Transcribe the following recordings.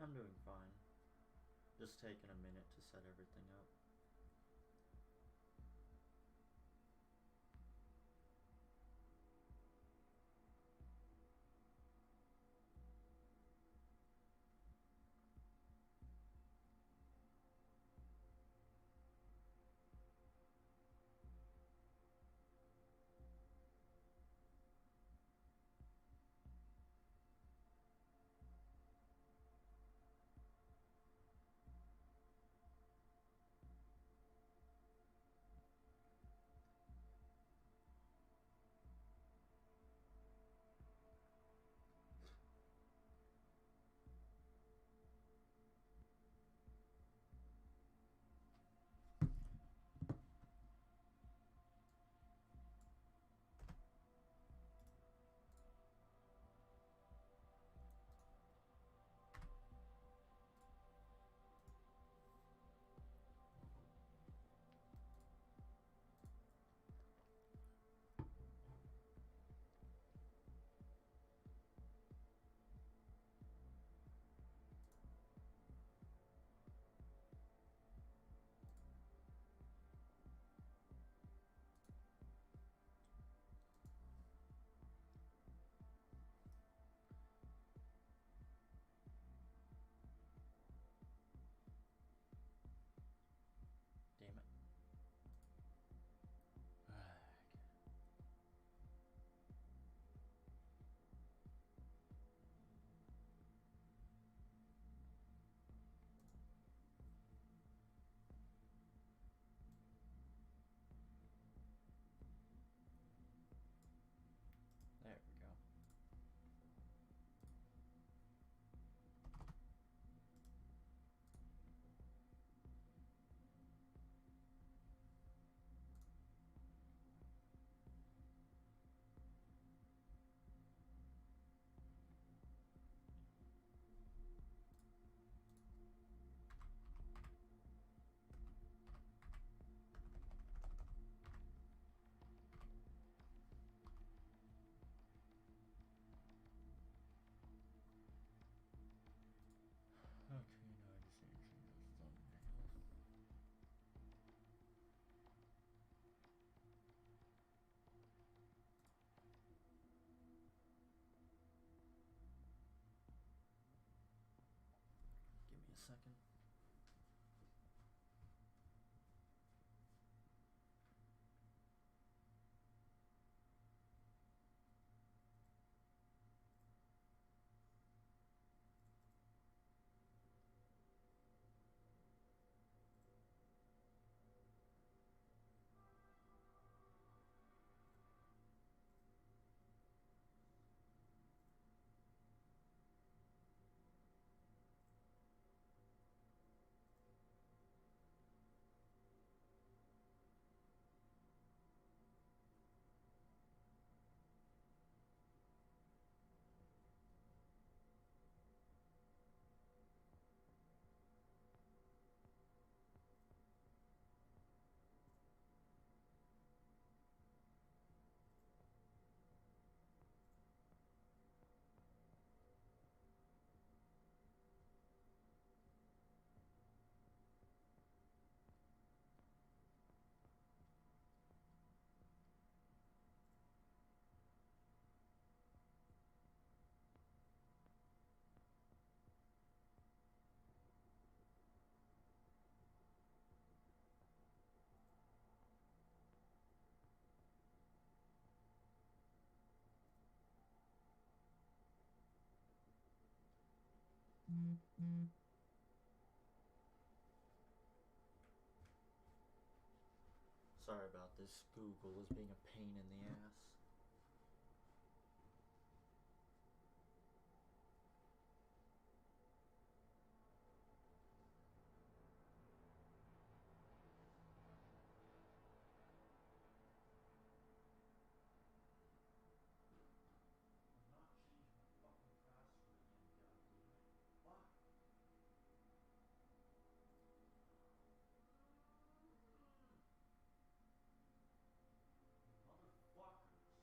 I'm doing fine. Just taking a minute to set everything up. Damn it. There we go. Okay, now I just need to change the thumbnail. Give me a second. Sorry about this. Google is being a pain in the ass. Motherfuckers.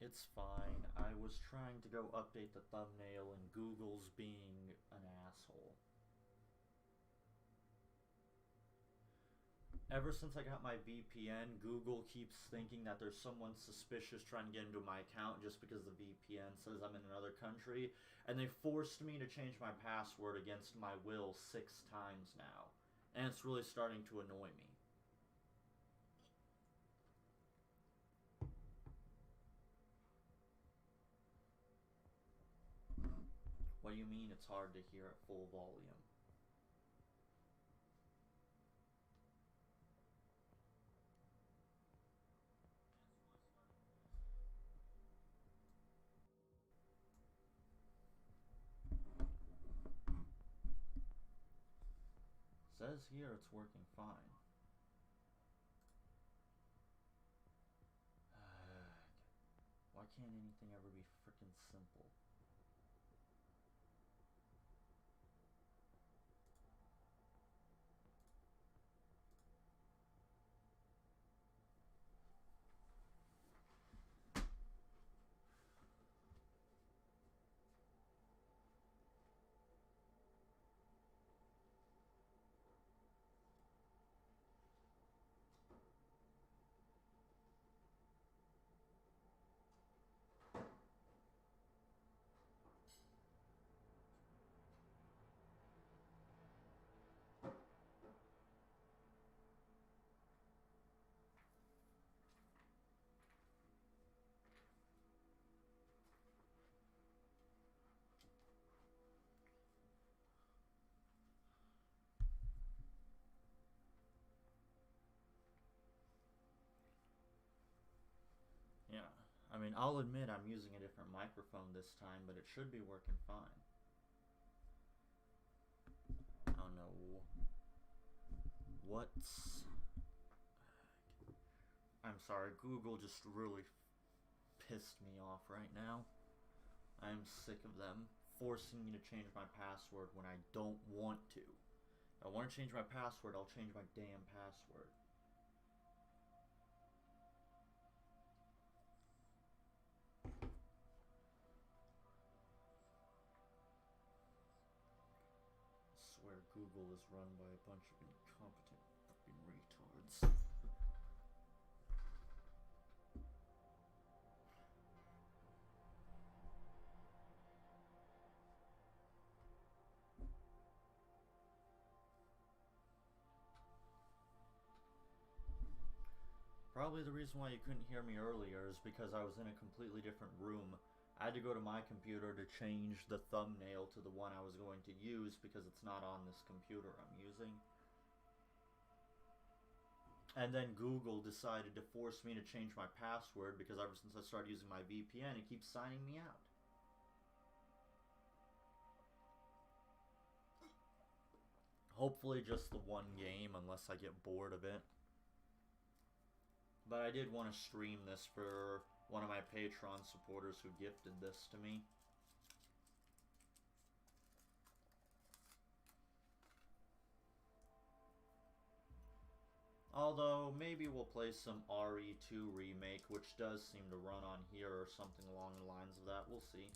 It's fine. I was trying to go update the thumbnail and Google's being an asshole. Ever since I got my VPN, Google keeps thinking that there's someone suspicious trying to get into my account just because the VPN says I'm in another country, and they forced me to change my password against my will 6 times now, and it's really starting to annoy me. What do you mean it's hard to hear at full volume? Says here it's working fine. Why can't anything ever be frickin' simple? Yeah, I mean, I'll admit I'm using a different microphone this time, but it should be working fine. I don't know what's... I'm sorry, Google just really pissed me off right now. I'm sick of them forcing me to change my password when I don't want to. If I want to change my password, I'll change my damn password. I swear Google is run by a bunch of incompetent fucking retards. Probably the reason why you couldn't hear me earlier is because I was in a completely different room. I had to go to my computer to change the thumbnail to the one I was going to use because it's not on this computer I'm using. And then Google decided to force me to change my password because ever since I started using my VPN, it keeps signing me out. Hopefully just the one game unless I get bored of it. But I did want to stream this for one of my Patreon supporters who gifted this to me. Although, maybe we'll play some RE2 Remake, which does seem to run on here or something along the lines of that. We'll see.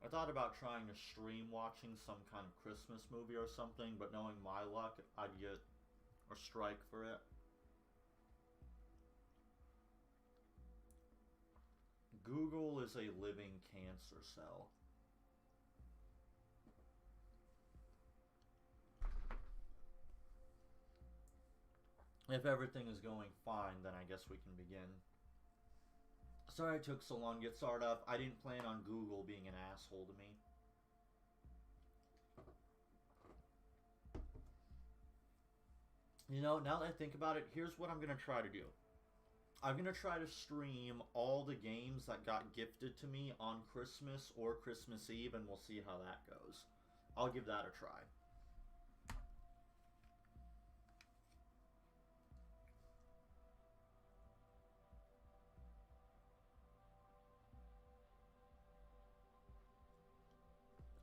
I thought about trying to stream watching some kind of Christmas movie or something, but knowing my luck, I'd get a strike for it. Google is a living cancer cell. If everything is going fine, then I guess we can begin. Sorry it took so long to get started up. I didn't plan on Google being an asshole to me. You know, now that I think about it, here's what I'm going to try to do. I'm going to try to stream all the games that got gifted to me on Christmas or Christmas Eve, and we'll see how that goes. I'll give that a try.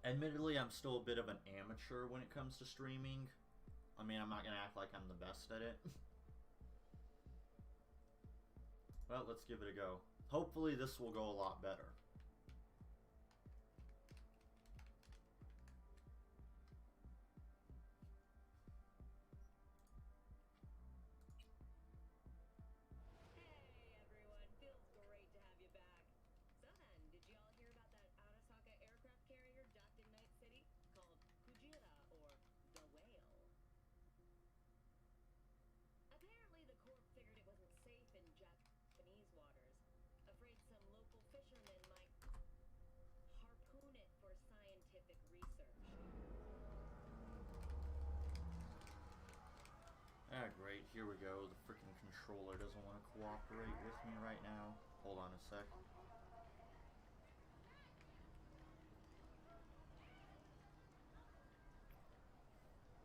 Admittedly, I'm still a bit of an amateur when it comes to streaming. I mean, I'm not gonna act like I'm the best at it. Well, let's give it a go. Hopefully this will go a lot better. Ah, great. Here we go. The freaking controller doesn't want to cooperate with me right now. Hold on a sec.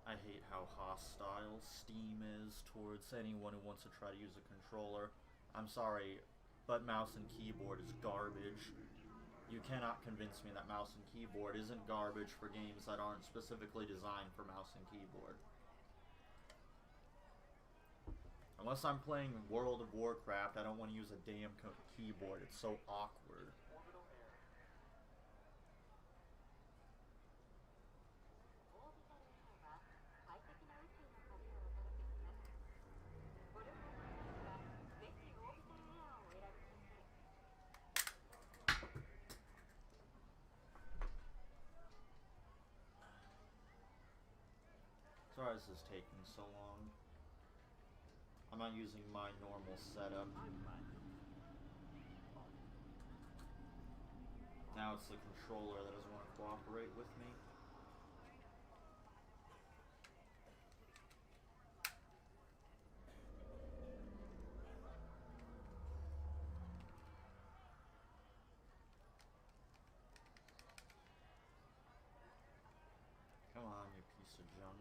I hate how hostile Steam is towards anyone who wants to try to use a controller. I'm sorry, but mouse and keyboard is garbage. You cannot convince me that mouse and keyboard isn't garbage for games that aren't specifically designed for mouse and keyboard. Unless I'm playing World of Warcraft, I don't want to use a damn keyboard. It's so awkward. Sorry this is taking so long. I'm not using my normal setup. Now it's the controller that doesn't want to cooperate with me. Come on, you piece of junk.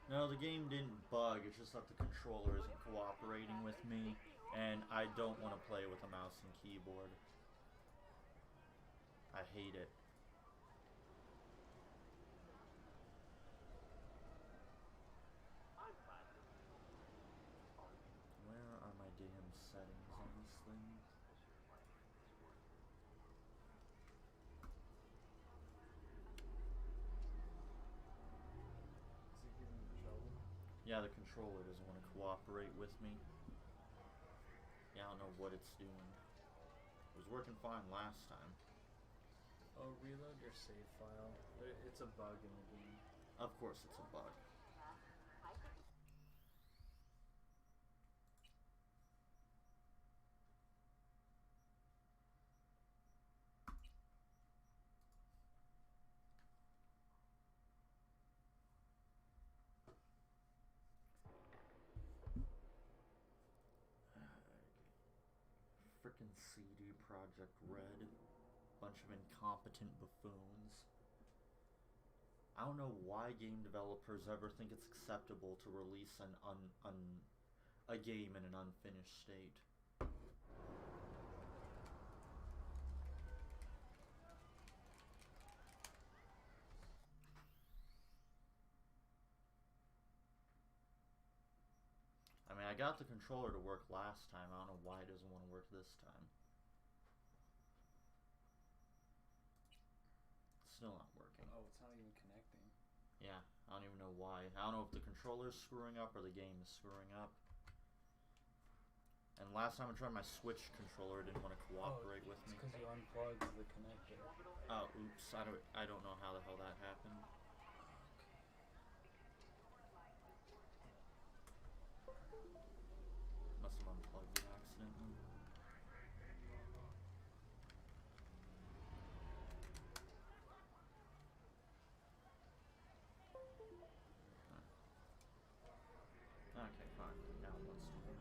No, the game didn't bug, it's just that the controller isn't cooperating with me, and I don't want to play with a mouse and keyboard. I hate it. Where are my damn settings on this thing? Yeah, the controller doesn't want to cooperate with me. Yeah, I don't know what it's doing. It was working fine last time. Oh, reload your save file. It's a bug in the game. Of course it's a bug. Frickin' CD Projekt Red. Bunch of incompetent buffoons. I don't know why game developers ever think it's acceptable to release a game in an unfinished state. I mean, I got the controller to work last time. I don't know why it doesn't want to work this time. It's still not working. Oh, it's not even connecting. Yeah, I don't even know why. I don't know if the controller is screwing up or the game is screwing up. And last time I tried my Switch controller, it didn't want to cooperate with me. It's because you unplugged the connector. Oh, oops. I don't know how the hell that happened. Must have unplugged it accidentally. Okay, fine. Now let's do it.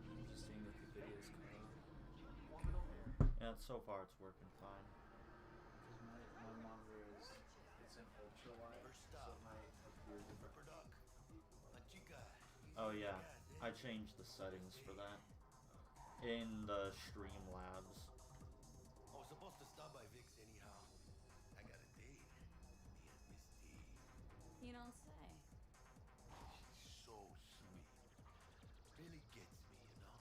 I'm just seeing if the video's cut off. Yeah, so far it's working fine. Because my monitor is, it's an ultra wide, so it might appear different. Oh yeah, I changed the settings for that in the Streamlabs. I was supposed to stop by Vic's anyhow. I got a date. Me and Miss D. You don't say. She's so sweet. Really gets me, you know?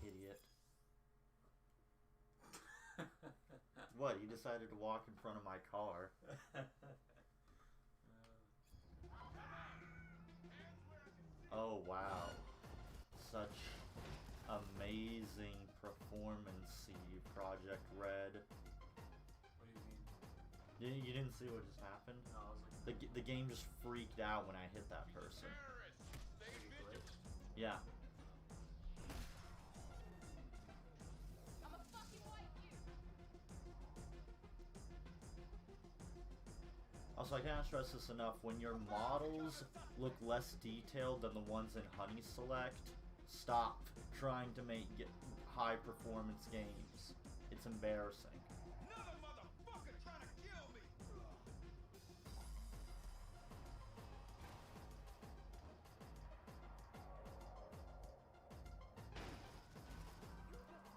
Idiot. What? He decided to walk in front of my car. Oh wow. Such amazing performance, Project Red. What do you mean? You didn't see what just happened? No, I was like, The game just freaked out when I hit that person. maybe glitched. Yeah. I'ma fucking wipe you. Also, I can't stress this enough. When your models look less detailed than the ones in Honey Select, stop trying to make high performance games. It's embarrassing. Another motherfucker trying to kill me!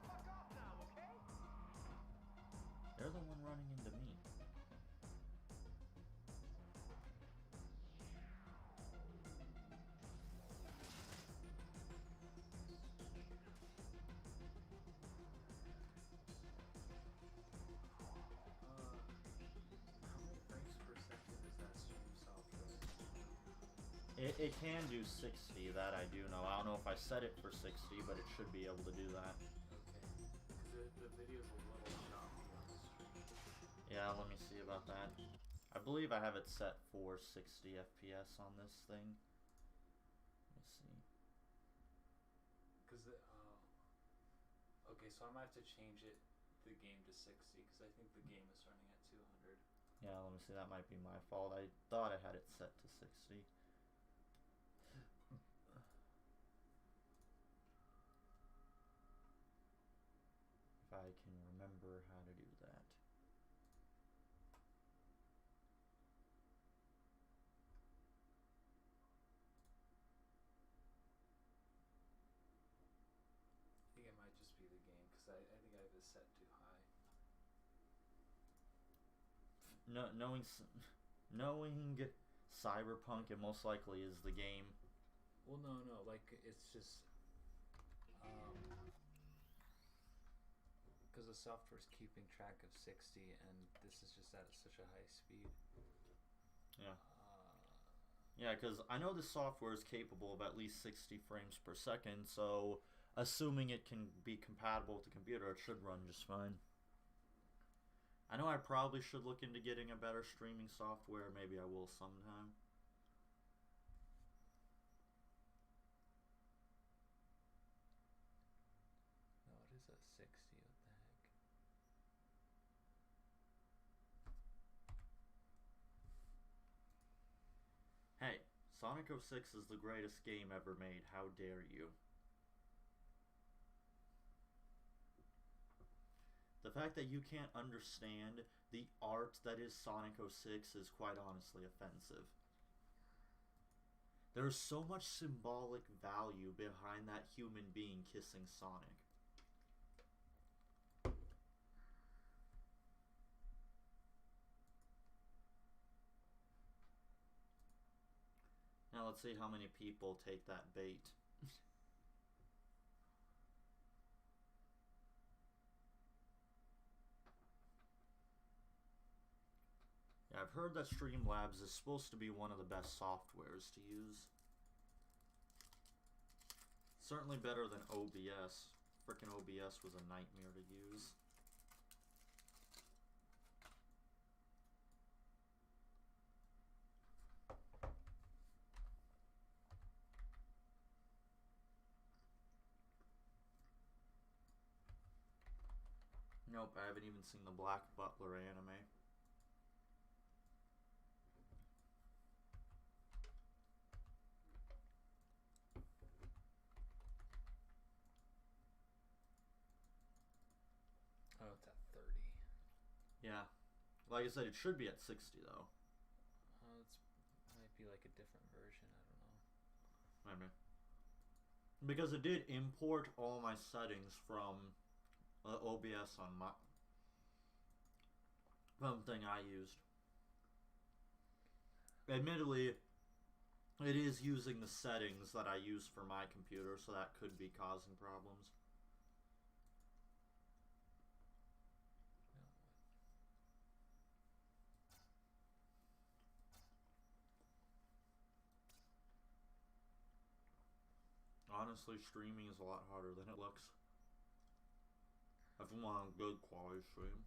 Fuck off now, okay? They're the one running into me. How many frames per second is that stream software? It can do 60, that I do know. I don't know if I set it for 60, but it should be able to do that. Okay. Because the video's a little choppy on the stream. Yeah, let me see about that. I believe I have it set for 60 FPS on this thing. Let me see. Because okay, so I might have to change the game to 60 because I think the game is running at 200. Yeah, let me see. That might be my fault. I thought I had it set to 60. If I can remember how to do that. I think it might just be the game because I think I have it set too high. Knowing Cyberpunk, it most likely is the game. Well, no, like it's just because the software's keeping track of 60, and this is just at such a high speed. Yeah. Yeah, because I know the software is capable of at least 60 frames per second, so assuming it can be compatible with the computer, it should run just fine. I know I probably should look into getting a better streaming software. Maybe I will sometime. No, it is at 60. What the heck? Hey, Sonic 06 is the greatest game ever made. How dare you? The fact that you can't understand the art that is Sonic 06 is quite honestly offensive. There is so much symbolic value behind that human being kissing Sonic. Now let's see how many people take that bait. Yeah, I've heard that Streamlabs is supposed to be one of the best softwares to use. Certainly better than OBS. Frickin' OBS was a nightmare to use. Nope, I haven't even seen the Black Butler anime. Oh, it's at 30. Yeah. Like I said, it should be at 60 though. It might be like a different version, I don't know. Maybe. Because it did import all my settings from OBS on my thing I used. Admittedly, it is using the settings that I use for my computer, so that could be causing problems. Honestly, streaming is a lot harder than it looks. If you want a good quality stream,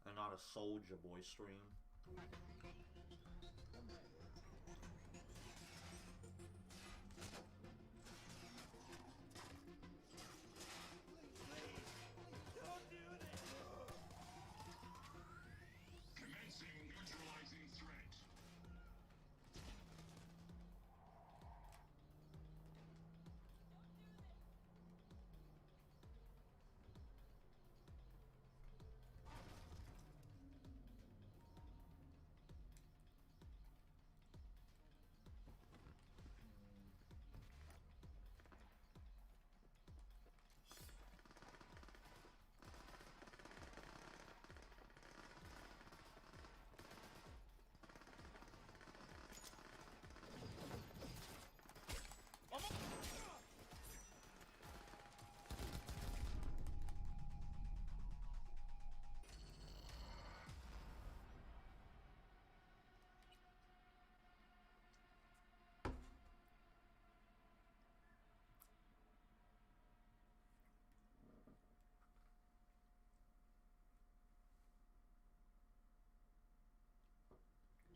and not a Soulja Boy stream.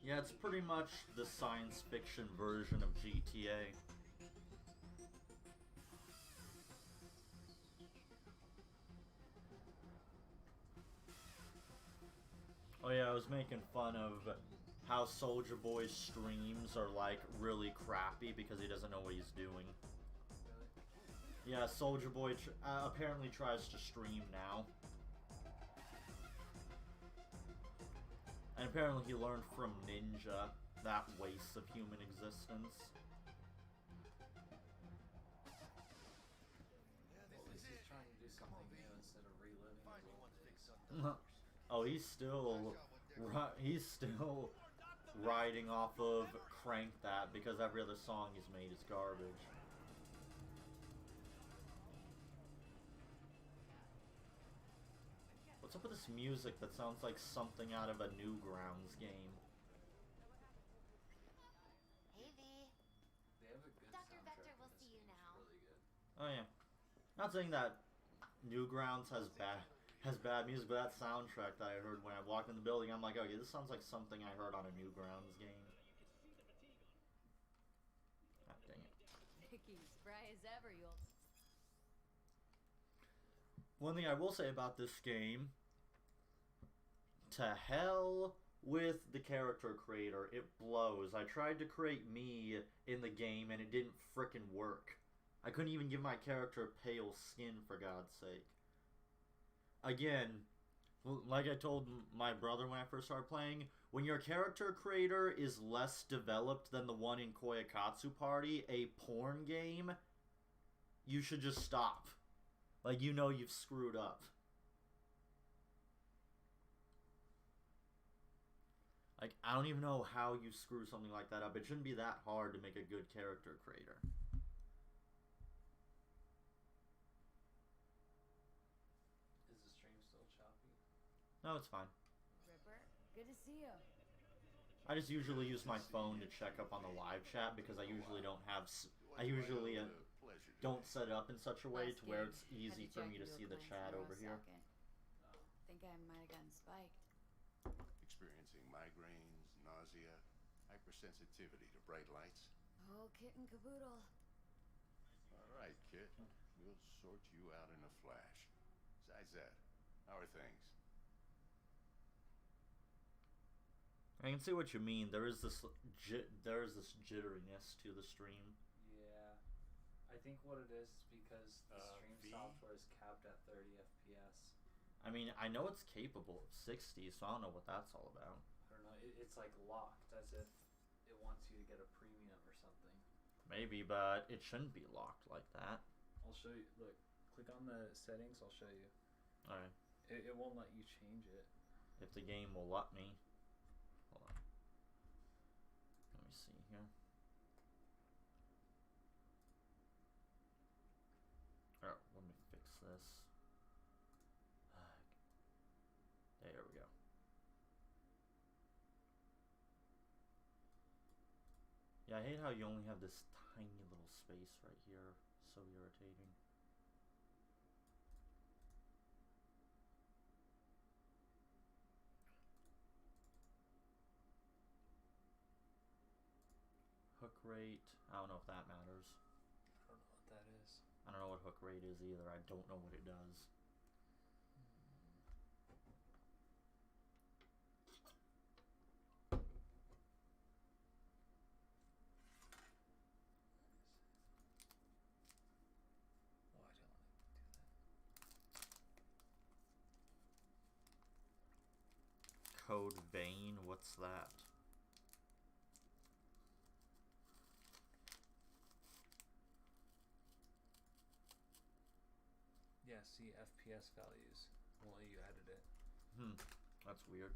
Yeah, it's pretty much the science fiction version of GTA. Oh yeah, I was making fun of how Soulja Boy's streams are like really crappy because he doesn't know what he's doing. Really? Yeah, Soulja Boy apparently tries to stream now. And apparently he learned from Ninja that waste of human existence. At least he's trying to do something new instead of reliving his old days. Oh, he's still riding off of Crank That because every other song he's made is garbage. What's up with this music that sounds like something out of a Newgrounds game? Hey V. They have a good Dr. soundtrack Vector in will this see you game. now. It's really good. Oh yeah. Not saying that Newgrounds has bad music, but that soundtrack that I heard when I walked in the building, I'm like, okay, this sounds like something I heard on a Newgrounds game. God dang it. Picky, spry as ever, you'll. One thing I will say about this game, to hell with the character creator, it blows. I tried to create me in the game and it didn't frickin' work. I couldn't even give my character pale skin, for God's sake. again, like I told my brother when I first started playing, when your character creator is less developed than the one in Koyakatsu Party, a porn game, you should just stop. Like, you know you've screwed up. Like, I don't even know how you screw something like that up. It shouldn't be that hard to make a good character creator. Is the stream still choppy? No, it's fine. Ripper, good to see you. I just usually use my phone to check up on the live chat because I usually don't have... I usually don't set it up in such a way to where it's easy for me to see the chat over here. Oh. Think I might have gotten spiked. Experiencing migraines, nausea, hypersensitivity to bright lights. Oh, kit and caboodle. All right, kid. We'll sort you out in a flash. Besides that, how are things? I can see what you mean. There is this jitteriness to the stream. Yeah. I think what it is because the stream V? software is capped at 30 FPS. I mean, I know it's capable of 60, so I don't know what that's all about. I don't know. It's like locked, as if it wants you to get a premium or something. Maybe, but it shouldn't be locked like that. I'll show you. Look, click on the settings. I'll show you. Alright. It won't let you change it. If the game will let me. Hold on. Let me see here. Alright, let me fix this. There we go. Yeah, I hate how you only have this tiny little space right here. So irritating. Hook rate. I don't know if that matters. I don't know what that is. I don't know what hook rate is either. I don't know what it does. Oh, I don't want to do that. Code vein. What's that? Yeah, see FPS values. Won't let you edit it. That's weird.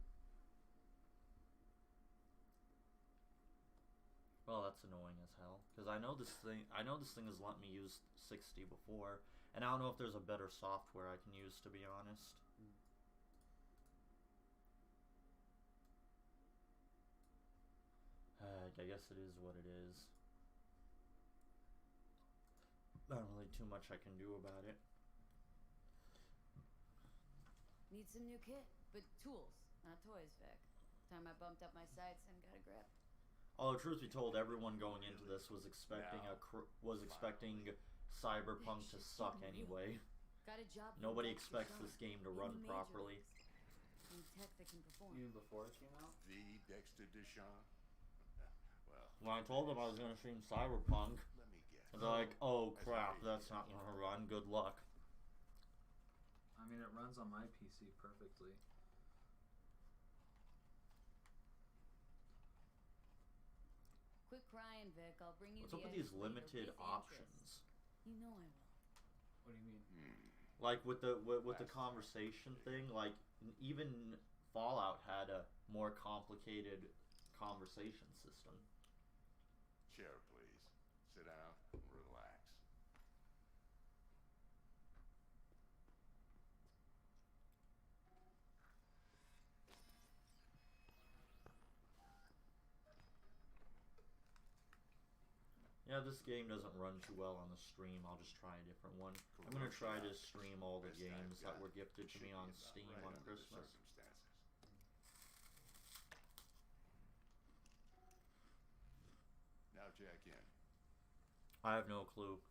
Well, that's annoying as hell. Because I know this thing has let me use 60 before, and I don't know if there's a better software I can use, to be honest. I guess it is what it is. Not really too much I can do about it. Need some new kit, but tools, not toys, Vic. Time I bumped up my sights and got a grip. Although truth be told, everyone going into this was expecting Cyberpunk to suck anyway. Got a job. Nobody expects this game to run properly. Need tech that can perform. Even before it came out? The Dexter Deshawn? Well, When I told them I was going to stream Cyberpunk, let me guess. they're like, "Oh crap, that's not going to run. Good luck." I mean, it runs on my PC perfectly. Quit crying, Vic. I'll bring you What's up the with these items later limited with interest. options? You know I will. What do you mean? Like with the conversation thing, like even Fallout had a more complicated conversation system. Chair, please. Sit down and relax. Yeah, this game doesn't run too well on the stream. I'll just try a different one. I'm gonna try to stream all the games that were gifted to me on Steam on Christmas. Now jack in. I have no clue.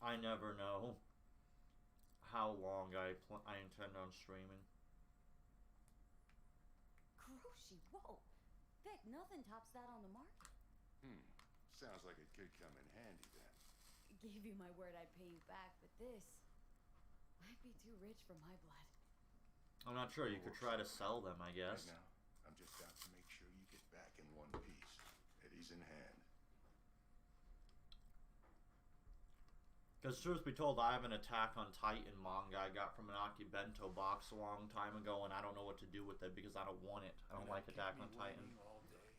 I never know how long I intend on streaming. Groshi, whoa. Vic, nothing tops that on the market. Sounds like it could come in handy then. Gave you my word I'd pay you back, but this might be too rich for my blood. I'm not sure. You could try to sell them, I guess. Right now, I'm just out to make sure you get back in one piece. Eddie's in hand. Because truth be told, I have an Attack on Titan manga I got from an Akibento box a long time ago, and I don't know what to do with it because I don't want it. I don't like Attack on Titan. All day.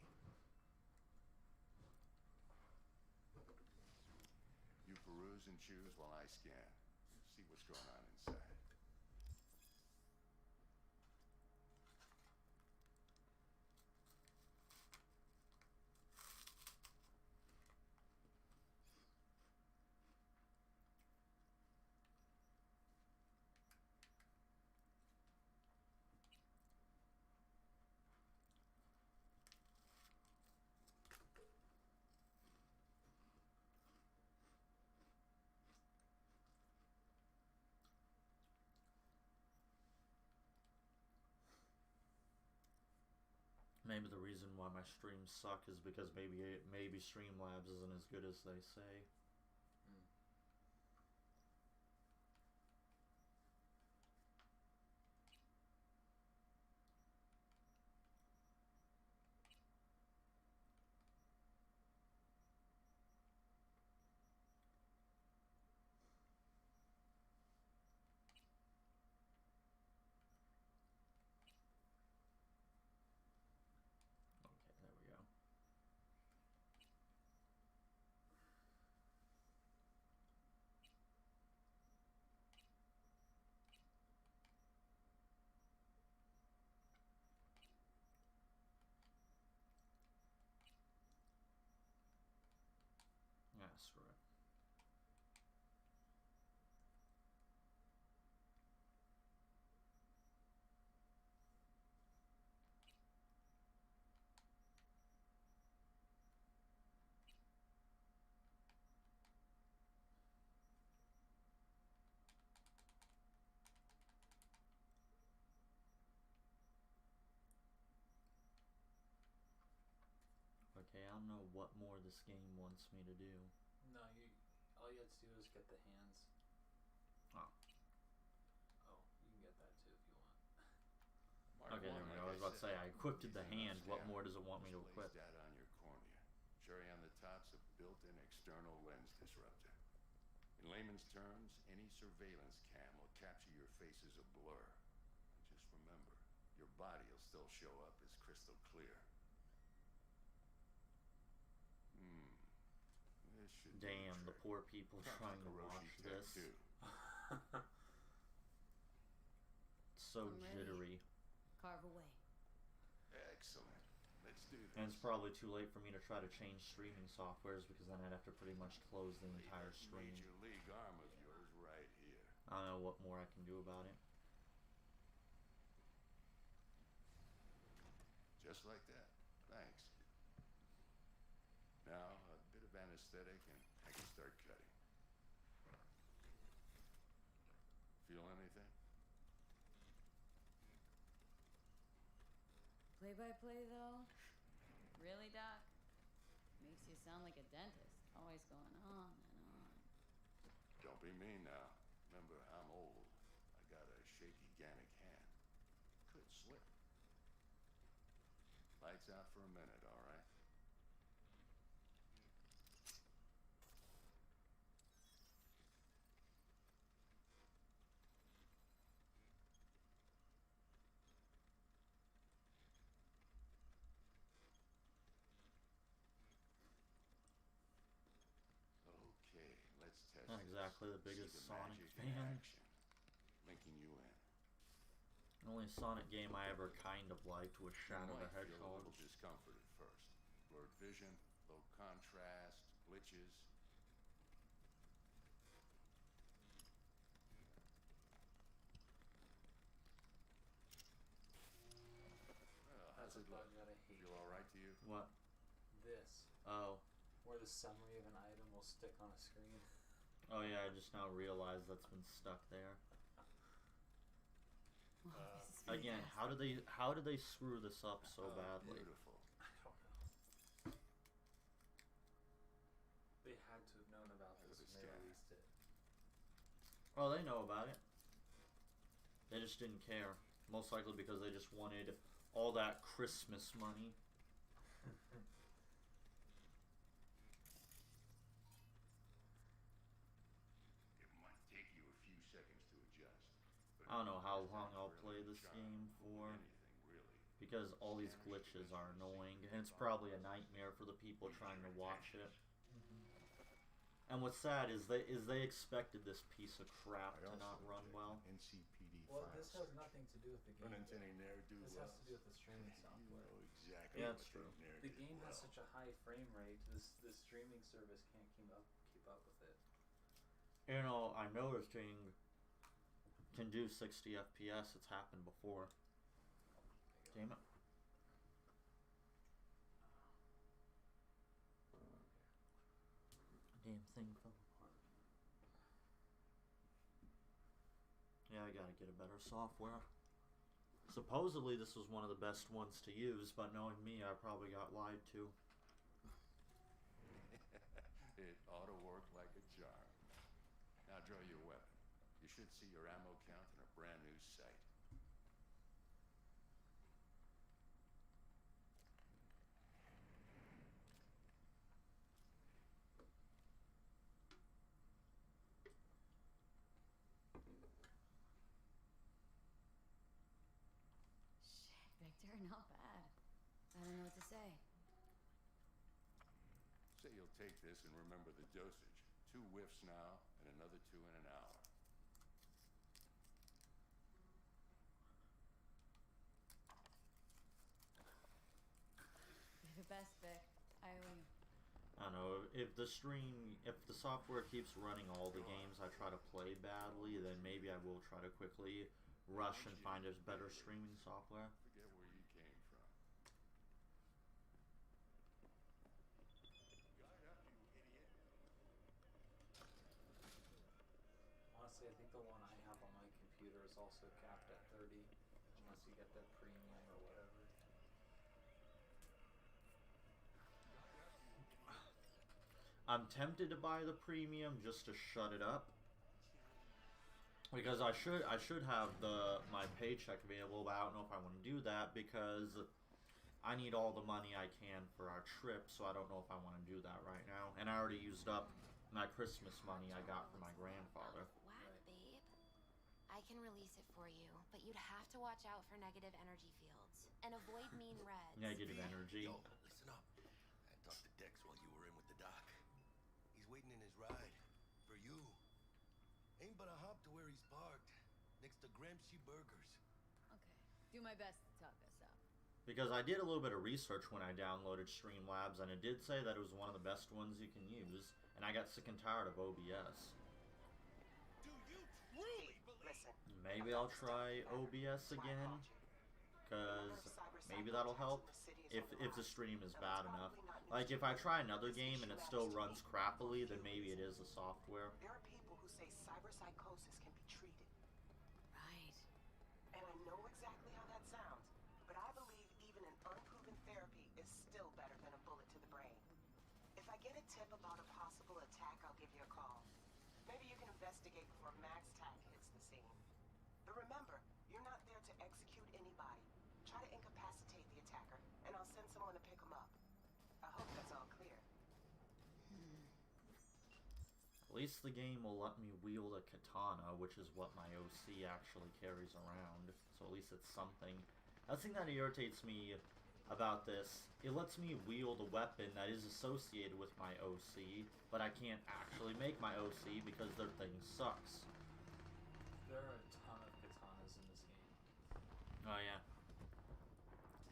You peruse and choose while I scan. See what's going on inside. Maybe the reason why my streams suck is because maybe Streamlabs isn't as good as they say. Okay, there we go. Yeah, screw it. Okay, I don't know what more this game wants me to do. No, all you have to do is get the hands. Oh. Oh, you can get that too if you want. Mark Okay, there one, we like go. I was about to say, I equipped He's the an hand. What upscale. more does it want me to Displays equip? data on your cornea. Cherry on the top's a built-in external lens disruptor. In layman's terms, any surveillance cam will capture your face as a blur. And just remember, your body will still show up as crystal clear. This should do Damn, the trick. poor people trying to Kuroshi watch Tech this. too. So I'm ready. jittery. Carve away. Excellent. Let's do this. And it's probably too late for me to try to change streaming softwares because then I'd have to pretty much close the Lay entire that stream. Major League arm of yours right here. I don't know what more I can do about it. Just like that. Thanks. Now, a bit of anesthetic and I can start cutting. Feel anything? Play-by-play, though? Really, Doc? Makes you sound like a dentist. Always going on and on. Don't be mean now. Remember, I'm old. I got a shaky Gannic hand. Could slip. Lights out for a minute, all right? Okay, let's test Not this. exactly the See biggest the Sonic magic in fan. action. Linking you in. The only Sonic game I ever kind of liked was Shadow You the might feel a Hedgehog. little discomfort at first. Blurred vision, low contrast, glitches. How's That's a it bug look? that I hate. Feel all right to you? What? This, Oh. where the summary of an item will stick on a screen. Oh yeah, I just now realized that's been stuck there. Wow, this is Again, fantastic. how did they screw this up so Oh, badly? Beautiful. I don't know. They had to have known about Look this at when the they scanner. released it. Oh, they know about it. They just didn't care. Most likely because they just wanted all that Christmas money. It might take you a few seconds to adjust. But I don't know how that's long I'll play really this charm game for, anything, really. because all these glitches are annoying, and it's probably a nightmare for the people trying to watch it. And what's sad is they expected this piece of crap to not run well. NCPD Well, files this has search. nothing to do with the Run game. into any ne'er-do-wells. This has to do with the streaming You software. know exactly Yeah, what that's true. The game has such a high frame rate. This streaming service can't keep up with it. You know, I know this thing can do 60 FPS. It's happened before. Damn it. Damn thing fell apart. Yeah, I gotta get a better software. Supposedly this was one of the best ones to use, but knowing me, I probably got lied to. It ought to work like a charm. Now draw your weapon. You should see your ammo count in a brand new sight. Shit, Victor, not bad. I don't know what to say. Say you'll take this and remember the dosage. 2 whiffs now, and another 2 in an hour. You're the best, Vic. I owe you. I don't know, if the software keeps running all the games I try to play badly, then maybe I will try to quickly rush and find a better streaming software. Forget where you came from. Guard up, you idiot. Honestly, I think the one I have on my computer is also capped at 30, unless you get the premium or whatever. I'm tempted to buy the premium just to shut it up, because I should have my paycheck available, but I don't know if I want to do that because I need all the money I can for our trip, so I don't know if I want to do that right now. And I already used up my Christmas money I got from my grandfather. Whack, babe. I can release it for you, but you'd have to watch out for negative energy fields and avoid mean reds. Negative energy. Yo, listen up. I talked to Dex while you were in with the doc. He's waiting in his ride. For you. Ain't but a hop to where he's parked. Next to Gramsci Burgers. Okay. Do my best to talk us up. Because I did a little bit of research when I downloaded Streamlabs, and it did say that it was one of the best ones you can use, and I got sick and tired of OBS. Do you truly believe? Listen, Maybe I'll try OBS again, because maybe that'll help if the stream is bad enough. Like, if I try another game and it still runs crappily, then maybe it is the software. there are people who say cyberpsychosis can be treated. Right. And I know exactly how that sounds, but I believe even an unproven therapy is still better than a bullet to the brain. If I get a tip about a possible attack, I'll give you a call. Maybe you can investigate before Max Tack hits the scene. But remember, you're not there to execute anybody. Try to incapacitate the attacker, and I'll send someone to pick him up. I hope that's all clear. At least the game will let me wield a katana, which is what my OC actually carries around. So at least it's something. The thing that irritates me about this, it lets me wield a weapon that is associated with my OC, but I can't actually make my OC because their thing sucks. There are a ton of katanas in this game. Oh yeah.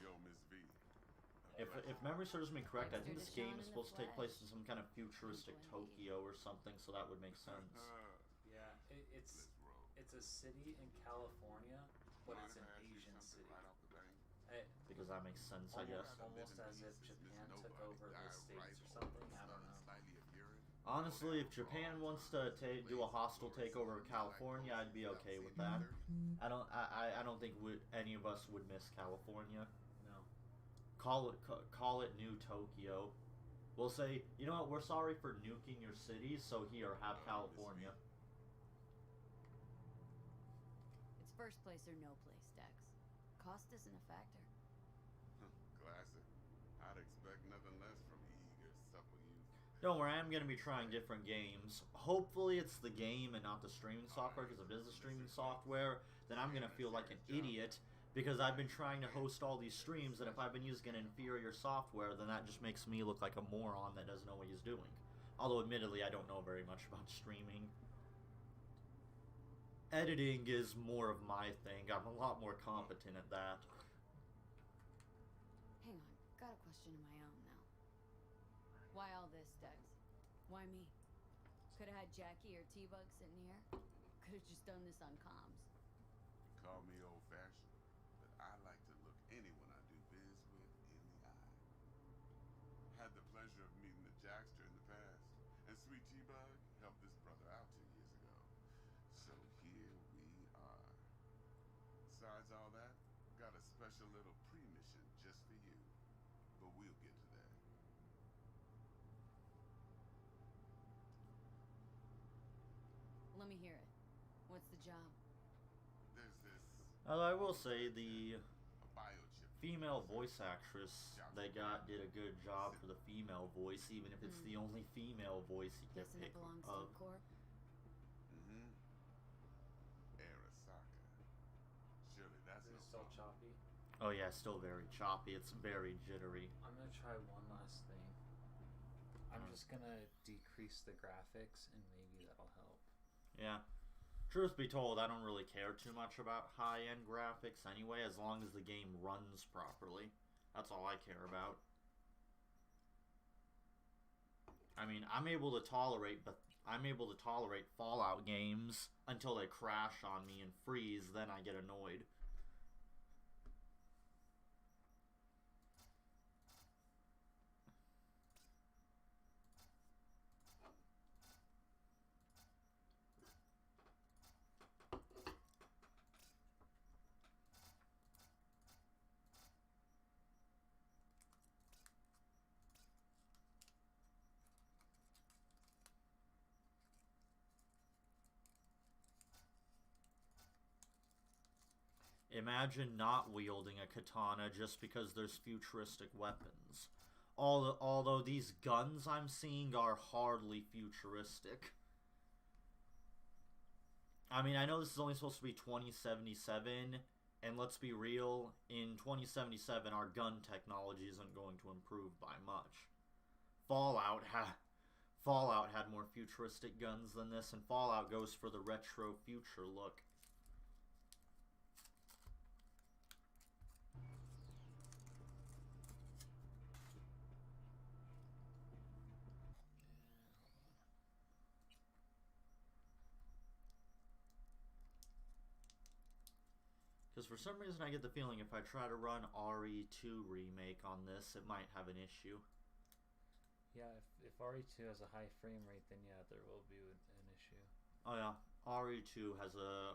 Yo, Miss V. If memory serves me correct, I think this Dexter game Deshawn is in supposed to the take place flesh. in some kind of futuristic Tokyo or something, so that would make sense. Yeah, it's Let's roll. it's a city in California, but it's an Asian city. Because that makes sense, I guess. Almost as if Japan took over the States or something. I don't know. Honestly, if Japan wants to do a hostile takeover of California, I'd be okay with that. I don't think any of us would miss California. No. Call it New Tokyo. We'll say, you know what? We're sorry for nuking your cities, so here, have California. It's first place or no place, Dex. cost isn't a factor. Classic. I'd expect nothing less from eager, supple youth. Don't worry, I'm gonna be trying different games. Hopefully it's the game and not the streaming software, because if it is the streaming software, then I'm gonna feel like an idiot, because I've been trying to host all these streams, and if I've been using an inferior software, then that just makes me look like a moron that doesn't know what he's doing. Although, admittedly, I don't know very much about streaming. Editing is more of my thing. I'm a lot more competent at that. Hang on, got a question of my own now. Why all this, Dex? Why me? Could have had Jackie or T-Bug sitting here. Could have just done this on comms. Call me old-fashioned, but I like to look anyone I do biz with in the eye. Had the pleasure of meeting the Jackster in the past, and Sweet T-Bug helped this brother out 2 years ago. So here we are. Besides all that, got a special little pre-mission just for you, but we'll get to that. Let me hear it. What's the job? There's this Although I will say the a biochip. female voice actress they got did a good job for the female voice, even if it's the only female voice you can Guessing it pick belongs of. to Corp. Mm-hmm. Arasaka. Surely that's Is no it still problem. choppy? Oh yeah, still very choppy. It's very jittery. I'm gonna try one last thing. I'm just gonna decrease the graphics and maybe that'll help. Yeah. Truth be told, I don't really care too much about high-end graphics anyway, as long as the game runs properly. That's all I care about. I mean, I'm able to tolerate Fallout games until they crash on me and freeze, then I get annoyed. Imagine not wielding a katana just because there's futuristic weapons. Although these guns I'm seeing are hardly futuristic. I mean, I know this is only supposed to be 2077, and let's be real, in 2077 our gun technology isn't going to improve by much. Fallout had more futuristic guns than this, and Fallout goes for the retro future look. Because for some reason I get the feeling if I try to run RE2 remake on this, it might have an issue. Yeah, if RE2 has a high frame rate, then yeah, there will be an issue. Oh yeah, RE2 has a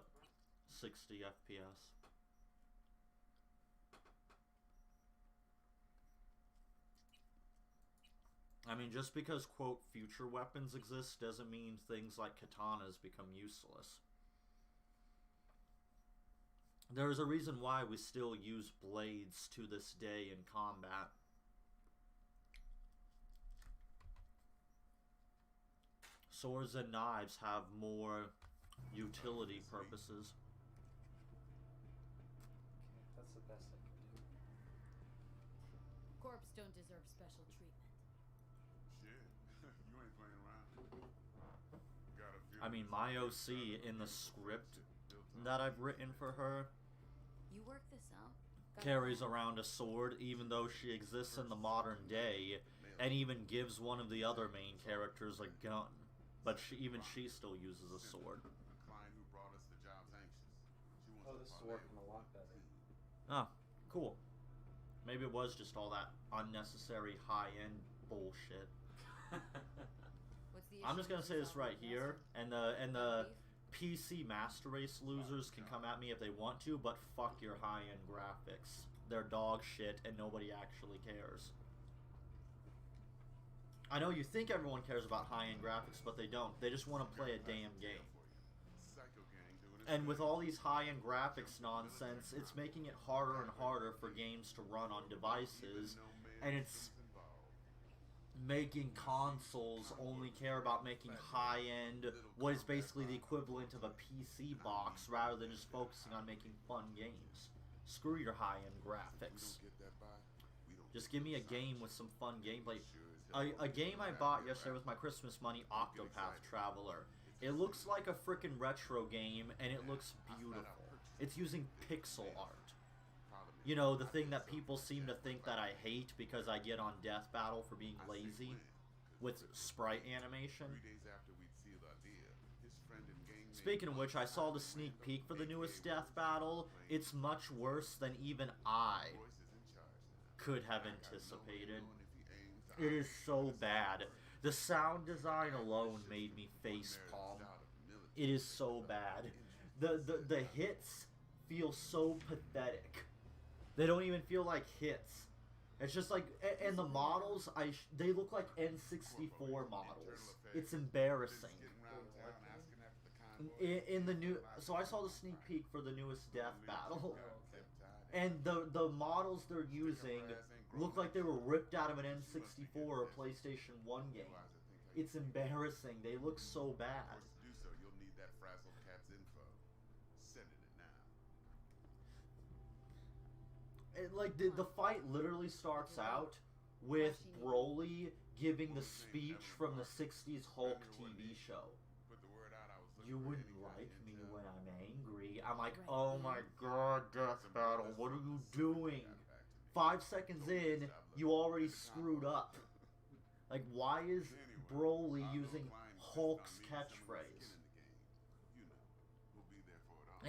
60 FPS. I mean, just because, quote, future weapons exist doesn't mean things like katanas become useless. There is a reason why we still use blades to this day in combat. Swords and knives have more utility purposes. Okay, that's the best I can do. Corps don't deserve special treatment. Shit, you ain't playing around. Got a few I mean, my OC in the script that I've written for her You work this out? Got carries a plan? around a sword even though she exists in the modern day, and even gives one of the other main characters a gun. But she still uses a sword. A client who brought us the job's anxious. She wants Oh, to this is parlay working a lot better. Ah, cool. Maybe it was just all that unnecessary high-end bullshit. What's the I'm issue just gonna with say this right solving here, this? and the Beef? PC Master Race losers can come at me if they want to, but fuck your high-end graphics. They're dog shit, and nobody actually cares. I know you think everyone cares about high-end graphics, but they don't. They just want to play a damn game. Psycho gang doing And with all these high-end graphics nonsense, it's making it harder and harder for games to run on devices, and it's making consoles only care about making high-end, what is basically the equivalent of a PC box, rather than just focusing on making fun games. Screw your high-end graphics. Just give me a game with some fun gameplay. A game I bought yesterday with my Christmas money, Octopath Traveler. It looks like a frickin' retro game, and it looks beautiful. It's using pixel art. You know, the thing that people seem to think that I hate because I get on Death Battle for being lazy with sprite animation. Speaking of which, I saw the sneak peek for the newest Death Battle. It's much worse than even I could have anticipated. It is so bad. The sound design alone made me facepalm. It is so bad. The hits feel so pathetic. They don't even feel like hits. It's just like, and the models, they look like N64 models. It's embarrassing. In the new, so I saw the sneak peek for the newest Death Battle, and the models they're using look like they were ripped out of an N64 or a PlayStation 1 game. It's embarrassing. They look so bad. Like, the fight literally starts out with Broly giving the speech from the 60s Hulk TV show. You wouldn't like me when I'm angry. I'm like, oh my god, Death Battle, what are you doing? 5 seconds in, you already screwed up. Like, why is Broly using Hulk's catchphrase?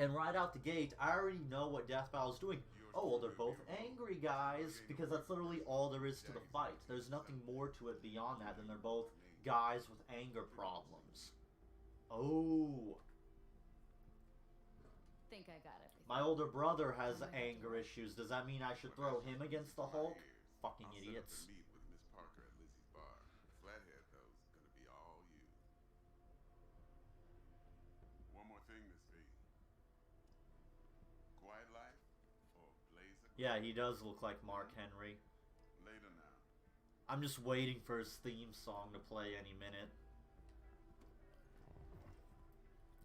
And right out the gate, I already know what Death Battle's doing. Oh, well, they're both angry guys, because that's literally all there is to the fight. There's nothing more to it beyond that than they're both guys with anger problems. Oh. Think I got everything. My older brother has anger issues. Does that mean I should throw him against the Hulk? Fucking idiots. Yeah, he does look like Mark Henry. I'm just waiting for his theme song to play any minute.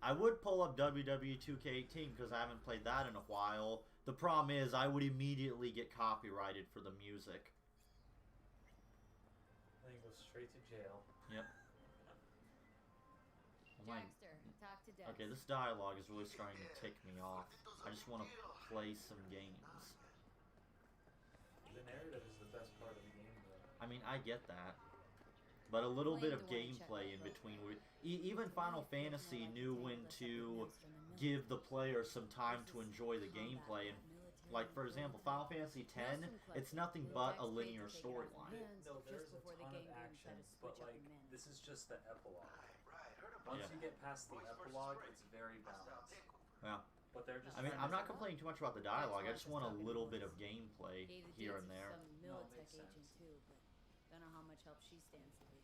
I would pull up WWE 2K18 because I haven't played that in a while. The problem is I would immediately get copyrighted for the music. Then you go straight to jail. Yep. Jackster, talk to Dex. Okay, this dialogue is really starting to tick me off. I just want to play some games. The narrative is the best part of the game, though. I mean, I get that. But a little bit of gameplay in between. Even Final Fantasy knew when to give the player some time to enjoy the gameplay. And, like, for example, Final Fantasy X, it's nothing but a linear storyline. No, there's a ton of action, but, like, this is just the epilogue. Once you get past the epilogue, it's very balanced. Yeah. But they're just. I mean, I'm not complaining too much about the dialogue. I just want a little bit of gameplay here and there. Some Militech agent too, but don't know how much help she stands to be.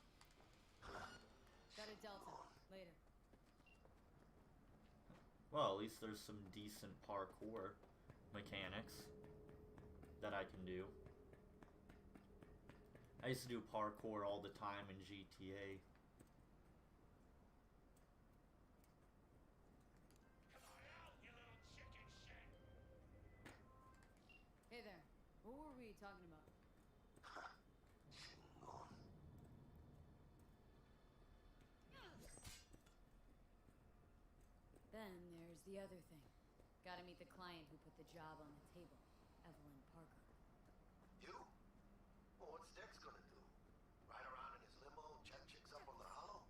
Got a Delta. Later. Well, at least there's some decent parkour mechanics that I can do. I used to do parkour all the time in GTA. Hey there. What were we talking about? Then there's the other thing. Gotta meet the client who put the job on the table, Evelyn Parker. You? Well, what's Dex gonna do? Ride around in his limo, check chicks up on the hollow?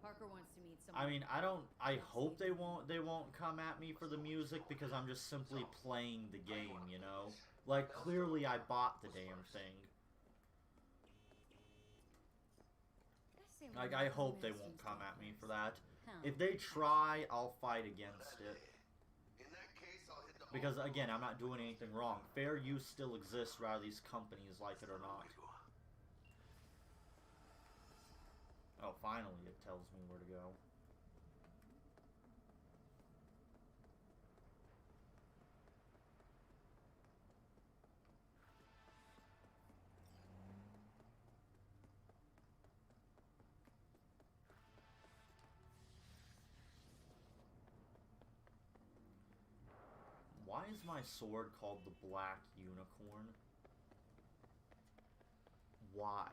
Parker wants to meet someone. I mean, I hope they won't come at me for the music because I'm just simply playing the game, you know? Like, clearly I bought the damn thing. Like, I hope they won't come at me for that. If they try, I'll fight against it. Because, again, I'm not doing anything wrong. Fair use still exists whether these companies like it or not. Oh, finally it tells me where to go. is my sword called the Black Unicorn? Why?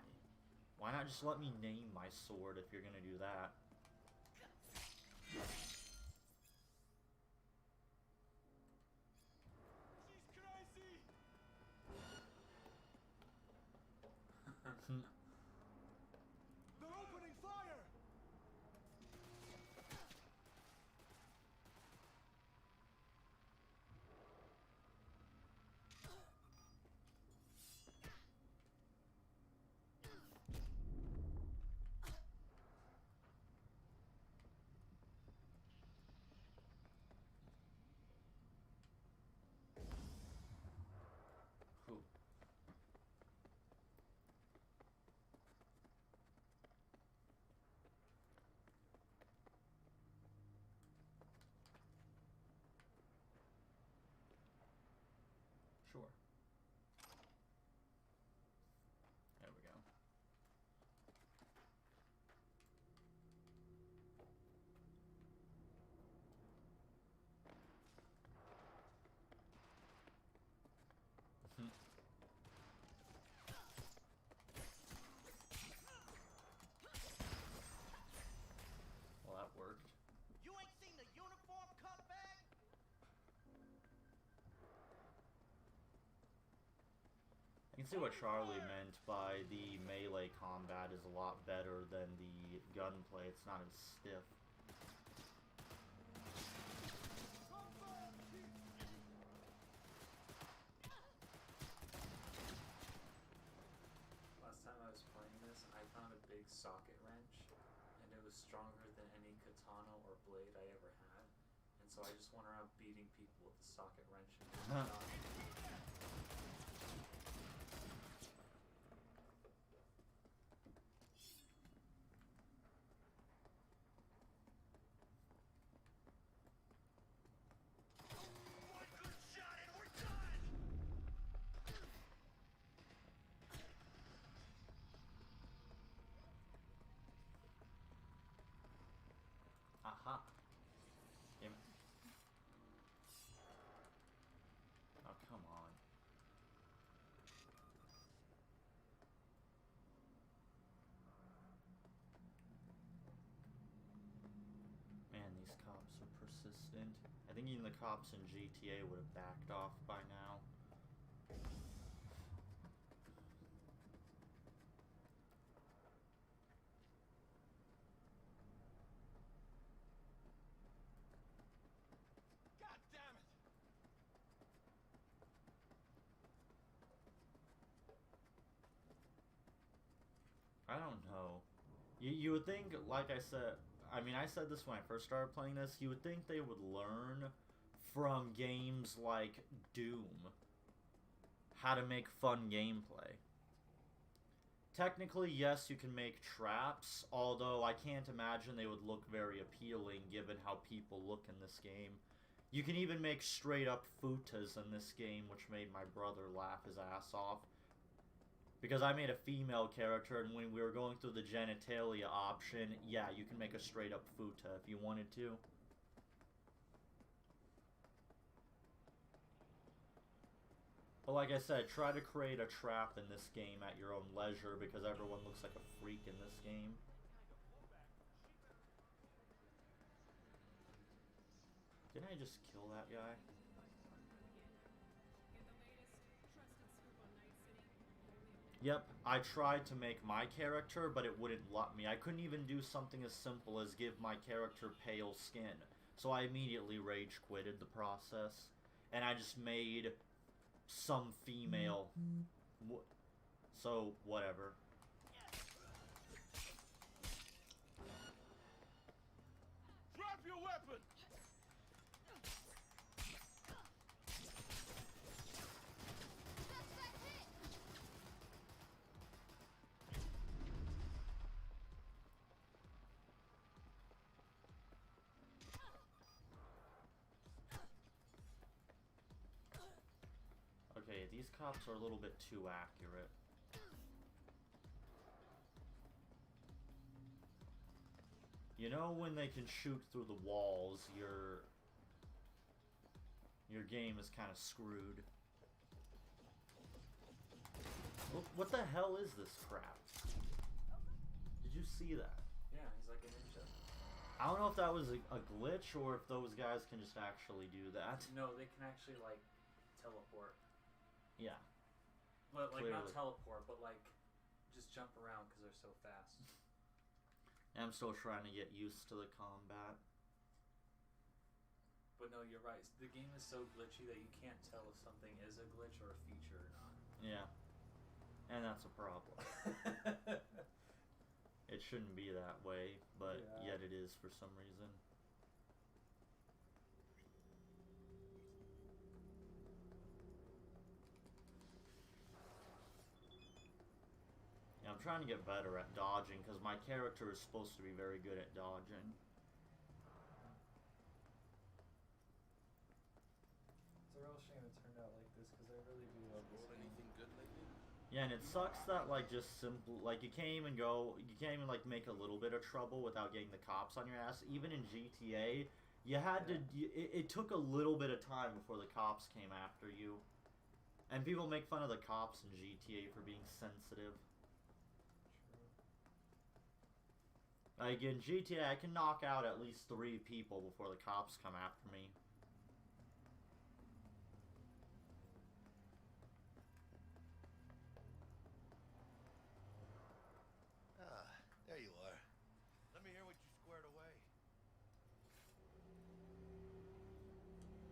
Why not just let me name my sword if you're gonna do that? They're opening fire! Who? Sure. There we go. Well, that worked. You ain't seen the uniform come back? I can see what Charlie meant by the melee combat is a lot better than the gunplay. It's not as stiff. Last time I was playing this, I found a big socket wrench, and it was stronger than any katana or blade I ever had. And so I just went around beating people with the socket wrench and Aha. Damn it. Oh, come on. Man, these cops are persistent. I think even the cops in GTA would have backed off by now. God damn it! I don't know. You would think, like I said, I mean, I said this when I first started playing this, you would think they would learn from games like Doom how to make fun gameplay. Technically, yes, you can make traps, although I can't imagine they would look very appealing given how people look in this game. You can even make straight up futas in this game, which made my brother laugh his ass off. Because I made a female character, and when we were going through the genitalia option, yeah, you can make a straight up futa if you wanted to. But like I said, try to create a trap in this game at your own leisure, because everyone looks like a freak in this game. Didn't I just kill that guy? Yep, I tried to make my character, but it wouldn't let me. I couldn't even do something as simple as give my character pale skin. So I immediately rage quitted the process. And I just made some female. So, whatever. Drop your weapon! Okay, these cops are a little bit too accurate. You know when they can shoot through the walls, your game is kind of screwed. What the hell is this crap? Did you see that? Yeah, he's like a ninja. I don't know if that was a glitch or if those guys can just actually do that. No, they can actually like teleport. Yeah. But like Clearly. not teleport, but like just jump around because they're so fast. I'm still trying to get used to the combat. But no, you're right. The game is so glitchy that you can't tell if something is a glitch or a feature or not. Yeah. And that's a problem. It shouldn't be that way, but Yeah. yet it is for some reason. Yeah, I'm trying to get better at dodging because my character is supposed to be very good at dodging. It's a real shame it turned out like this because I really do love this Rolled game. anything good lately? Yeah, and it sucks that like just simple like you can't even like make a little bit of trouble without getting the cops on your ass. Even in GTA, you had to. It took a little bit of time before the cops came after you, and people make fun of the cops in GTA for being sensitive. Like in GTA, I can knock out at least 3 people before the cops come after me. There you are. Let me hear what you squared away.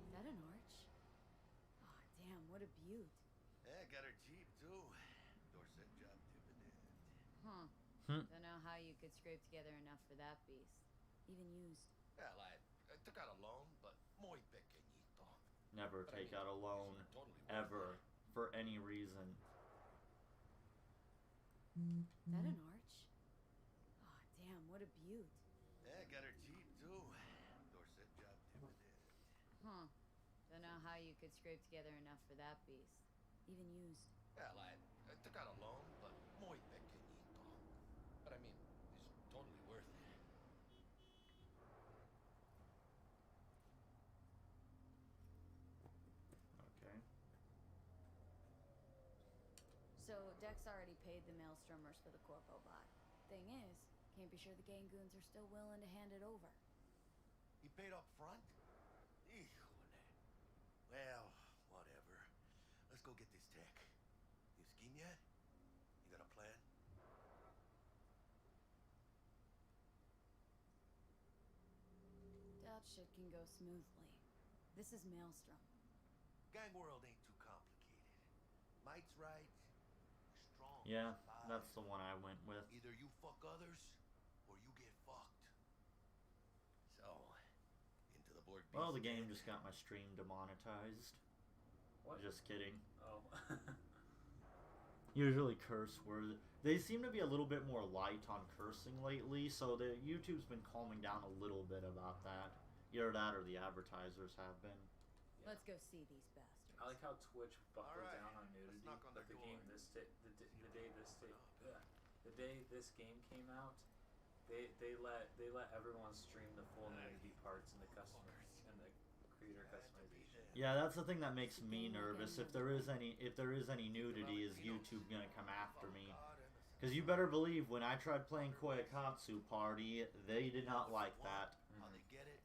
Is that an arch? Oh, damn, what a beaut. Yeah, got her cheap too. Dorset job dividend. Huh. Hmm. Don't know how you could scrape together enough for that beast. Even used. Well, I took out a loan, but muy pequeñito. Never But I take mean, out a loan, it's totally worth ever, it. for any reason. Is that an arch? Oh, damn, what a beaut. Yeah, got her cheap too. Dorset job dividend. Huh. Don't know how you could scrape together enough for that beast. Even used. Well, I took out a loan, but muy pequeñito. But I mean, it's totally worth it. Okay. So, Dex already paid the Maelstromers for the Corpo bot. Thing is, can't be sure the gang goons are still willing to hand it over. He paid up front? Híjole. Well, whatever. Let's go get this tech. You scheme yet? You got a plan? Doubt shit can go smoothly. This is Maelstrom. Gang world ain't too complicated. Might's right. Strong. Yeah, survive. that's the one I went with. Either you fuck others, or you get fucked. So, into the Borg. Well, the beast game again. just got my stream demonetized. What? Just kidding. Oh. Usually curse words. They seem to be a little bit more light on cursing lately, so the YouTube's been calming down a little bit about that. Either that or the advertisers have been. Let's go see these bastards. I like how Twitch buckled Alright, down on let's nudity, knock on but their the game door. the day this game came out, they let everyone stream the full nudity parts in the customers and the creator customization. Yeah, that's the thing that makes me nervous. If there is any nudity, is YouTube gonna come after me? Because you better believe when I tried playing Koyakatsu Party, they did not like that. How they get it,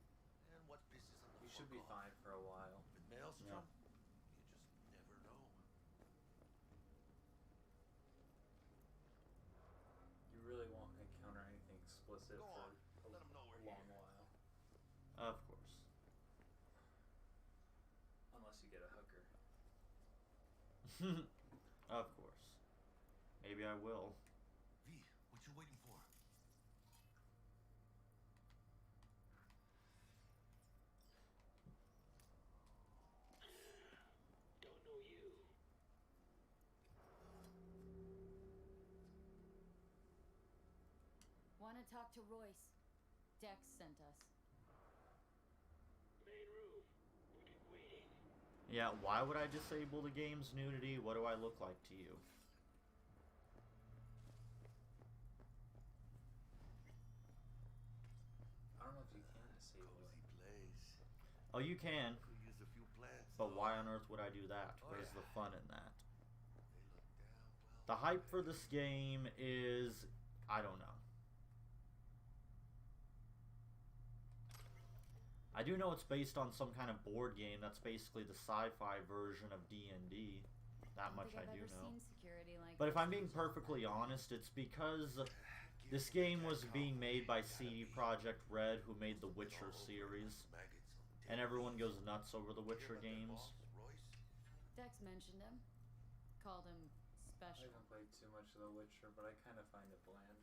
and what pisses them the You should fuck be off. fine for a while. With Maelstrom, Yeah. you just never know. You really won't encounter anything explicit Go for on, a let 'em know we're long here. while. Of course. Unless you get a hooker. Of course. Maybe I will. V, what you waiting for? Don't know you. Wanna talk to Royce. Dex sent us. Main room. We've been waiting. Yeah, why would I disable the game's nudity? What do I look like to you? I don't know if you can disable Cozy it. place. Oh, you can. Could use a few plants. But why on earth would I do that? Where's the fun in that? The hype for this game is, I don't know. I do know it's based on some kind of board game that's basically the sci-fi version of D&D. That much I do know. But if I'm being perfectly honest, it's because this game was being made by CD Projekt Red, who made the Witcher series. And everyone goes nuts over the Witcher games. Dex mentioned him. Called him I special. haven't played too much of The Witcher, but I kind of find it bland.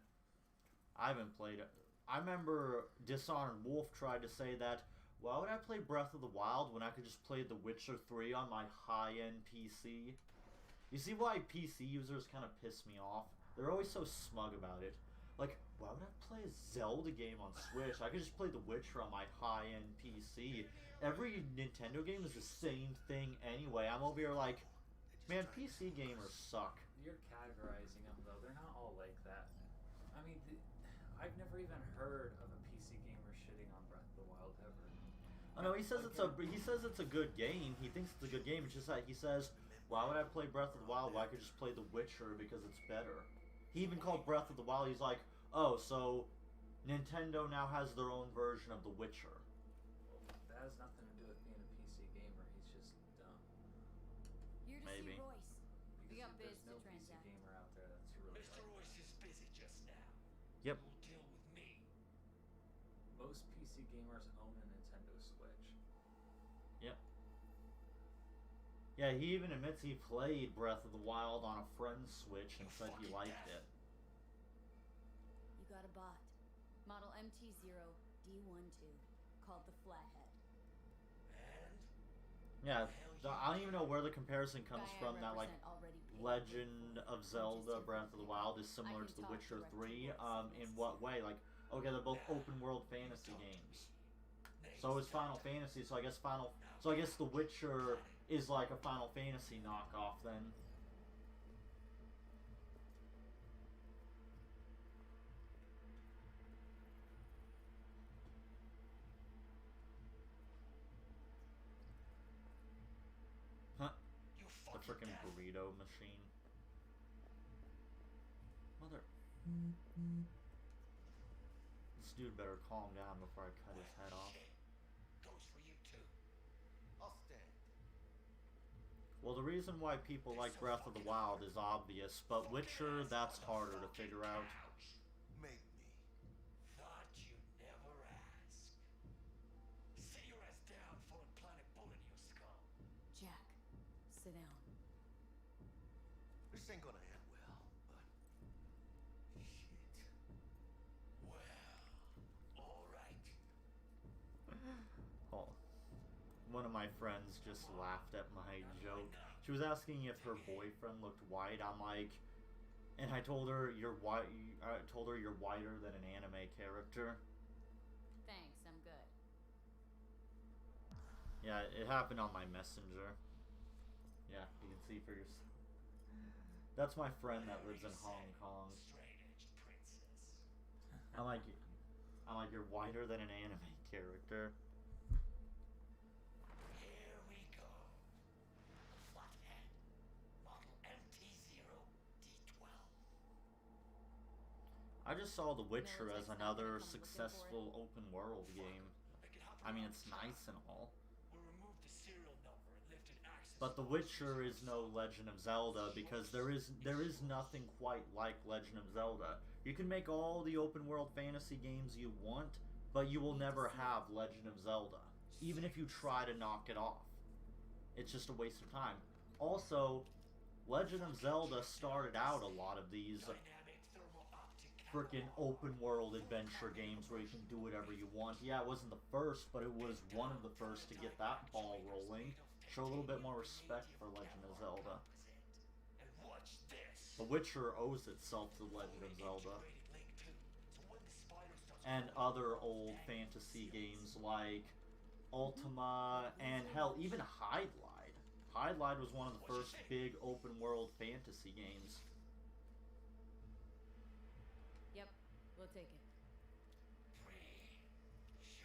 I haven't played it. I remember Dishonored Wolf tried to say that, why would I play Breath of the Wild when I could just play The Witcher 3 on my high-end PC? You see why PC users kind of piss me off? They're always so smug about it. Like, why would I play a Zelda game on Switch? I could just play The Witcher on my high-end PC. Every Nintendo game is the same thing anyway. I'm over here like, man, PC gamers suck. You're categorizing them, though. They're not all like that. I mean, I've never even heard of a PC gamer shitting on Breath of the Wild ever. Oh no, he says it's a good game. He thinks it's a good game. It's just that he says, why would I play Breath of the Wild? Why could I just play The Witcher because it's better? He even called Breath of the Wild. He's like, oh, so Nintendo now has their own version of The Witcher. Well, that has nothing to do with being a PC gamer. He's just dumb. Here to Maybe. see Royce. We got biz There's to no PC transact. gamer out there that's really Mr. like Royce that. is busy just now. Yep. You'll deal with me. Most PC gamers own a Nintendo Switch. Yep. Yeah, he even admits he played Breath of the Wild on a friend's Switch and said he liked it. You got a bot. Model MT0D12 called the Flathead. And Yeah, I don't even know where the comparison comes Guy I from. That like represent already paid. Legend of Zelda Breath of the Wild is similar to The Witcher 3. In what way? Like, okay, they're both open world fantasy games. So is Final Fantasy. So I guess The Witcher is like a Final Fantasy knockoff then. Huh? you The fucking frickin' deaf. burrito machine. Mother. This dude better calm down before I cut his head off. Shit. Goes for you too. I'll stand. Well, the reason why people like Breath of the Wild is obvious, but Witcher, that's harder to figure out. Make me. Thought you'd never ask. Sit your ass down before I plant a bullet in your skull. Jack, sit down. This ain't gonna end well, but shit. Well, alright. Oh. One of my friends just laughed at my joke. She was asking if her boyfriend looked white. I'm like, and I told her you're white. I told her you're whiter than an anime character. Thanks, I'm good. Yeah, it happened on my messenger. Yeah, you can see for yourself. That's my friend that lives in Hong Kong. Straight-edged princess. I'm like, you're whiter than an anime character. Here we go. Flathead. Model MT0D12. I just saw The Witcher No, as it's not another gonna come looking for successful open world game. I can hop I mean, around it's the nice shop. and all. We'll remove the serial number and lifted access. But The Witcher is no Legend of Zelda because there is nothing quite like Legend of Zelda. You can make all the open world fantasy games you want, but you will never have Legend of Zelda, even if you try to knock it off. It's just a waste of time. Also, Legend of Zelda started out a lot of these Dynamic thermal optic freaking open world adventure games where you can do whatever you want. Yeah, it wasn't the first, but it was one of the first to get that ball rolling. Show a little bit more respect for Legend of Zelda. And watch this. The Witcher owes itself to Legend of Zelda. Integrated link too. So when the spider starts And crawling other around, old that fantasy seals. games like Ultima and hell, even Hydlide. Hydlide was one of the first big open world fantasy games. Yep, we'll take it.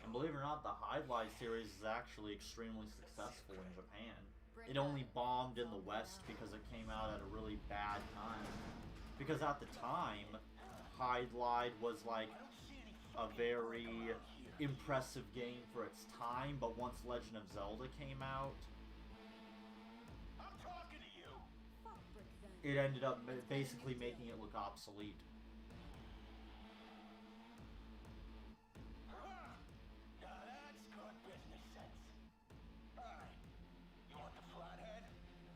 And believe it or not, the Highlight series is actually extremely successful in Japan. It only bombed in the West because it came out at a really bad time. Because at the time, Highlight was like a very impressive game for its time, but once Legend of Zelda came out, I'm talking to you. it ended up basically making it look obsolete. Now that's good business sense. Alright, you want the flathead?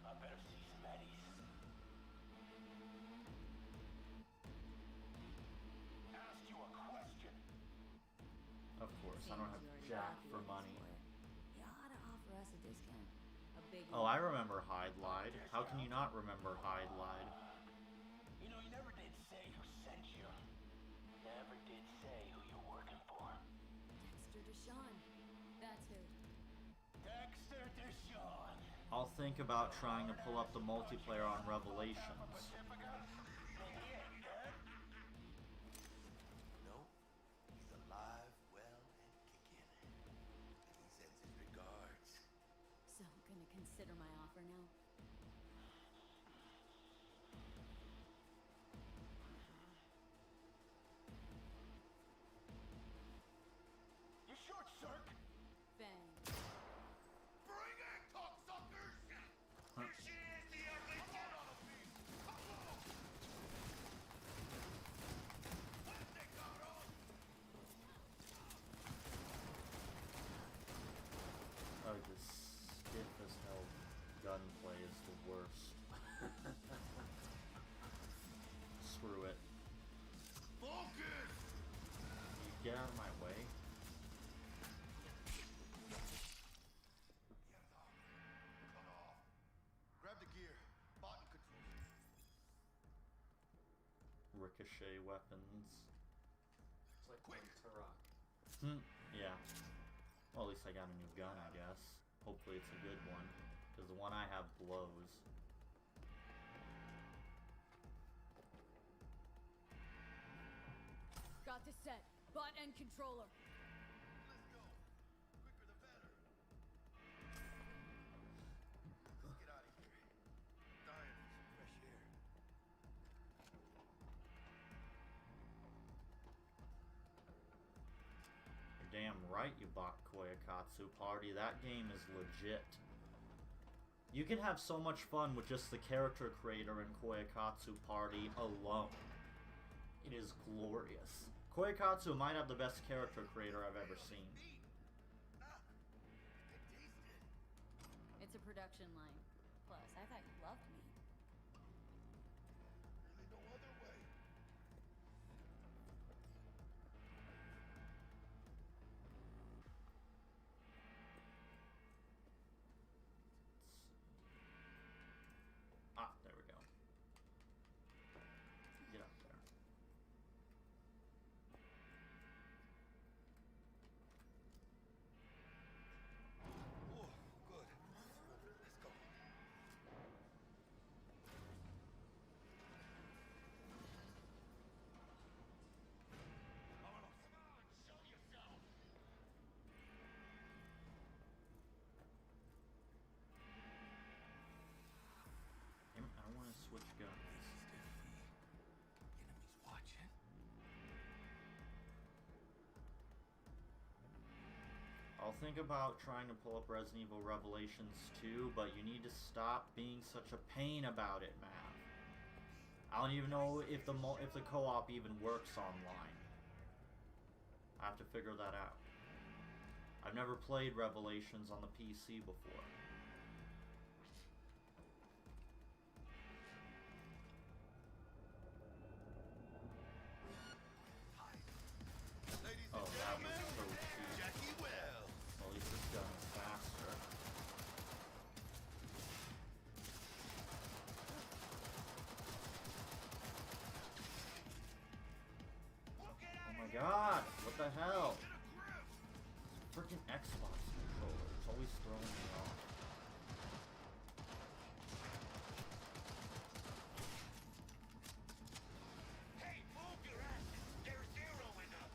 I better see some eddies. Ask you a question. Of course, I don't have jack for money. You ought to offer us a discount. A big Oh, I remember Highlight. How can you not remember Highlight? You know, you never did say who sent you. Never did say who you're working for. Dexter Deshawn. That's who. Dexter Deshawn. I'll think about trying to pull up the multiplayer on Revelations. No, he's alive, well, and kicking. And he sends his regards. So, gonna consider my offer now? You short, Cirque? Bang. Bring it, cocksuckers! Huh. She is the ugly son of a beast! Fuerte, cabrón! Oh, this stiff as hell gunplay is the worst. Screw it. Focus! You get out of my way. Cut off. Grab the gear. Button control. Ricochet weapons. It's like playing Turok. Yeah. Well, at least I got a new gun, I guess. Hopefully it's a good one. Because the one I have blows. Got this set. Bot and controller. Let's go. Quicker the better. Let's get out of here. Dying for some fresh air. You're damn right you bought Koyakatsu Party. That game is legit. You can have so much fun with just the character creator in Koyakatsu Party alone. It is glorious. Koyakatsu might have the best character creator I've ever seen. It's a production line. Plus, I thought you loved me. Really no other way. Ah, there we go. Get up there. Oh, good. Let's go. Show yourself. Damn it, I don't want to switch guns. Enemies watching. I'll think about trying to pull up Resident Evil Revelations 2, but you need to stop being such a pain about it, man. I don't even know if the co-op even works online. I have to figure that out. I've never played Revelations on the PC before. Ladies Oh, and that gentlemen, was so cheap. Jackie Wells. Well, at least this gun is faster. Oh my god, what the hell? Freaking Xbox controller, it's always throwing me off. Hey, move your asses. They're zeroing us.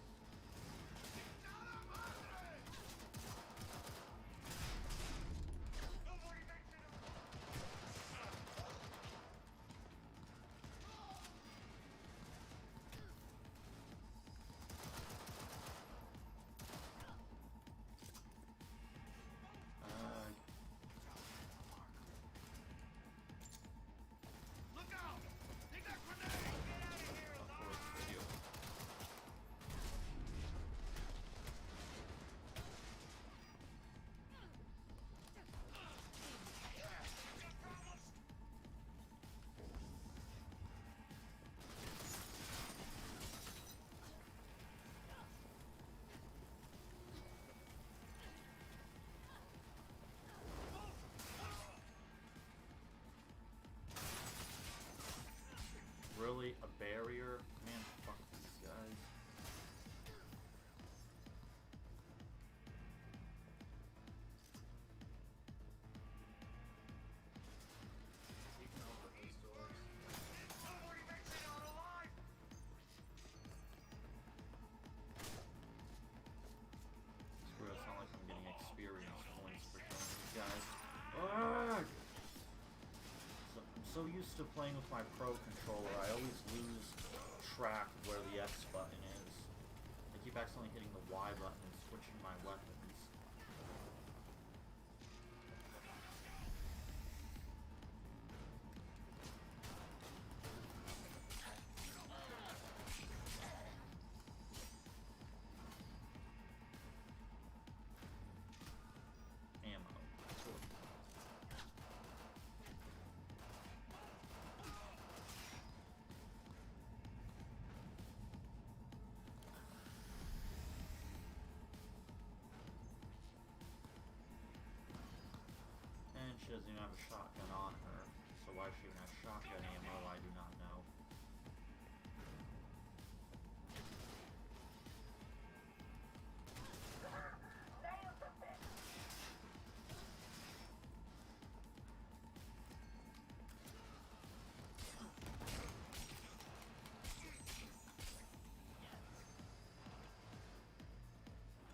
so used to playing with my Pro controller, I always lose track of where the X button is. I keep accidentally hitting the Y button and switching my weapons. She doesn't even have a shotgun on her, so why she even has shotgun ammo, I do not know.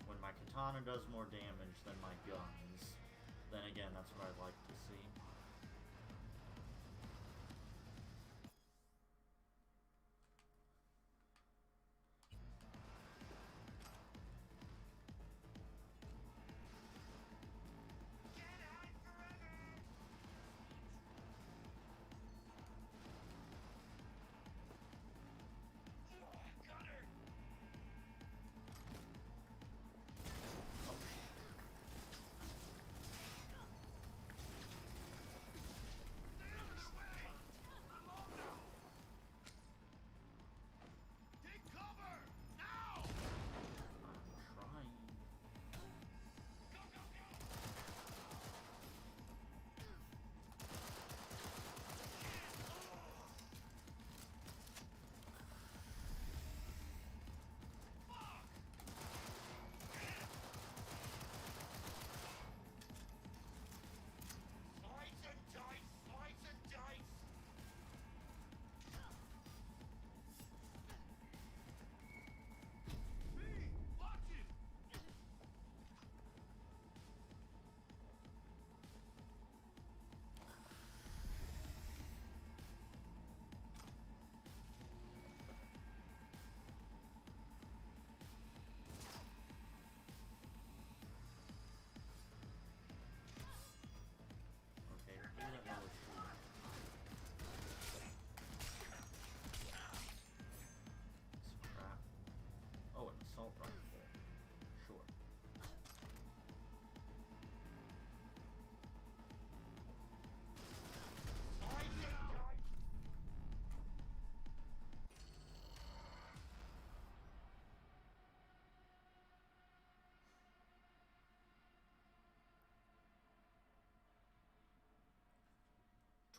When my katana does more damage than my guns, then again, that's what I'd like to see.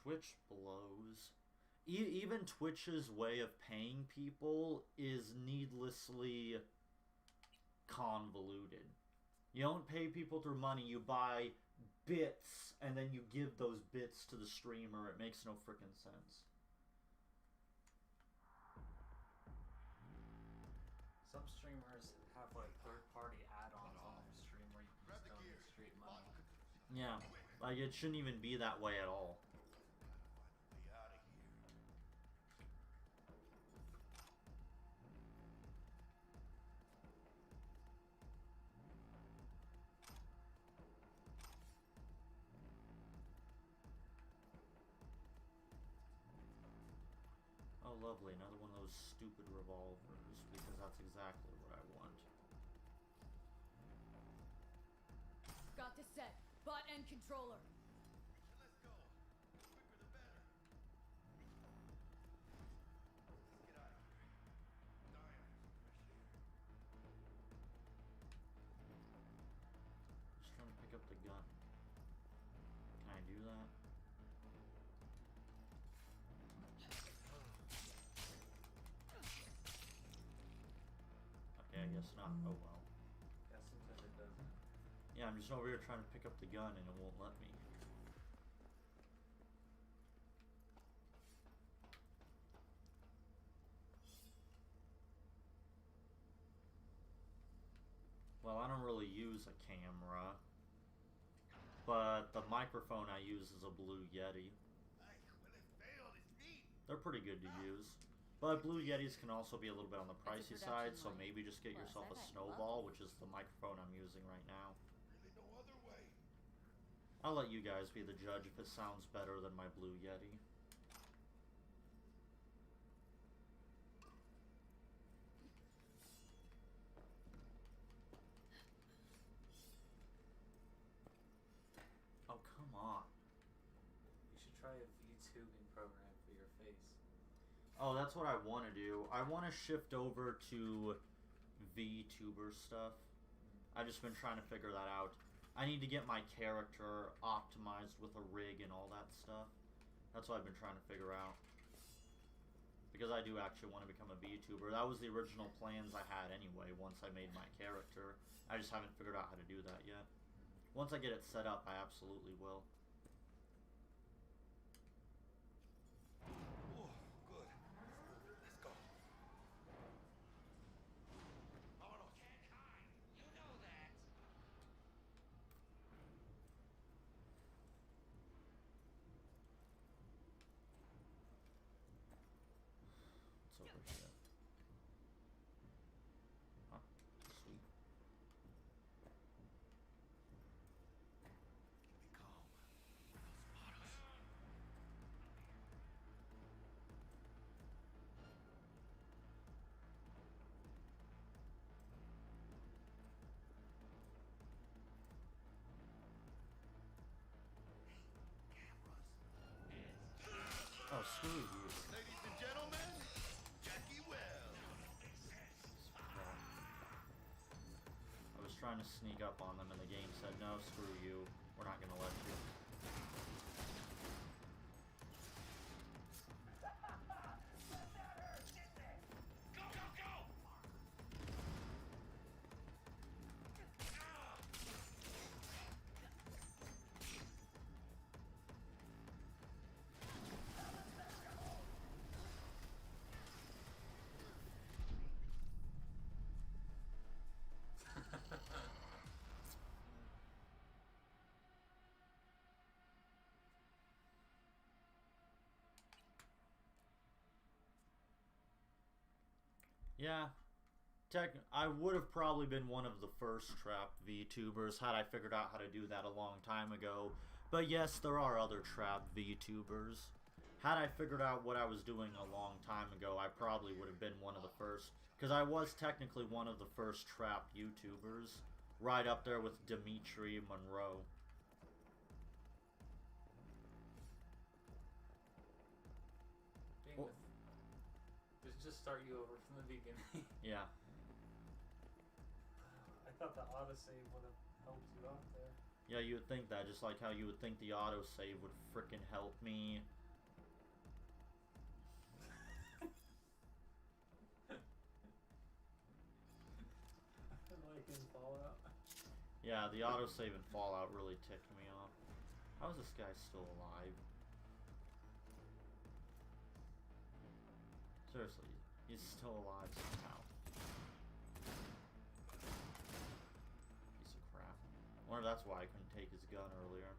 Twitch blows. Even Twitch's way of paying people is needlessly convoluted. You don't pay people through money, you buy bits, and then you give those bits to the streamer. It makes no frickin' sense. Some streamers have like third-party add-ons on their stream where you can just donate straight money. Yeah, like it shouldn't even be that way at all. Oh, lovely, another one of those stupid revolvers, because that's exactly what I want. Got this set. Bot and controller. Let's go. The quicker the better. Let's get out of here. Dying for some fresh air. Just trying to pick up the gun. Can I do that? Okay, I guess not. Oh well. Yeah, sometimes it doesn't. Yeah, I'm just over here trying to pick up the gun and it won't let me. Well, I don't really use a camera, but the microphone I use is a Blue Yeti. Ay, huele They're pretty good to use. But Blue Yetis can also be a little bit on the pricey side, so maybe just get yourself a Snowball, which is the microphone I'm using right now. Really no other way. I'll let you guys be the judge if it sounds better than my Blue Yeti. Oh, come on. You should try a VTubing program for your face. Oh, that's what I want to do. I want to shift over to VTuber stuff. I've just been trying to figure that out. I need to get my character optimized with a rig and all that stuff. That's what I've been trying to figure out. Because I do actually want to become a VTuber. That was the original plans I had anyway once I made my character. I just haven't figured out how to do that yet. Once I get it set up, I absolutely will. Oh, good. Let's go. Vámonos. Can't hide. You know that. It's over here. Huh. Sweet. Be calm. They'll spot us. Oh, screw you. Ladies and gentlemen, Jackie Wells. I was trying to sneak up on them and the game said, no, screw you. We're not gonna let you. Go, go, go! Yeah. I would have probably been one of the first trapped VTubers had I figured out how to do that a long time ago. But yes, there are other trapped VTubers. Had I figured out what I was doing a long time ago, I probably would have been one of the first. Because I was technically one of the first trapped YouTubers. Right up there with Dimitri Monroe. Being just start you over from the beginning. Yeah. I thought the autosave would have helped you out there. Yeah, you would think that, just like how you would think the autosave would frickin' help me. Like in Fallout. Yeah, the autosave in Fallout really ticked me off. How is this guy still alive? Seriously, he's still alive somehow. Piece of crap. I wonder if that's why I couldn't take his gun earlier.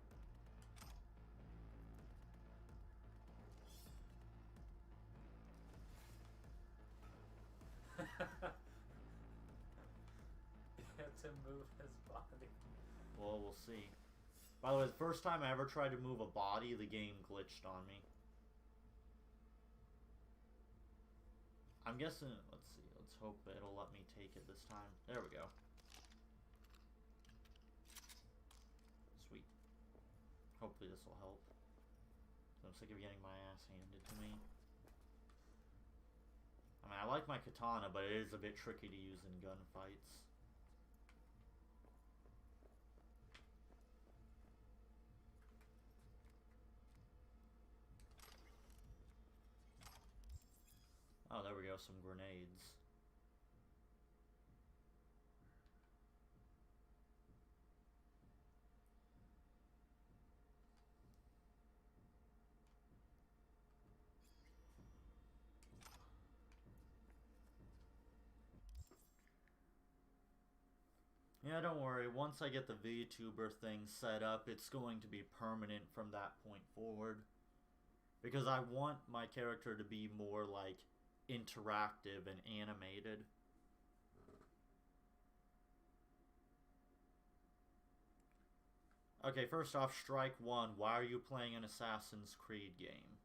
You have to move his body. Well, we'll see. By the way, the first time I ever tried to move a body, the game glitched on me. I'm guessing, let's see, let's hope it'll let me take it this time. There we go. Sweet. Hopefully this will help. I'm sick of getting my ass handed to me. I mean, I like my katana, but it is a bit tricky to use in gunfights. Oh, there we go, some grenades. Yeah, don't worry. Once I get the VTuber thing set up, it's going to be permanent from that point forward. Because I want my character to be more, like, interactive and animated. Okay, first off, strike one. Why are you playing an Assassin's Creed game?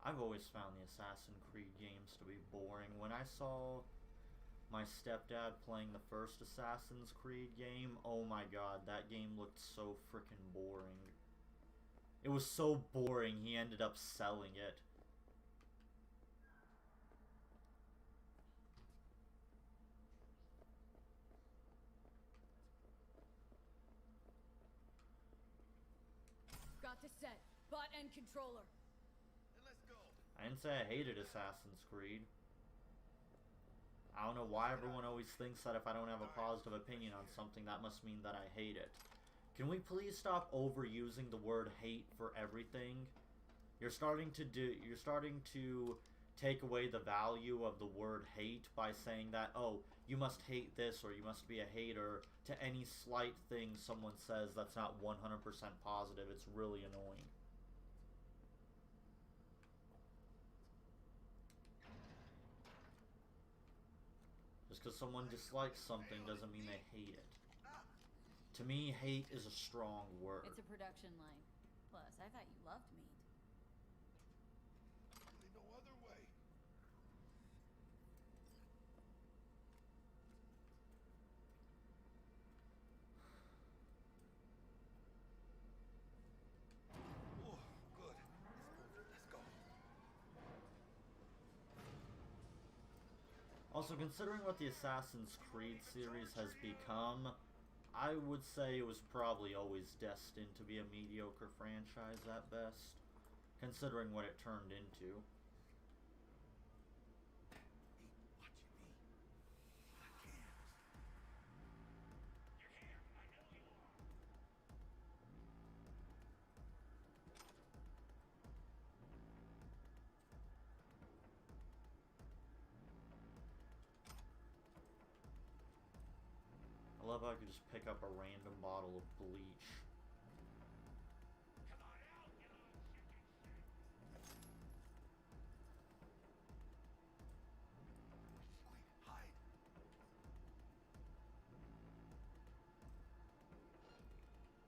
I've always found the Assassin's Creed games to be boring. When I saw my stepdad playing the first Assassin's Creed game, oh my god, that game looked so freaking boring. It was so boring, he ended up selling it. Got to set. Bot and controller. I didn't say I hated Assassin's Creed. I don't know why everyone always thinks that if I don't have a positive opinion on something, that must mean that I hate it. Can we please stop overusing the word hate for everything? You're starting to take away the value of the word hate by saying that, oh, you must hate this or you must be a hater to any slight thing someone says that's not 100% positive. It's really annoying. Just because someone dislikes something doesn't mean they hate it. To me, hate is a strong word. It's a production line. Plus, I thought you loved meat. Really no other way. Oh, good. Let's go. Also, considering what the Assassin's Creed series has become, I would say it was probably always destined to be a mediocre franchise at best, considering what it turned into. I love how I could just pick up a random bottle of bleach. Hide.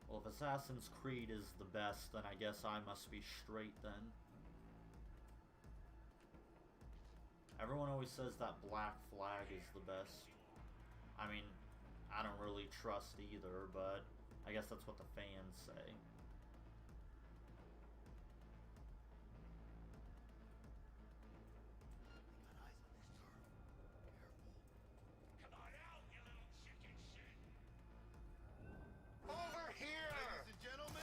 Well, if Assassin's Creed is the best, then I guess I must be straight then. Everyone always says that Black Flag is the best. I mean, I don't really trust either, but I guess that's what the fans say. Over here! Ladies and gentlemen,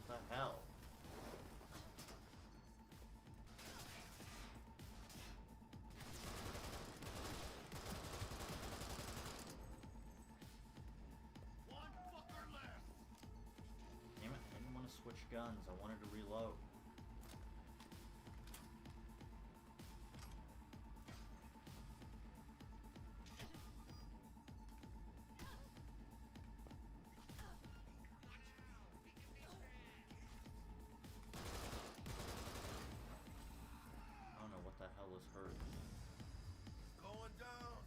What the hell? one fucker left. Damn it, I didn't want to switch guns. I wanted to reload. hurt. Going down.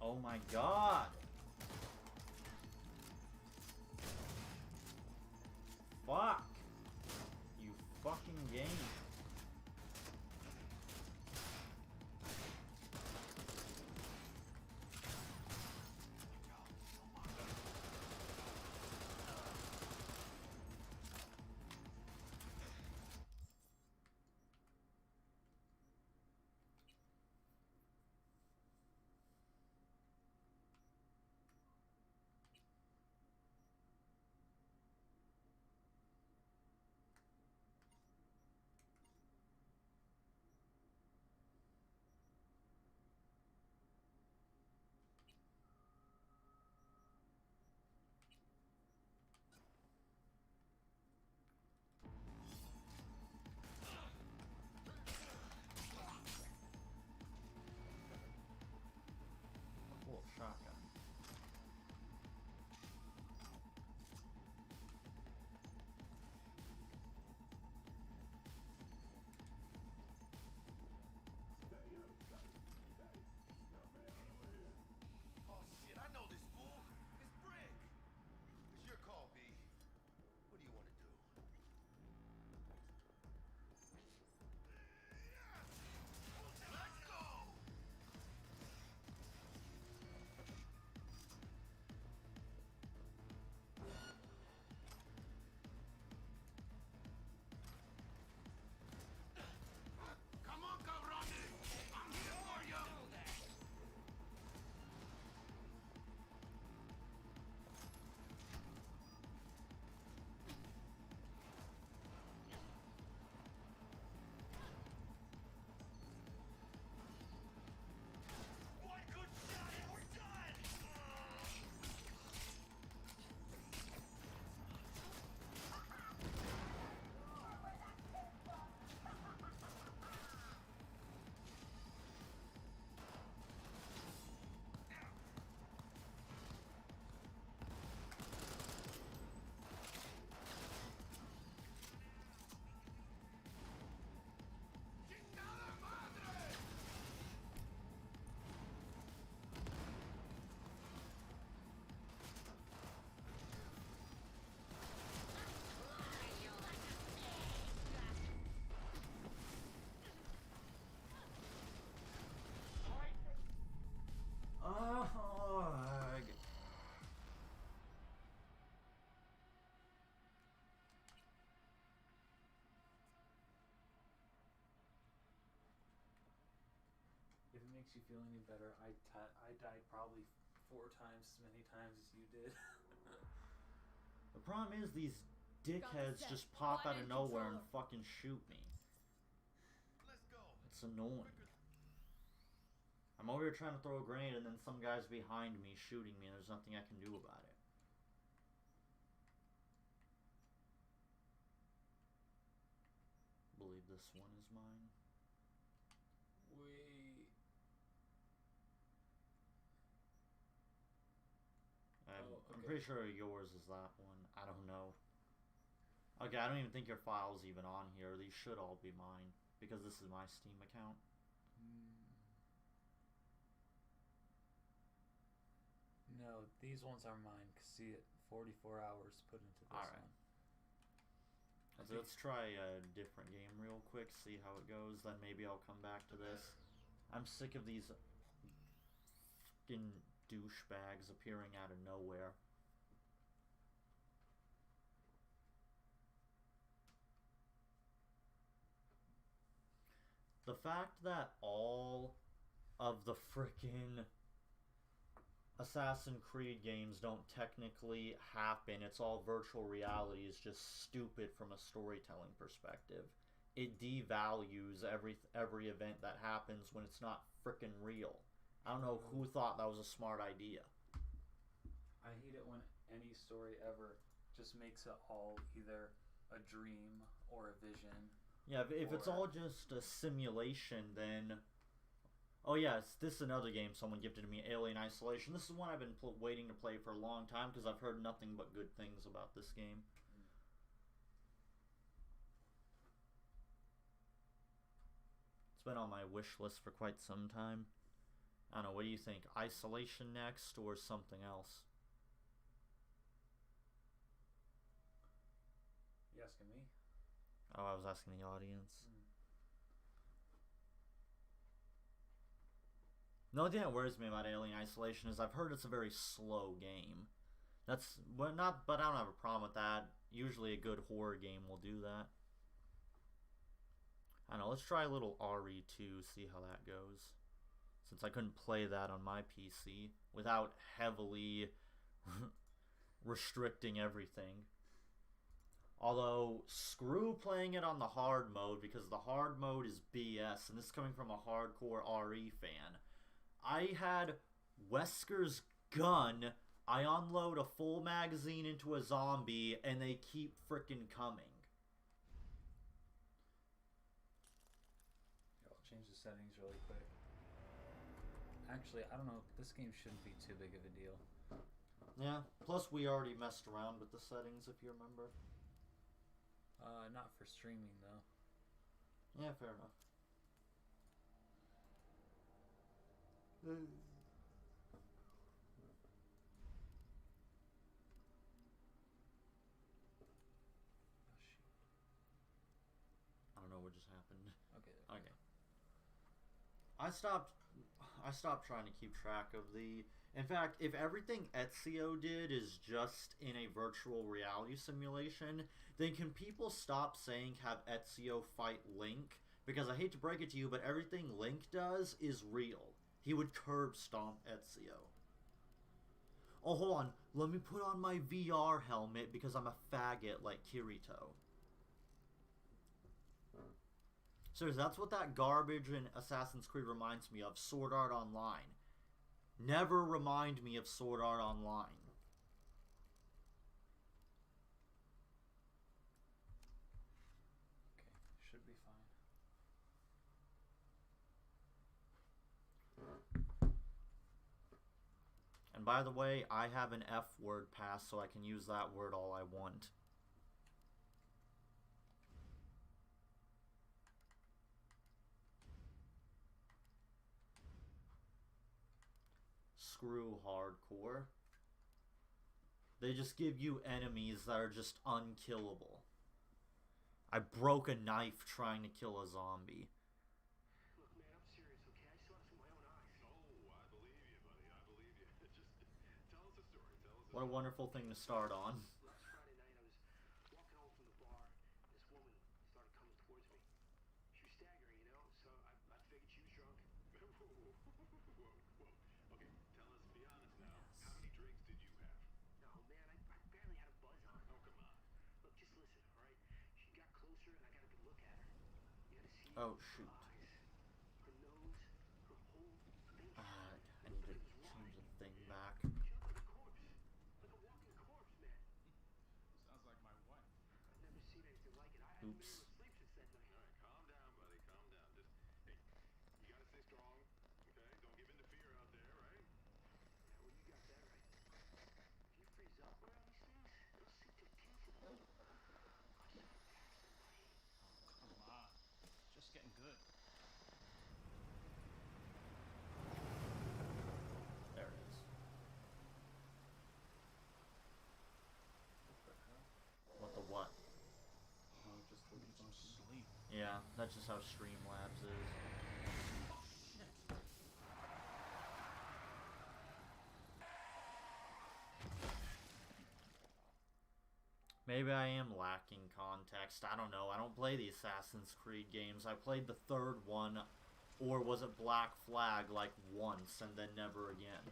Oh my god! Fuck! You fucking game. Cool shotgun. Oh shit, I know this fool. It's Brick. It's your call, B. What do you want to do? Let's go! Come on, cabrones! I'm here for you! One good shot and we're done! ¡Chingada madre! Ugh. If it makes you feel any better, I died probably 4 times as many times as you did. The problem is these dickheads set. just pop out of One-end nowhere and controller. fucking shoot me. Let's go. It's annoying. I'm over here trying to throw a grenade and then some guy's behind me shooting me and there's nothing I can do about it. Believe this one is mine. Wait. I'm pretty sure yours is that one. I don't know. Okay, I don't even think your file's even on here. These should all be mine because this is my Steam account. No, these ones are mine. See it, 44 hours put into this Alright. one. So let's try a different game real quick, see how it goes. Then maybe I'll come back to this. I'm sick of these fucking douchebags appearing out of nowhere. The fact that all of the frickin' Assassin's Creed games don't technically happen, it's all virtual reality, is just stupid from a storytelling perspective. It devalues every event that happens when it's not frickin' real. I don't know who thought that was a smart idea. I hate it when any story ever just makes it all either a dream or a vision. Yeah, if it's all just a simulation, then Oh yes, this is another game someone gifted to me, Alien Isolation. This is one I've been waiting to play for a long time because I've heard nothing but good things about this game. It's been on my wish list for quite some time. I don't know, what do you think? Isolation next or something else? You asking me? Oh, I was asking the audience. The only thing that worries me about Alien Isolation is I've heard it's a very slow game. That's but I don't have a problem with that. Usually a good horror game will do that. I don't know, let's try a little RE2, see how that goes. Since I couldn't play that on my PC without heavily restricting everything. Although, screw playing it on the hard mode because the hard mode is BS, and this is coming from a hardcore RE fan. I had Wesker's gun, I unload a full magazine into a zombie, and they keep frickin' coming. I'll change the settings really quick. Actually, I don't know, this game shouldn't be too big of a deal. Yeah, plus we already messed around with the settings, if you remember. Not for streaming, though. Yeah, fair enough. I don't know what just happened. Okay. I stopped trying to keep track of the... In fact, if everything Ezio did is just in a virtual reality simulation, then can people stop saying have Ezio fight Link? Because I hate to break it to you, but everything Link does is real. He would curb stomp Ezio. Oh, hold on. Let me put on my VR helmet because I'm a faggot like Kirito. Seriously, that's what that garbage in Assassin's Creed reminds me of. Sword Art Online. Never remind me of Sword Art Online. Okay, should be fine. And by the way, I have an F word pass, so I can use that word all I want. Screw hardcore. They just give you enemies that are just unkillable. I broke a knife trying to kill a zombie. Look, man, I'm serious, okay? I saw this with my own eyes. Oh, I believe you, buddy. I believe you. Just tell us a story. What a wonderful thing to start on. Last Friday night, I was walking home from the bar, and this woman started coming towards me. She was staggering, you know, so I figured she was drunk. Whoa. Okay, tell us, be honest now. How many drinks did you have? No, man, I barely had a buzz on. Oh, come on. Look, just listen, all right? She got closer, and I got a good look at her. You gotta see Oh, her shoot. eyes, her nose, her whole face. I need to change the thing back. She looked like a corpse. Like a walking corpse, man. Sounds like my wife. I've never seen anything like it. I haven't been Oops. able to sleep since that night. All right, calm down, buddy. Calm down. Just, hey, you gotta stay strong, okay? Don't give in to fear out there, right? Yeah, well, you got that right. If you freeze up around these things, it'll sink your teeth in them. Watch that attack somebody. Come on. Just getting good. There it is. What the what? Oh, just looking Some funky. sleep. Yeah, that's just how Streamlabs is. Maybe I am lacking context. I don't know. I don't play the Assassin's Creed games. I played the third one, or was it Black Flag, like once and then never again.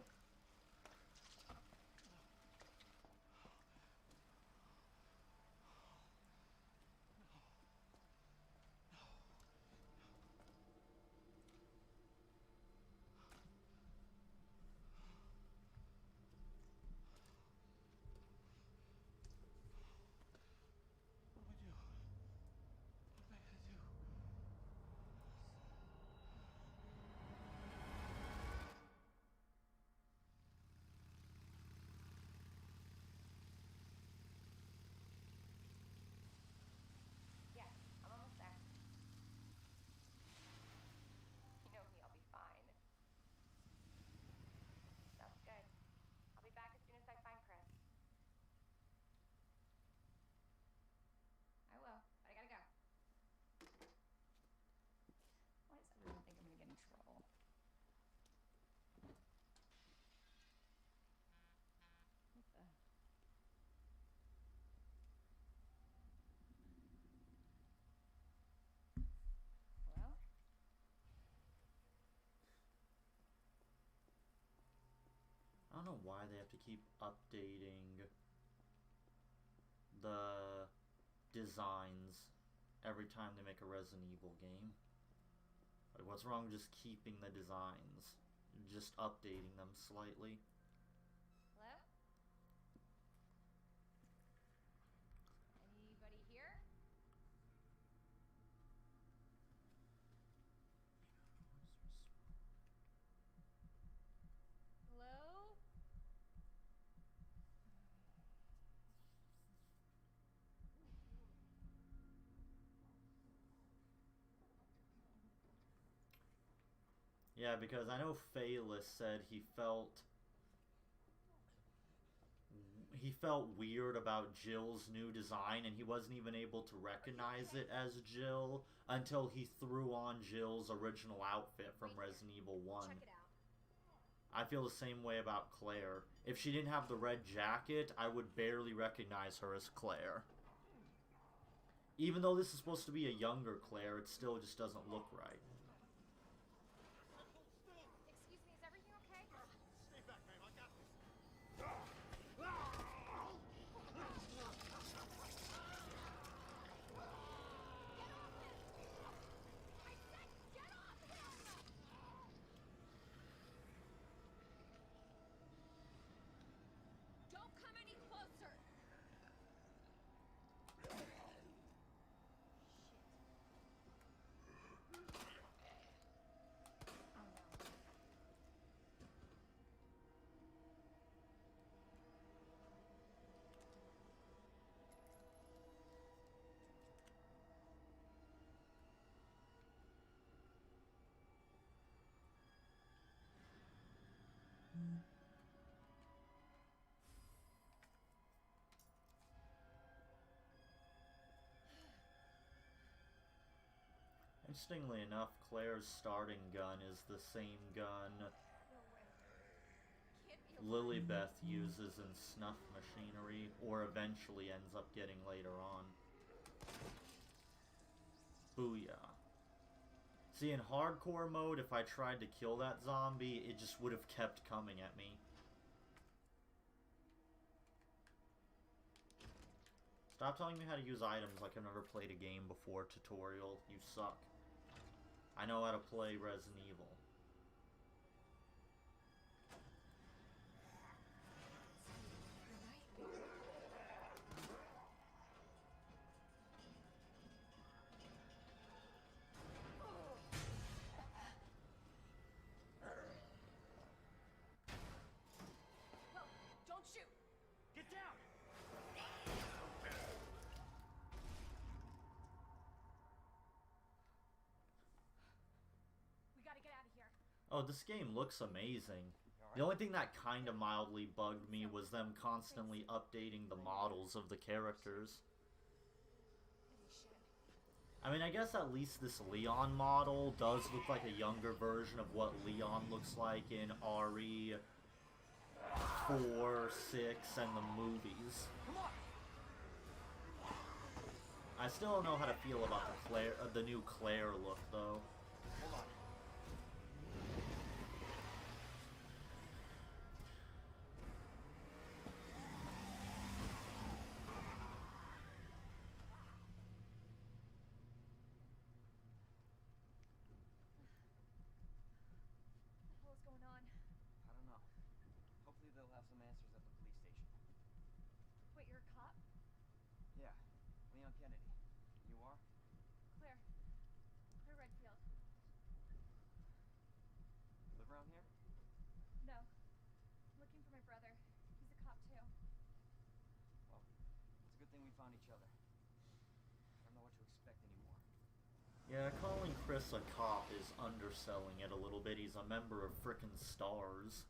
What am I gonna do? What am I gonna do? I don't know why they have to keep updating the designs every time they make a Resident Evil game. Like, what's wrong with just keeping the designs? Just updating them slightly. Hello? Anybody here? Hello? Yeah, because I know Phaelus said he felt weird about Jill's new design, and he wasn't even able to recognize it as Jill until he threw on Jill's original outfit from Resident Evil 1. Check it out. I feel the same way about Claire. If she didn't have the red jacket, I would barely recognize her as Claire. Even though this is supposed to be a younger Claire, it still just doesn't look right. Excuse me, is everything okay? Stay back, man. I got this. Don't come any closer! Interestingly enough, Claire's starting gun is the same gun Lilybeth uses in snuff machinery, or eventually ends up getting later on. Booyah. See, in hardcore mode, if I tried to kill that zombie, it just would have kept coming at me. Stop telling me how to use items like I've never played a game before, tutorial. You suck. I know how to play Resident Evil. Don't shoot! Get down! We gotta get out of here. Oh, this game looks amazing. The only thing that kind of mildly bugged me was them constantly updating the models of the characters. I mean, I guess at least this Leon model does look like a younger version of what Leon looks like in RE 4, 6, and the movies. I still don't know how to feel about the new Claire look, though. Hold on. What the hell is going on? I don't know. Hopefully they'll have some answers at the police station. Wait, you're a cop? Yeah, Leon Kennedy. You are? Claire. Claire Redfield. Live around here? No. I'm looking for my brother. He's a cop too. Well, it's a good thing we found each other. I don't know what to expect anymore. Yeah, calling Chris a cop is underselling it a little bit. He's a member of frickin' STARS.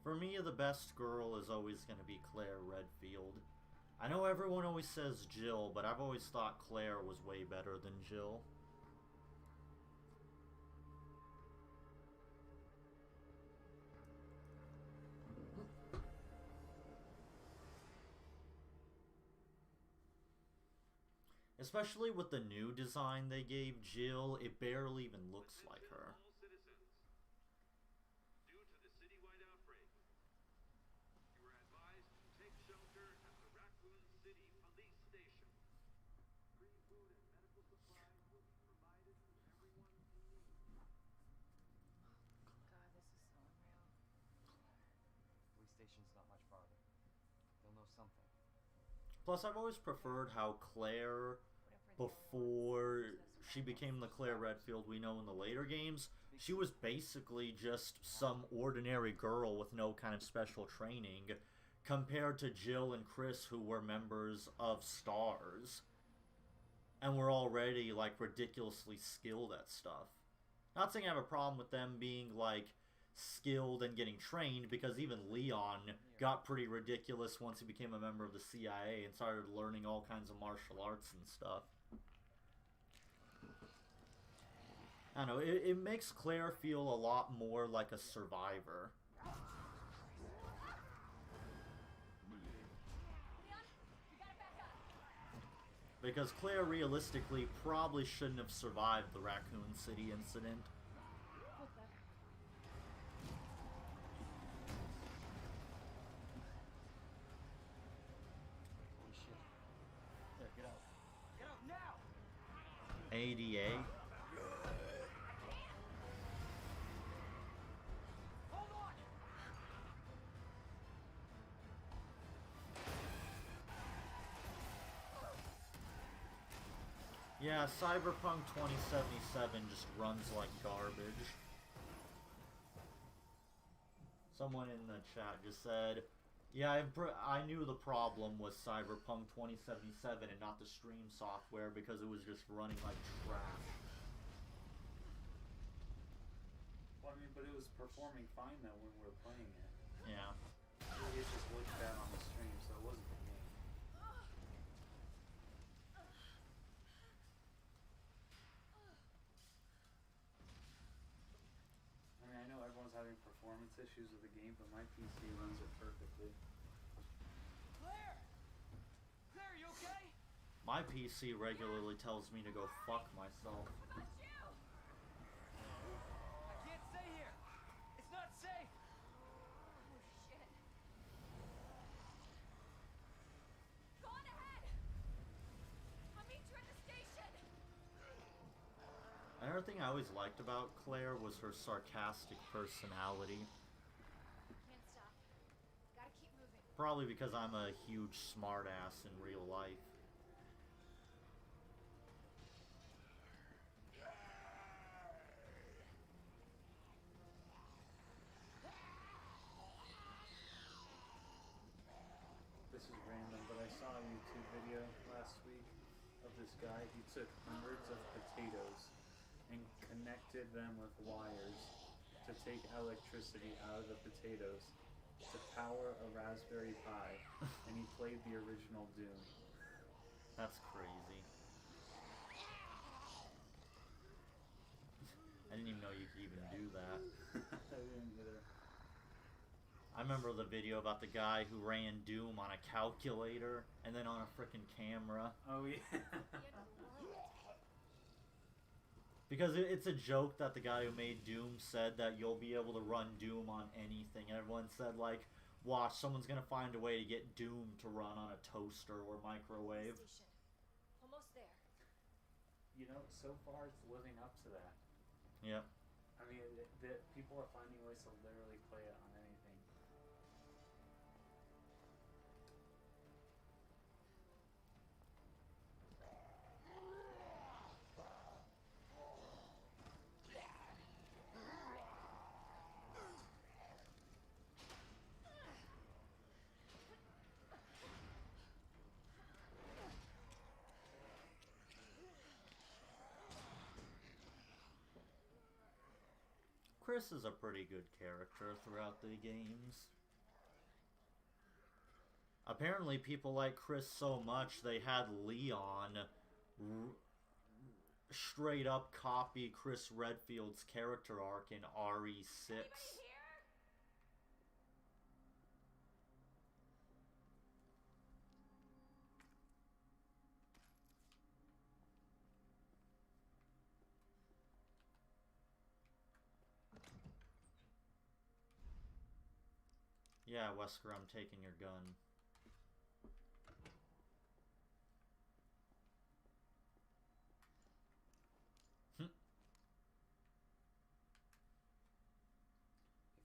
For me, the best girl is always going to be Claire Redfield. I know everyone always says Jill, but I've always thought Claire was way better than Jill. Especially with the new design they gave Jill, it barely even looks like her. Due to the citywide outbreak, you are advised to take shelter at the Raccoon City Police Station. Free food and medical supplies will be provided to everyone in need. God, this is so unreal. Police station's not much farther. They'll know something. Plus, I've always preferred how Claire, before she became the Claire Redfield we know in the later games, she was basically just some ordinary girl with no kind of special training, compared to Jill and Chris, who were members of STARS, and were already, like, ridiculously skilled at stuff. Not saying I have a problem with them being, like, skilled and getting trained, because even Leon got pretty ridiculous once he became a member of the CIA and started learning all kinds of martial arts and stuff. I don't know, it makes Claire feel a lot more like a survivor. Because Claire realistically probably shouldn't have survived the Raccoon City incident. Holy shit. There, get out. Get out now! ADA? Hold on! Yeah, Cyberpunk 2077 just runs like garbage. Someone in the chat just said, yeah, I knew the problem was Cyberpunk 2077 and not the stream software because it was just running like trash. Well, I mean, but it was performing fine though when we were playing it. Yeah. It just looked bad on the stream, so it wasn't the game. I mean, I know everyone's having performance issues with the game, but my PC runs it perfectly. Claire! Claire, you okay? My PC regularly tells me to go fuck myself. I can't stay here. It's not safe. Oh, shit. Go on ahead. I'll meet you at the station. Another thing I always liked about Claire was her sarcastic personality. Can't stop. Gotta keep moving. Probably because I'm a huge smartass in real life. This is random, but I saw a YouTube video last week of this guy. He took hundreds of potatoes and connected them with wires to take electricity out of the potatoes to power a Raspberry Pi, and he played the original Doom. That's crazy. I didn't even know you could even do that. I didn't either. I remember the video about the guy who ran Doom on a calculator and then on a frickin' camera. Oh yeah. Because it's a joke that the guy who made Doom said that you'll be able to run Doom on anything. Everyone said, like, watch, someone's gonna find a way to get Doom to run on a toaster or microwave. Station. Almost there. You know, so far it's living up to that. Yep. I mean, people are finding ways to literally play it on anything. Chris is a pretty good character throughout the games. Apparently, people like Chris so much they had Leon straight up copy Chris Redfield's character arc in RE6. Yeah, Wesker, I'm taking your gun. If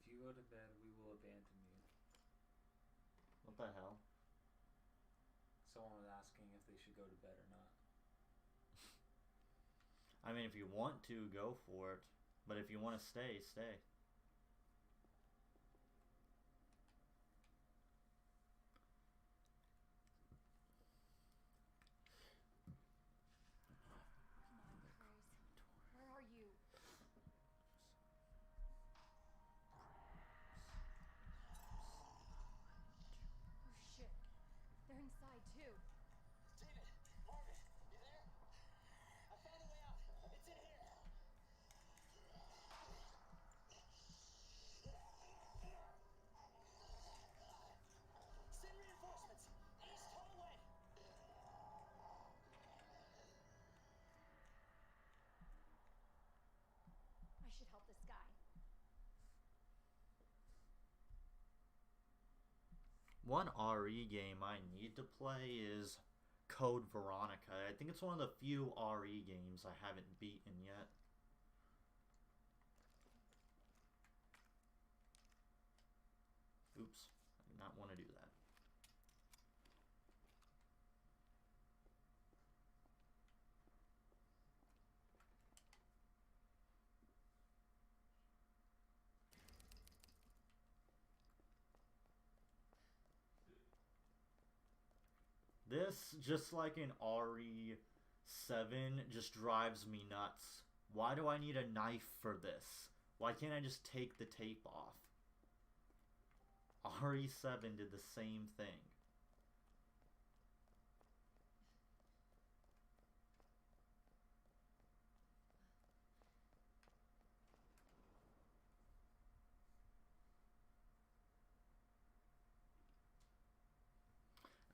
you go to bed, we will abandon you. What the hell? Someone was asking if they should go to bed or not. I mean, if you want to, go for it. But if you want to stay, stay. Where are you? Oh shit. They're inside too. David! Marvin! You there? I found a way out! It's in here! Send reinforcements! East hallway! I should help this guy. One RE game I need to play is Code Veronica. I think it's one of the few RE games I haven't beaten yet. Oops, I did not want to do that. This, just like in RE7, just drives me nuts. Why do I need a knife for this? Why can't I just take the tape off? RE7 did the same thing.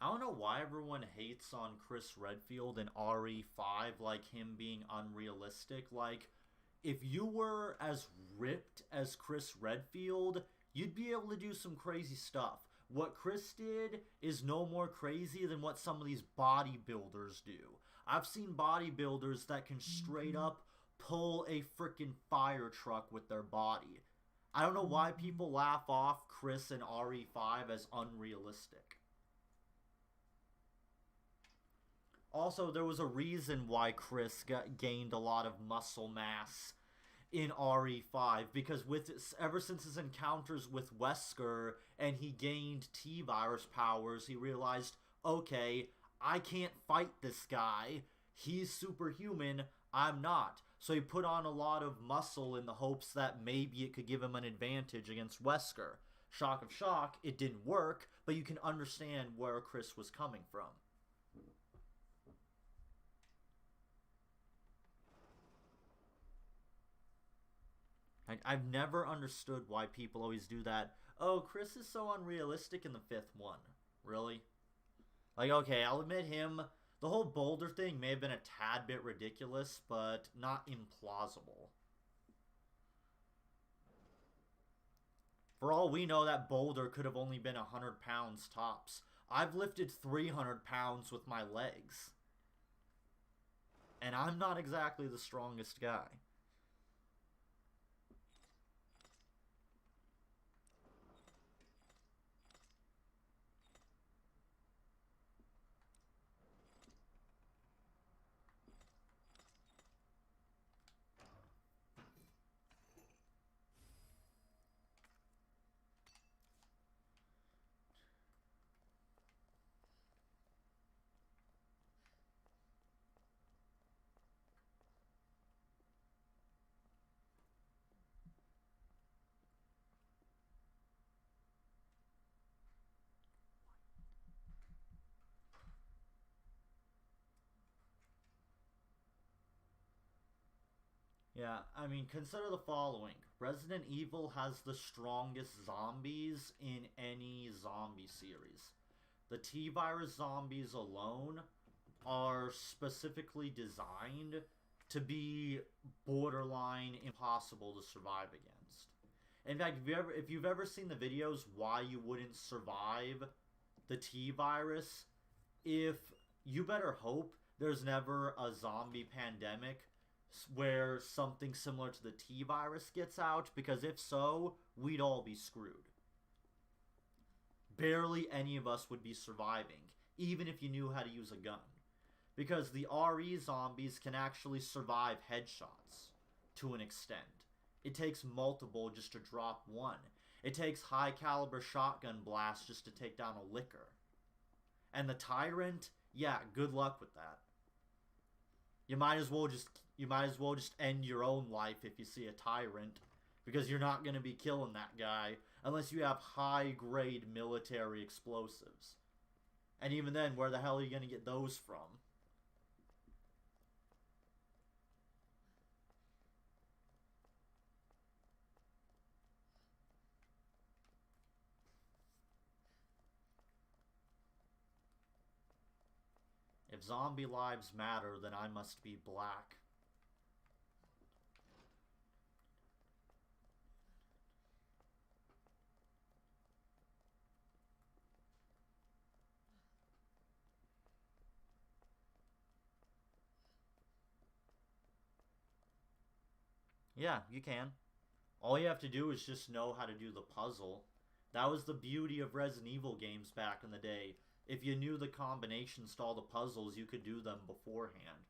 I don't know why everyone hates on Chris Redfield in RE5, like him being unrealistic. Like, if you were as ripped as Chris Redfield, you'd be able to do some crazy stuff. What Chris did is no more crazy than what some of these bodybuilders do. I've seen bodybuilders that can straight up pull a freaking fire truck with their body. I don't know why people laugh off Chris in RE5 as unrealistic. Also, there was a reason why Chris gained a lot of muscle mass in RE5, because ever since his encounters with Wesker and he gained T-Virus powers, he realized, okay, I can't fight this guy. He's superhuman, I'm not. So he put on a lot of muscle in the hopes that maybe it could give him an advantage against Wesker. Shock of shock, it didn't work, but you can understand where Chris was coming from. I've never understood why people always do that. Oh, Chris is so unrealistic in the 5th one. Really? Like, okay, I'll admit him. The whole boulder thing may have been a tad bit ridiculous, but not implausible. For all we know, that boulder could have only been 100 pounds tops. I've lifted 300 pounds with my legs. And I'm not exactly the strongest guy. Yeah, I mean, consider the following. Resident Evil has the strongest zombies in any zombie series. The T-Virus zombies alone are specifically designed to be borderline impossible to survive against. In fact, if you've ever seen the videos why you wouldn't survive the T-Virus, if you better hope there's never a zombie pandemic where something similar to the T-Virus gets out, because if so, we'd all be screwed. Barely any of us would be surviving, even if you knew how to use a gun. Because the RE zombies can actually survive headshots to an extent. It takes multiple just to drop one. It takes high caliber shotgun blasts just to take down a licker. And the Tyrant, yeah, good luck with that. You might as well just end your own life if you see a Tyrant, because you're not going to be killing that guy unless you have high-grade military explosives. And even then, where the hell are you going to get those from? If zombie lives matter, then I must be black. Yeah, you can. All you have to do is just know how to do the puzzle. That was the beauty of Resident Evil games back in the day. If you knew the combinations to all the puzzles, you could do them beforehand.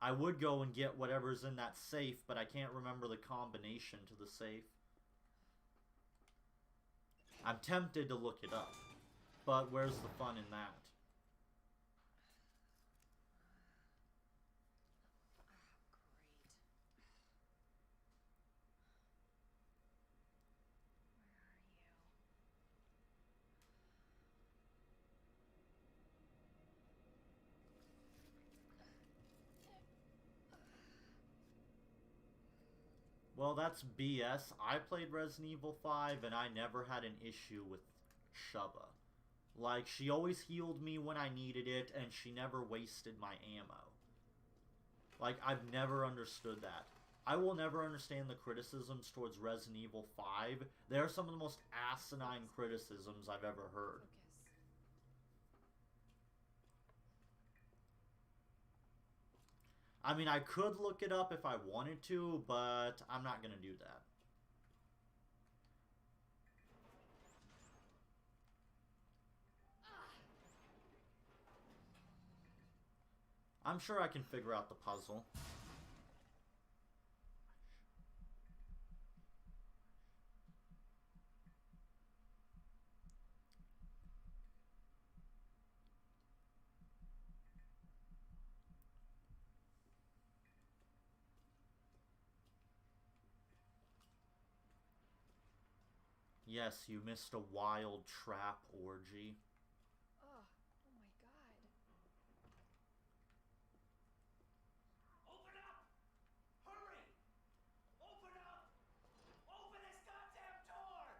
I would go and get whatever's in that safe, but I can't remember the combination to the safe. I'm tempted to look it up, but where's the fun in that? Well, that's BS. I played Resident Evil 5 and I never had an issue with Shubba. Like, she always healed me when I needed it and she never wasted my ammo. Like, I've never understood that. I will never understand the criticisms towards Resident Evil 5. They are some of the most asinine criticisms I've ever heard. I mean, I could look it up if I wanted to, but I'm not going to do that. I'm sure I can figure out the puzzle. Yes, you missed a wild trap orgy. Oh my god. Open up! Hurry! Open up! Open this goddamn door!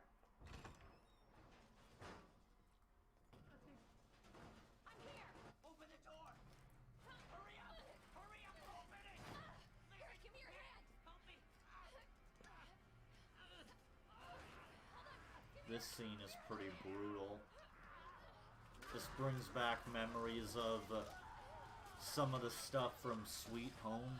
I'm here! Open the door! Hurry up! Hurry up! Open it! Here, give me your hand! Help me! This scene is pretty brutal. This brings back memories of some of the stuff from Sweet Home.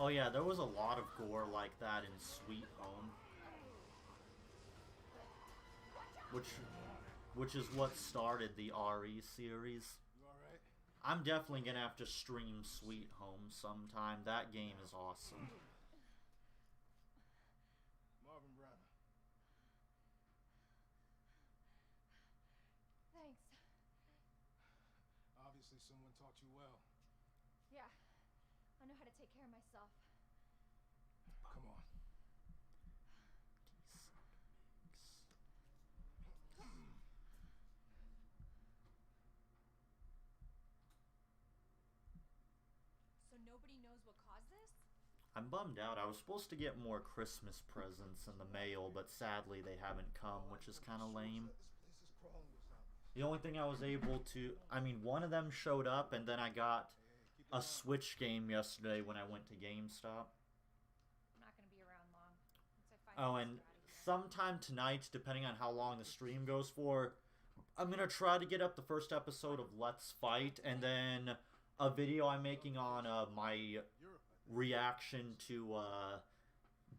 Oh yeah, there was a lot of gore like that in Sweet Home. Which is what started the RE series. You alright? I'm definitely gonna have to stream Sweet Home sometime. That game is awesome. Marvin Brown. Thanks. Obviously someone taught you well. Yeah, I know how to take care of myself. Come on. So nobody knows what caused this? I'm bummed out. I was supposed to get more Christmas presents in the mail, but sadly they haven't come, which is kind of lame. The only thing I was able to... I mean, one of them showed up, and then I got a Switch game yesterday when I went to GameStop. I'm not gonna be around long. Once I find Oh, and sometime tonight, depending on how long the stream goes for, I'm gonna try to get up the first episode of Let's Fight, and then a video I'm making on my reaction to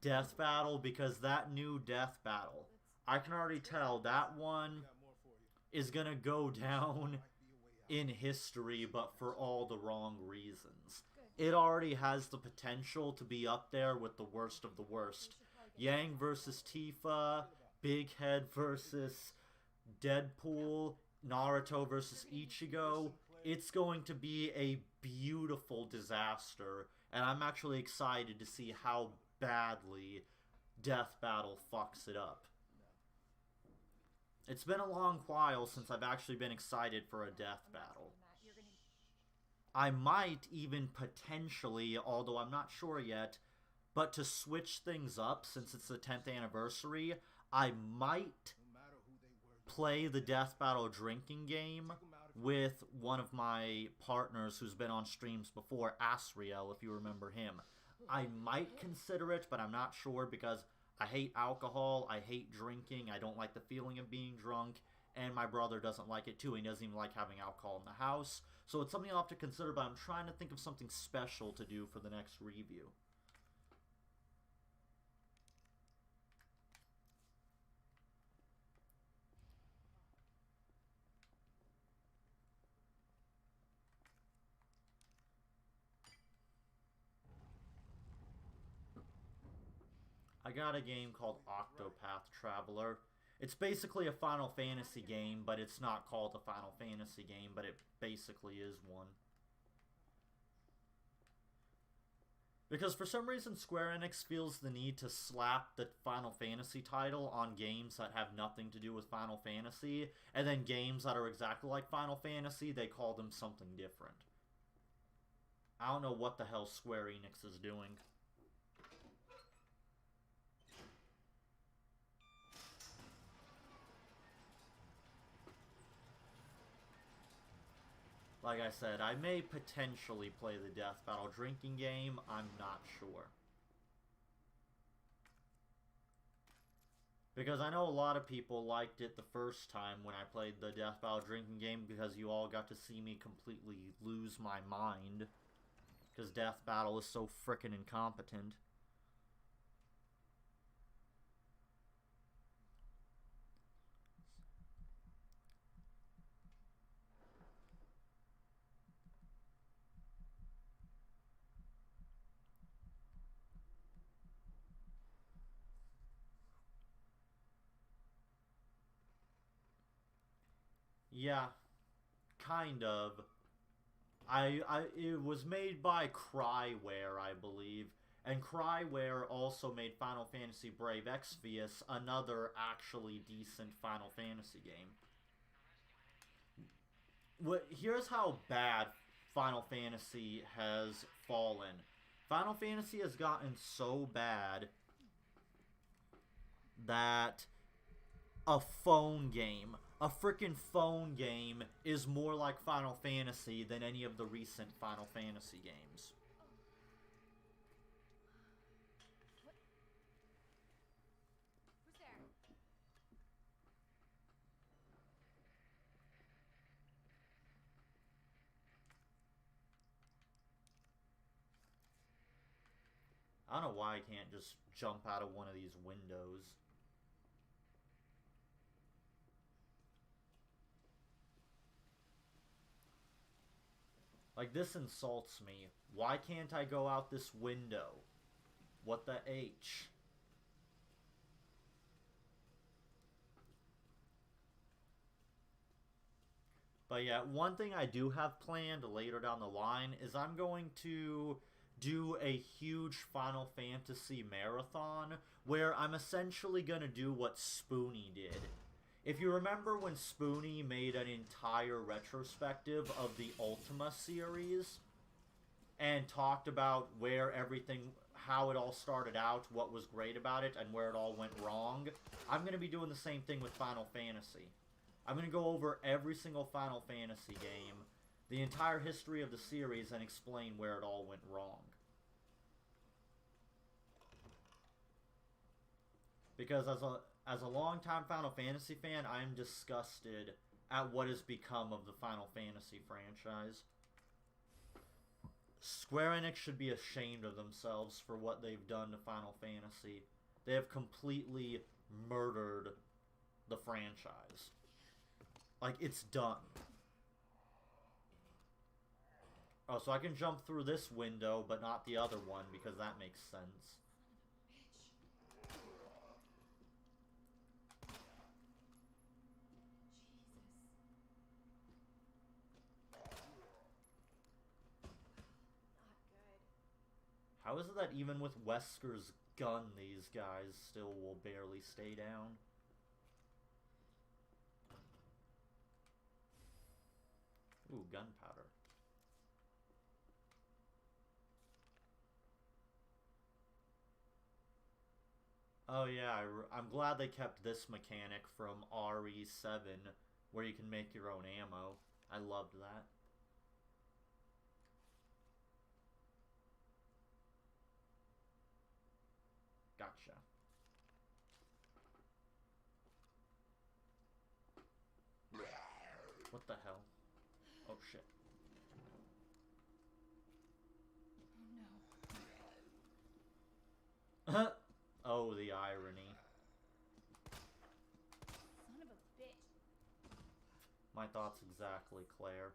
Death Battle, because that new Death Battle, I can already tell that one is gonna go down in history, but for all the wrong reasons. It already has the potential to be up there with the worst of the worst. Yang versus Tifa, Big Head versus Deadpool, Naruto versus Ichigo. It's going to be a beautiful disaster, and I'm actually excited to see how badly Death Battle fucks it up. It's been a long while since I've actually been excited for a Death Battle. I might even potentially, although I'm not sure yet, but to switch things up since it's the 10th anniversary, I might play the Death Battle drinking game with one of my partners who's been on streams before, Asriel, if you remember him. I might consider it, but I'm not sure because I hate alcohol, I hate drinking, I don't like the feeling of being drunk, and my brother doesn't like it too. He doesn't even like having alcohol in the house. So it's something I'll have to consider, but I'm trying to think of something special to do for the next review. I got a game called Octopath Traveler. It's basically a Final Fantasy game, but it's not called a Final Fantasy game, but it basically is one. Because for some reason Square Enix feels the need to slap the Final Fantasy title on games that have nothing to do with Final Fantasy, and then games that are exactly like Final Fantasy, they call them something different. I don't know what the hell Square Enix is doing. Like I said, I may potentially play the Death Battle drinking game. I'm not sure. Because I know a lot of people liked it the first time when I played the Death Battle drinking game, because you all got to see me completely lose my mind. Because Death Battle is so frickin' incompetent. Yeah, kind of. It was made by Cryware, I believe, and Cryware also made Final Fantasy Brave Exvius, another actually decent Final Fantasy game. Here's how bad Final Fantasy has fallen. Final Fantasy has gotten so bad that a phone game, a frickin' phone game, is more like Final Fantasy than any of the recent Final Fantasy games. What? Who's there? I don't know why I can't just jump out of one of these windows. Like, this insults me. Why can't I go out this window? What the H? But yeah, one thing I do have planned later down the line is I'm going to do a huge Final Fantasy marathon where I'm essentially going to do what Spoony did. If you remember when Spoony made an entire retrospective of the Ultima series and talked about where everything, how it all started out, what was great about it, and where it all went wrong, I'm going to be doing the same thing with Final Fantasy. I'm going to go over every single Final Fantasy game, the entire history of the series, and explain where it all went wrong. Because as a longtime Final Fantasy fan, I'm disgusted at what has become of the Final Fantasy franchise. Square Enix should be ashamed of themselves for what they've done to Final Fantasy. They have completely murdered the franchise. Like, it's done. Oh, so I can jump through this window, but not the other one, because that makes sense. How is it that even with Wesker's gun, these guys still will barely stay down? Ooh, gunpowder. Oh yeah, I'm glad they kept this mechanic from RE7, where you can make your own ammo. I loved that. Gotcha. What the hell? Oh shit. Oh no. Oh, the irony. Son of a bitch. My thoughts exactly, Claire.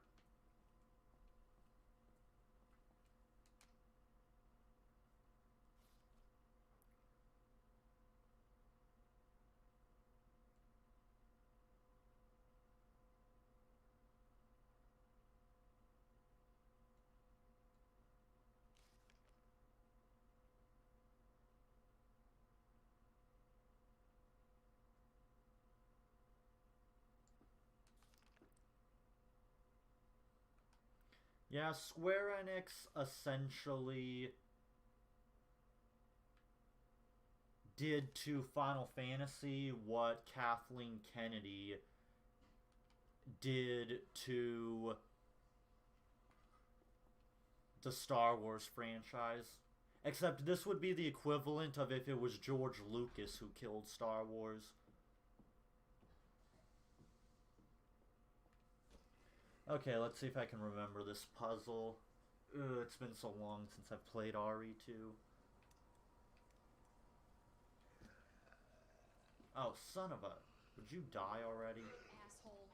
Yeah, Square Enix essentially did to Final Fantasy what Kathleen Kennedy did to the Star Wars franchise. Except this would be the equivalent of if it was George Lucas who killed Star Wars. Okay, let's see if I can remember this puzzle. Ugh, it's been so long since I've played RE2. Oh, son of a... Would you die already? Asshole.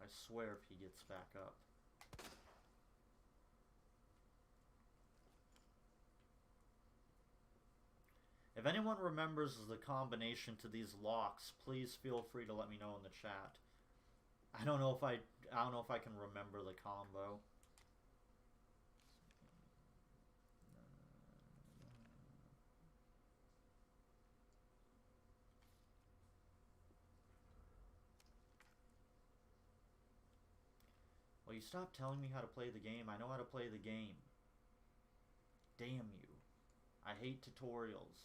I swear if he gets back up. If anyone remembers the combination to these locks, please feel free to let me know in the chat. I don't know if I can remember the combo. Well, you stop telling me how to play the game. I know how to play the game. Damn you. I hate tutorials.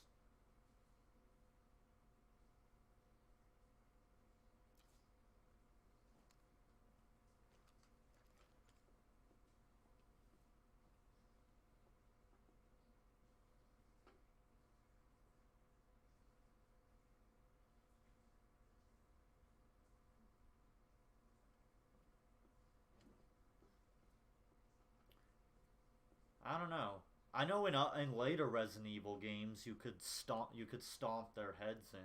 don't know. I know in later Resident Evil games you could stomp their heads in.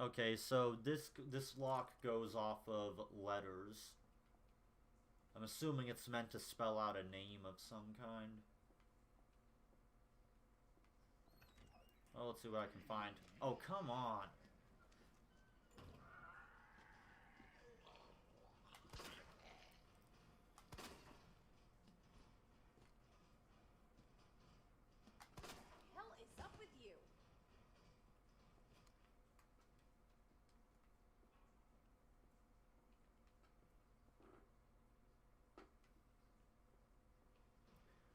Okay, so this lock goes off of letters. I'm assuming it's meant to spell out a name of some kind. Oh, let's see what I can find. Oh, come on. Hell is up with you?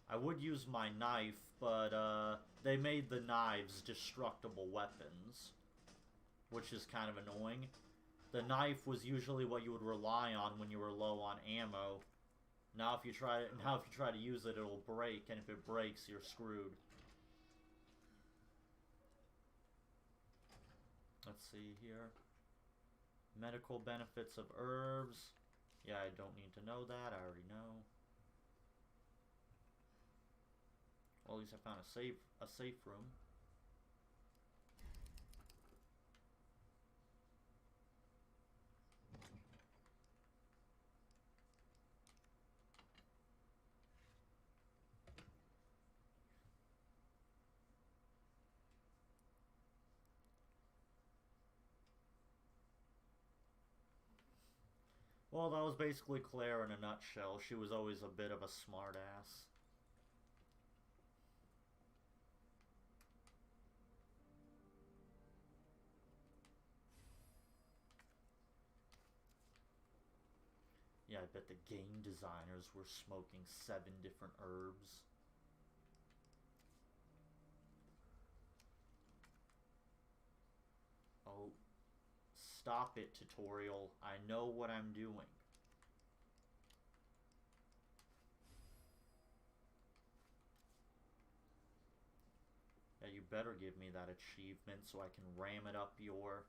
I would use my knife, but they made the knives destructible weapons, which is kind of annoying. The knife was usually what you would rely on when you were low on ammo. Now if you try to use it, it'll break, and if it breaks, you're screwed. Let's see here. Medical benefits of herbs. Yeah, I don't need to know that. I already know. Well, at least I found a safe room. Well, that was basically Claire in a nutshell. She was always a bit of a smartass. Yeah, I bet the game designers were smoking 7 different herbs. Oh, stop it, tutorial. I know what I'm doing. Yeah, you better give me that achievement so I can ram it up your...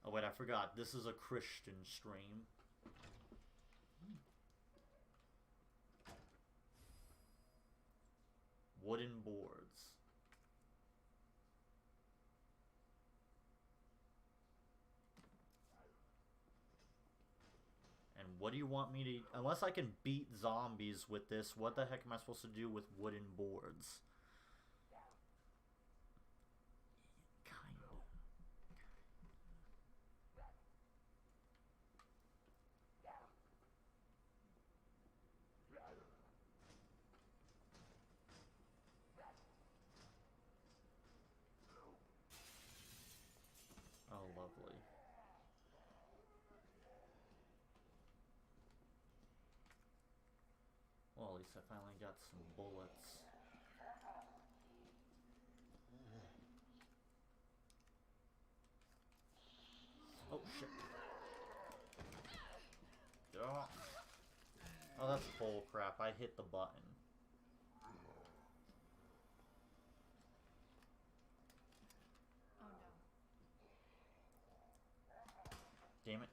Oh wait, I forgot. This is a Christian stream. Wooden boards. And what do you want me to... Unless I can beat zombies with this, what the heck am I supposed to do with wooden boards? Oh, lovely. Well, at least I finally got some bullets. Oh, shit. Oh, that's bull crap. I hit the button. Oh no. Damn it.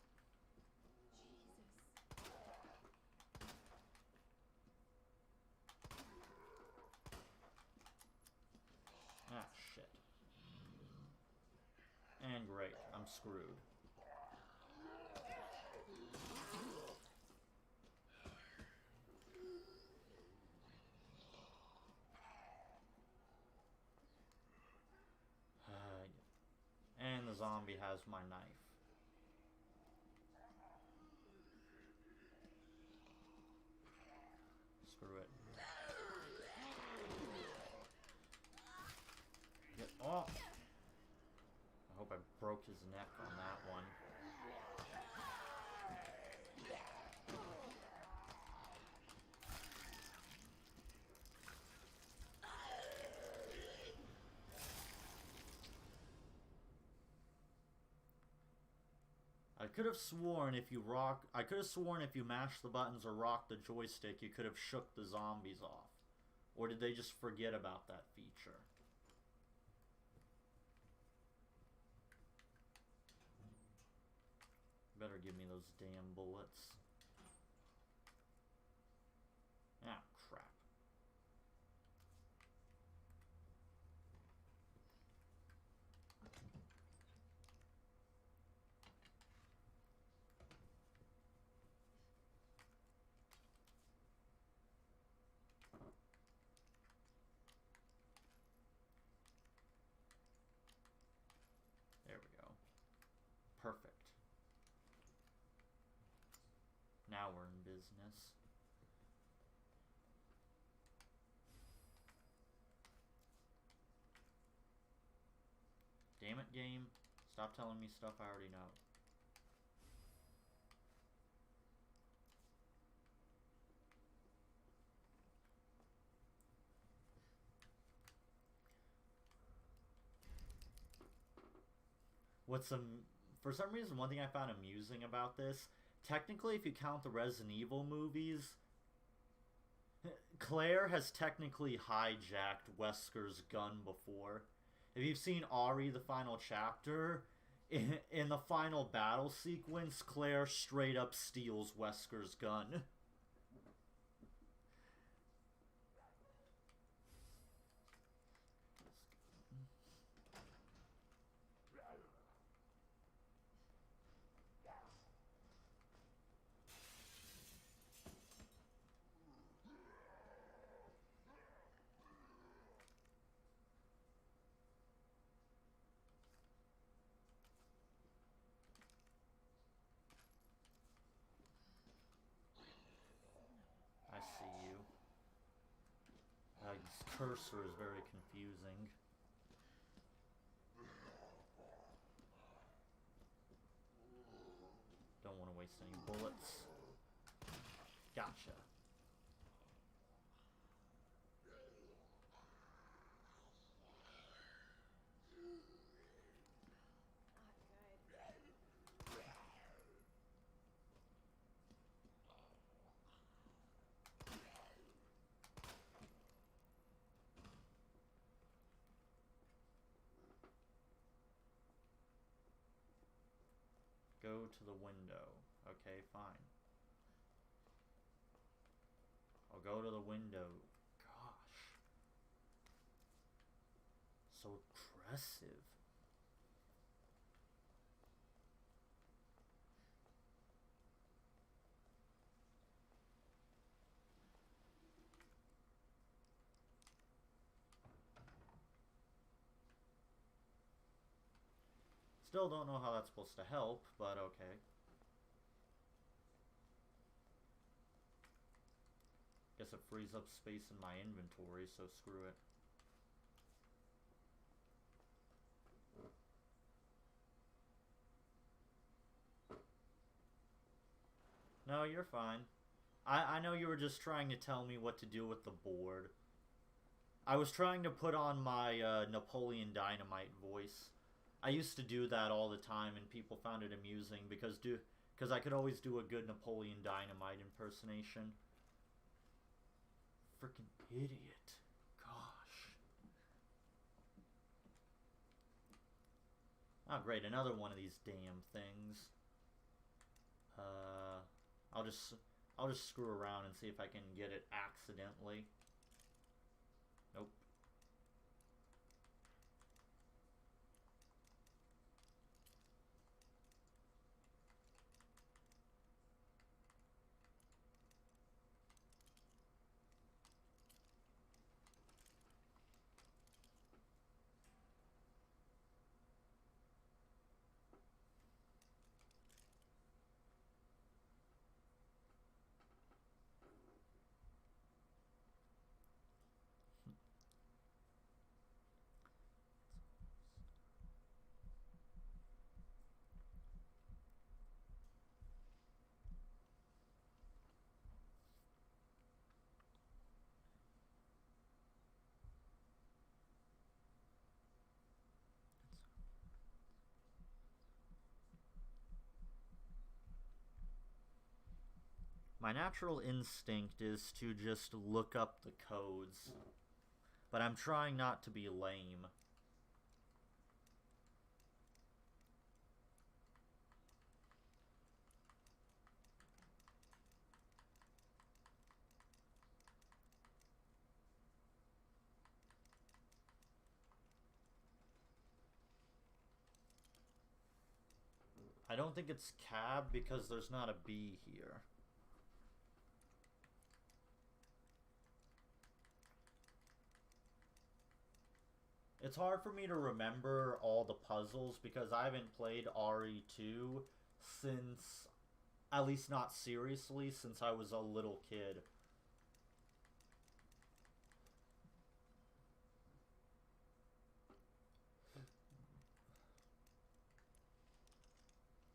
Ah, shit. And great, I'm screwed. And the zombie has my knife. Screw it. Get off! I hope I broke his neck on that one. I could have sworn if you mashed the buttons or rocked the joystick, you could have shook the zombies off. Or did they just forget about that feature? Better give me those damn bullets. Ah, crap. There we go. Perfect. Now we're in business. Damn it, game. Stop telling me stuff I already know. For some reason, one thing I found amusing about this, technically, if you count the Resident Evil movies, Claire has technically hijacked Wesker's gun before. If you've seen Ari, the final chapter, in the final battle sequence, Claire straight up steals Wesker's gun. I see you. His cursor is very confusing. Don't want to waste any bullets. Gotcha. Go to the window. Okay, fine. I'll go to the window. Gosh. So impressive. Still don't know how that's supposed to help, but okay. Guess it frees up space in my inventory, so screw it. No, you're fine. I know you were just trying to tell me what to do with the board. I was trying to put on my Napoleon Dynamite voice. I used to do that all the time, and people found it amusing because I could always do a good Napoleon Dynamite impersonation. Freaking idiot. Gosh. Oh, great, another one of these damn things. I'll just screw around and see if I can get it accidentally. Nope. My natural instinct is to just look up the codes, but I'm trying not to be lame. I don't think it's cab because there's not a B here. It's hard for me to remember all the puzzles because I haven't played RE2 since, at least not seriously, since I was a little kid.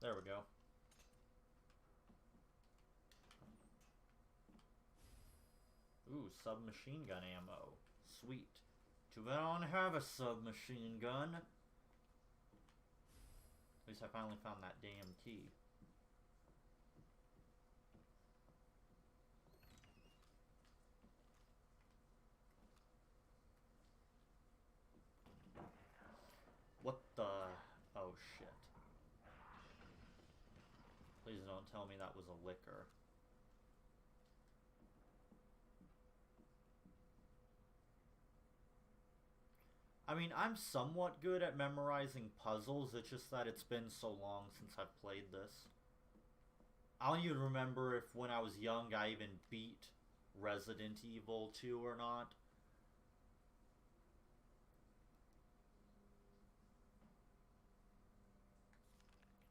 There we go. Ooh, submachine gun ammo. Sweet. Too bad I don't have a submachine gun. At least I finally found that damn key. What the... Oh, shit. Please don't tell me that was a liquor. I mean, I'm somewhat good at memorizing puzzles, it's just that it's been so long since I've played this. I don't even remember if when I was young I even beat Resident Evil 2 or not.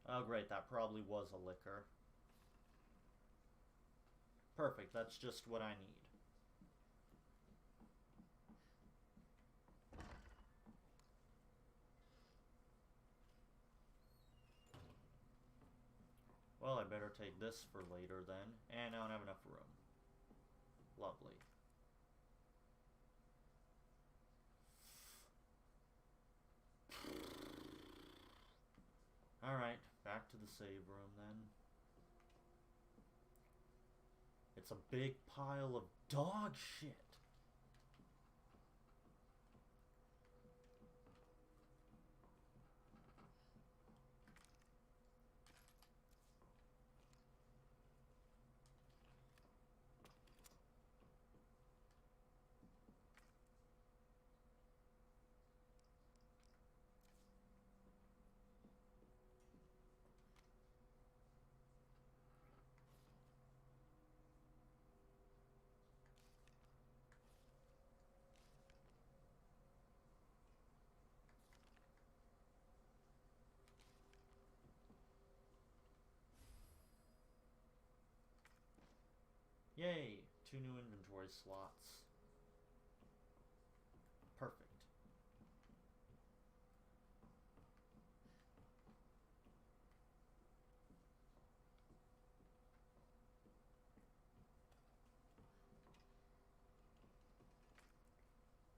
Oh great, that probably was a liquor. Perfect, that's just what I need. Well, I better take this for later then, and I don't have enough room. Lovely. Alright, back to the save room then. It's a big pile of dog shit. Yay! 2 new inventory slots. Perfect.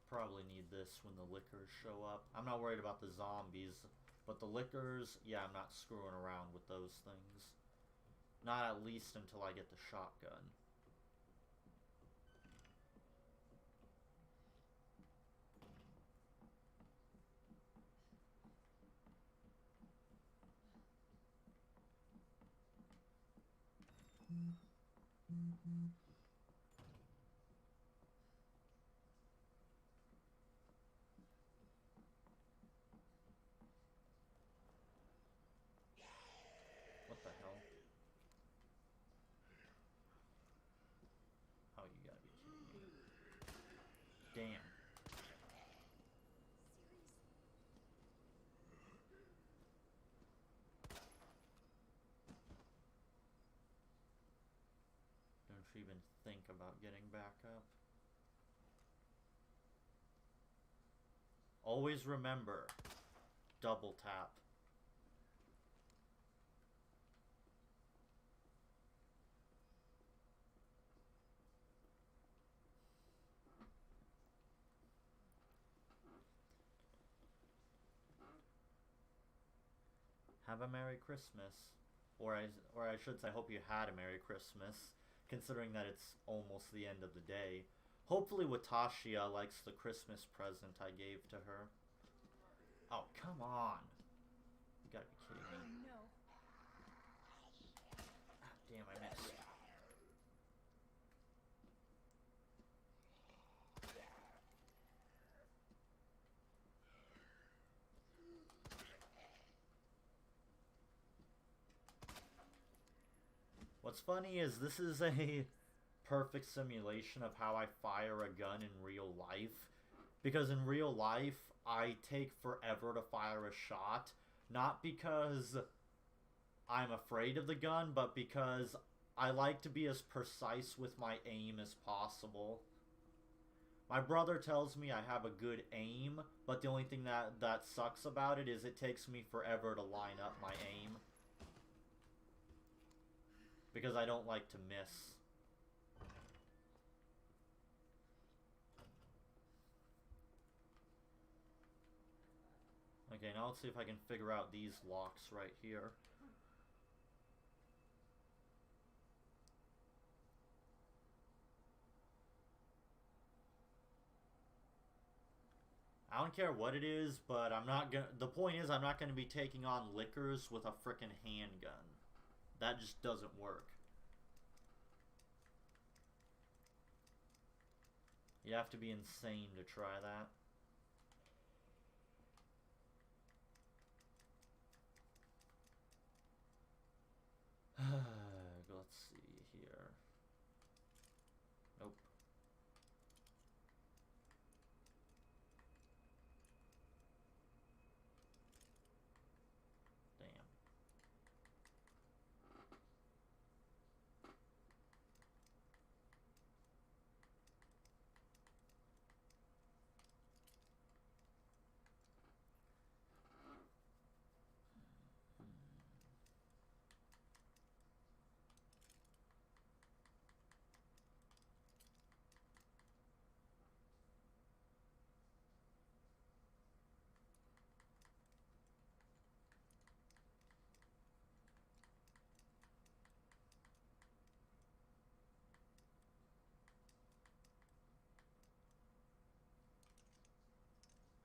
Probably need this when the liquors show up. I'm not worried about the zombies, but the liquors, yeah, I'm not screwing around with those things. Not at least until I get the shotgun. What the hell? Oh, you gotta be kidding me. Damn. Don't you even think about getting back up. Always remember, double tap. Have a Merry Christmas. Or I should say, hope you had a Merry Christmas, considering that it's almost the end of the day. Hopefully Watashia likes the Christmas present I gave to her. Oh, come on. You gotta be kidding me. No. Ah, damn, I missed. What's funny is this is a perfect simulation of how I fire a gun in real life. Because in real life, I take forever to fire a shot. Not because I'm afraid of the gun, but because I like to be as precise with my aim as possible. My brother tells me I have a good aim, but the only thing that sucks about it is it takes me forever to line up my aim. Because I don't like to miss. Okay, now let's see if I can figure out these locks right here. I don't care what it is, but I'm not gonna... The point is, I'm not gonna be taking on liquors with a frickin' handgun. That just doesn't work. You have to be insane to try that. Let's see here. Nope. Damn.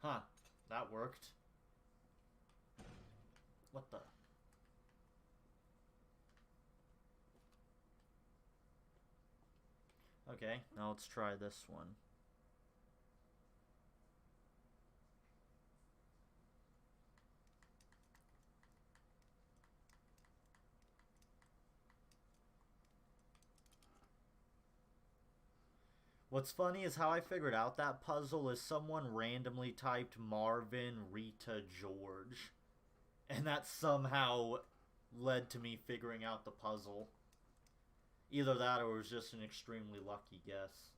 Huh. That worked. What the? Okay, now let's try this one. What's funny is how I figured out that puzzle is someone randomly typed Marvin, Rita, George. And that somehow led to me figuring out the puzzle. Either that or it was just an extremely lucky guess.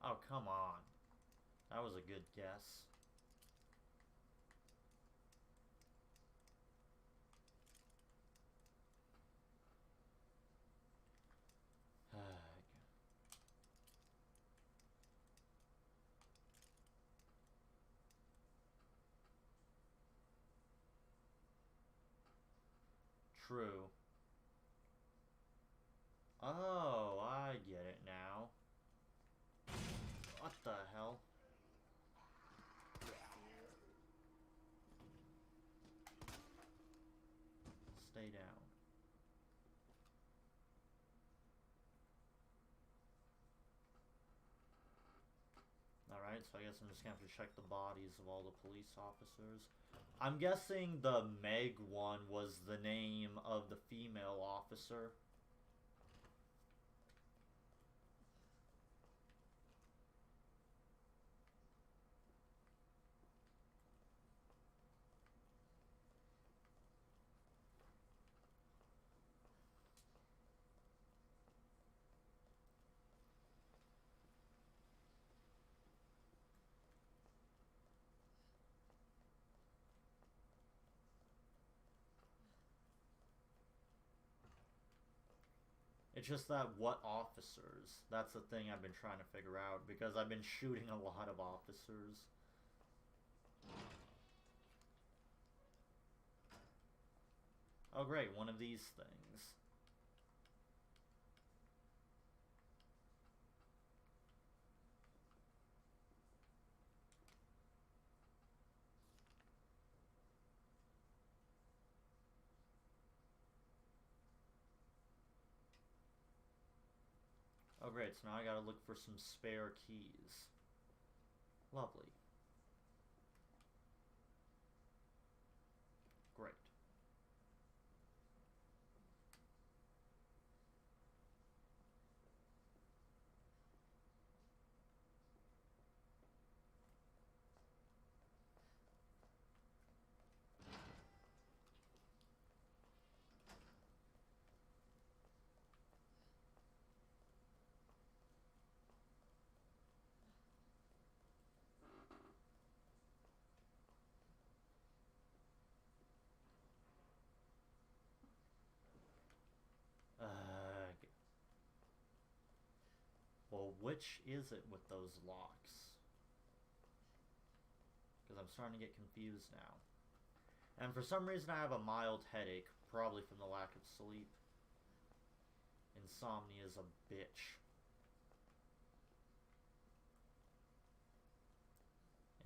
Oh, come on. That was a good guess. True. Oh, I get it now. What the hell? Stay down. Alright, so I guess I'm just gonna have to check the bodies of all the police officers. I'm guessing the Meg one was the name of the female officer. It's just that what officers? That's the thing I've been trying to figure out, because I've been shooting a lot of officers. Oh great, one of these things. Oh great, so now I gotta look for some spare keys. Lovely. Great. Well, which is it with those locks? Because I'm starting to get confused now. And for some reason I have a mild headache, probably from the lack of sleep. Insomnia is a bitch.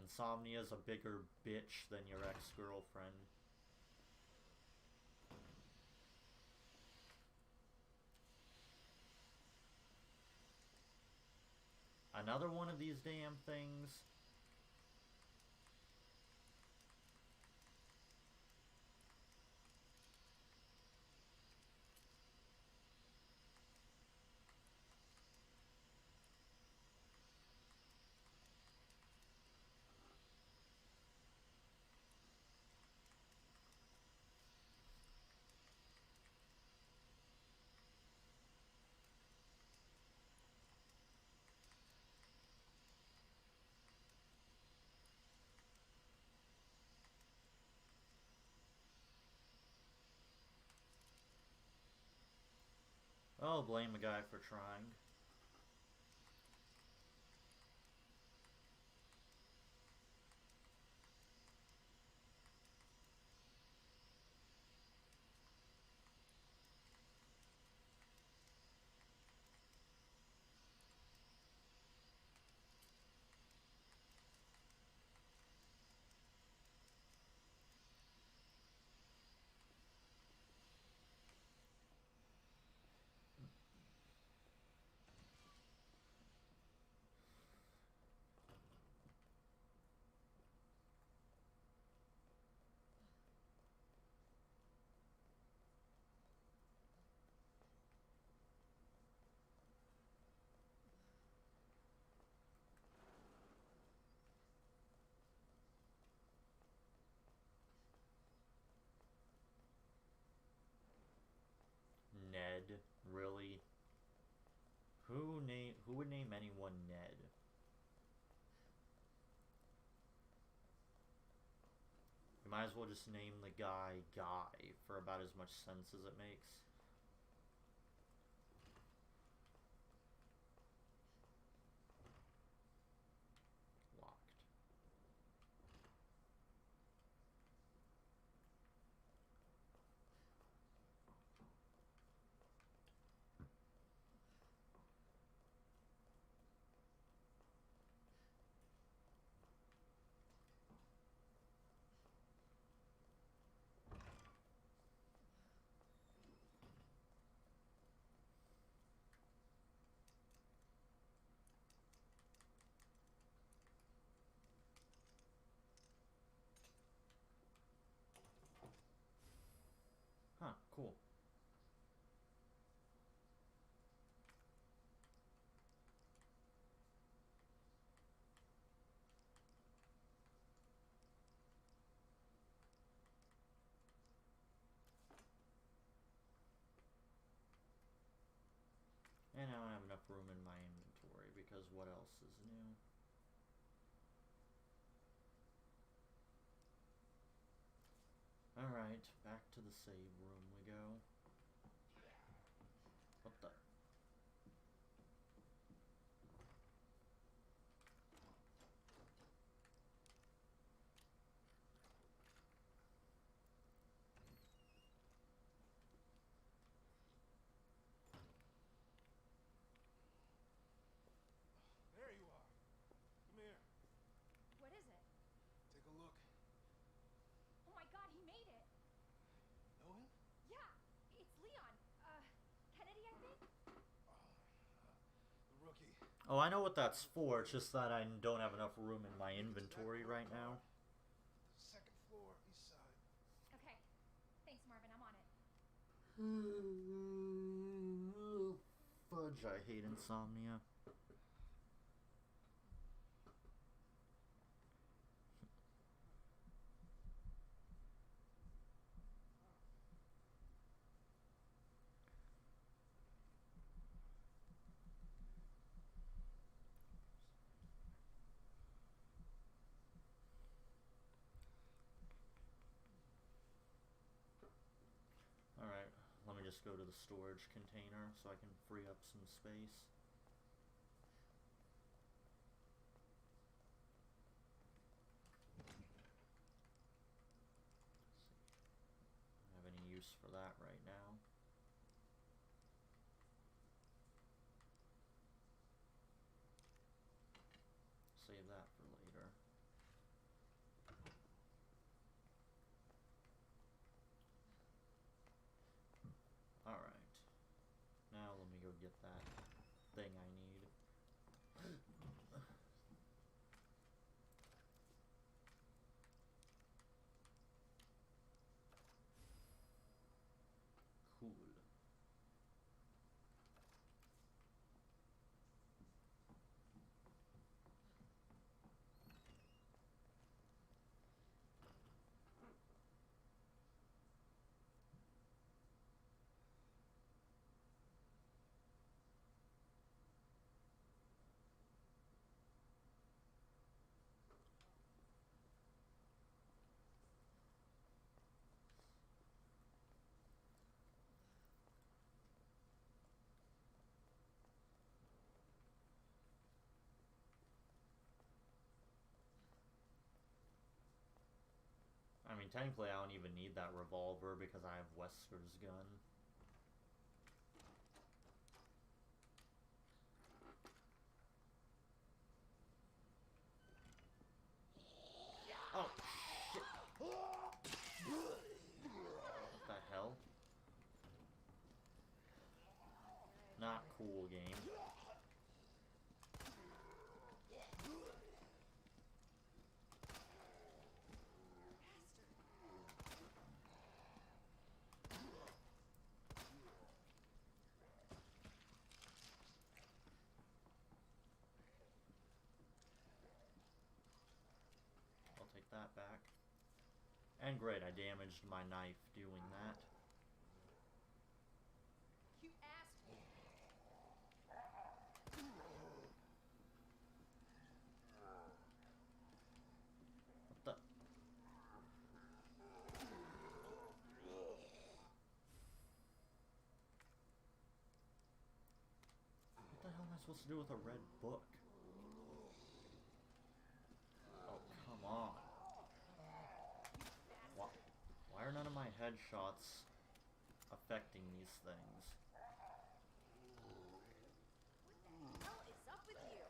Insomnia is a bigger bitch than your ex-girlfriend. Another one of these damn things. Oh, blame a guy for trying. Ned, really? Who would name anyone Ned? You might as well just name the guy Guy for about as much sense as it makes. Locked. Huh, cool. And now I have enough room in my inventory, because what else is new? Alright, back to the save room we go. What the? There you are. Come here. What is it? Take a look. Oh my god, he made it! Know him? Yeah! Oh, I know what that's for. It's just that I don't have enough room in my inventory right now. Second floor, east side. Okay. Thanks, Marvin. I'm on it. Fudge, I hate insomnia. Alright, let me just go to the storage container so I can free up some space. I don't have any use for that right now. Save that for later. Alright. Now let me go get that thing I need. Cool. I mean, technically I don't even need that revolver because I have Wesker's gun. Oh, shit. What the hell? Not cool, game. I'll take that back. And great, I damaged my knife doing that. You asked me. What the? What the hell am I supposed to do with a red book? Oh, come on. Why are none of my headshots affecting these things? What the hell is up with you?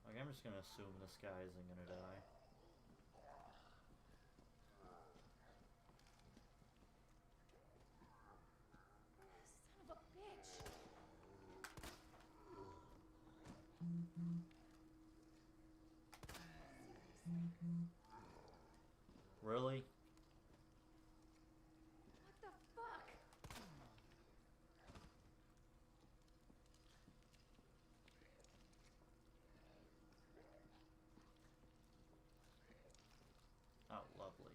Like, I'm just gonna assume this guy isn't gonna die. Son of a bitch. Really? What the fuck? Oh, lovely.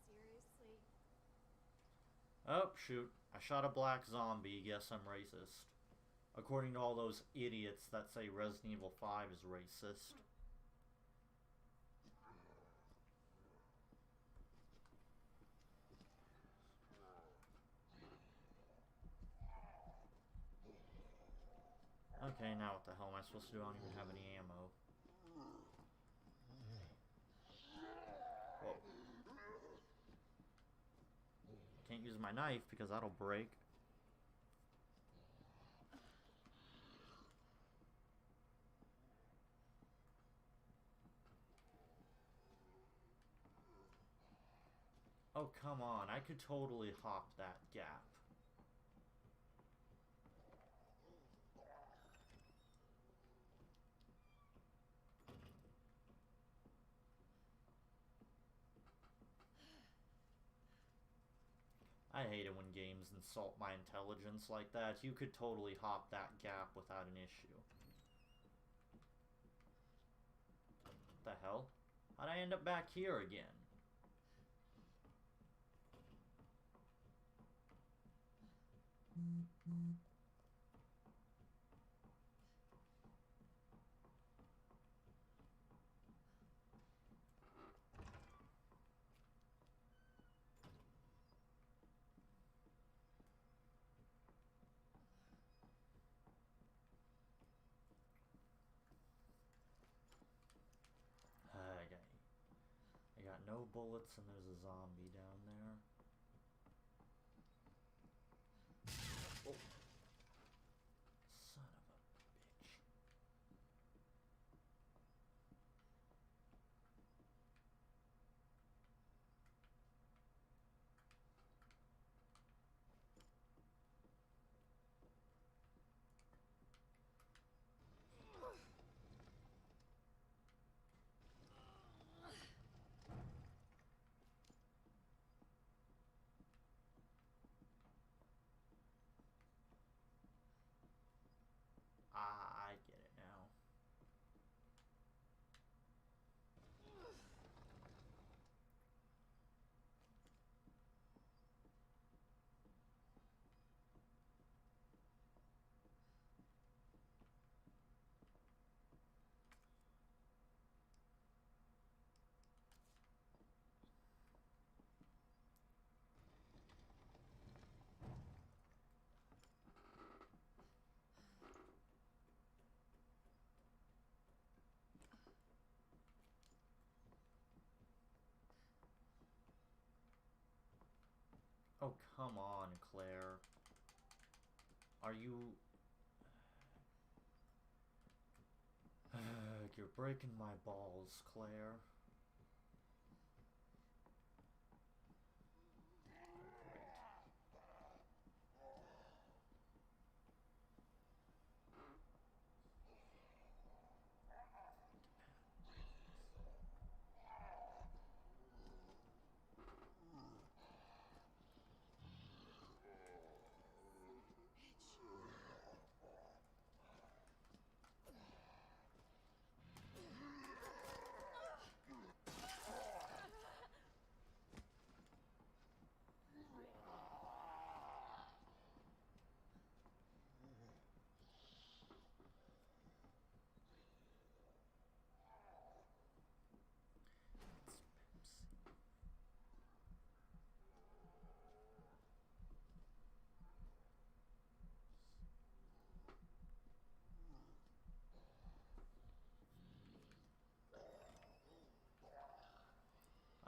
Seriously? Oh, shoot. I shot a black zombie. Guess I'm racist. According to all those idiots that say Resident Evil 5 is racist. Okay, now what the hell am I supposed to do? I don't even have any ammo. Whoa. Can't use my knife because that'll break. Oh, come on. I could totally hop that gap. I hate it when games insult my intelligence like that. You could totally hop that gap without an issue. What the hell? How'd I end up back here again? I got no bullets and there's a zombie down there. Oh. Son of a bitch. I get it now. Oh, come on, Claire. Are you... You're breaking my balls, Claire.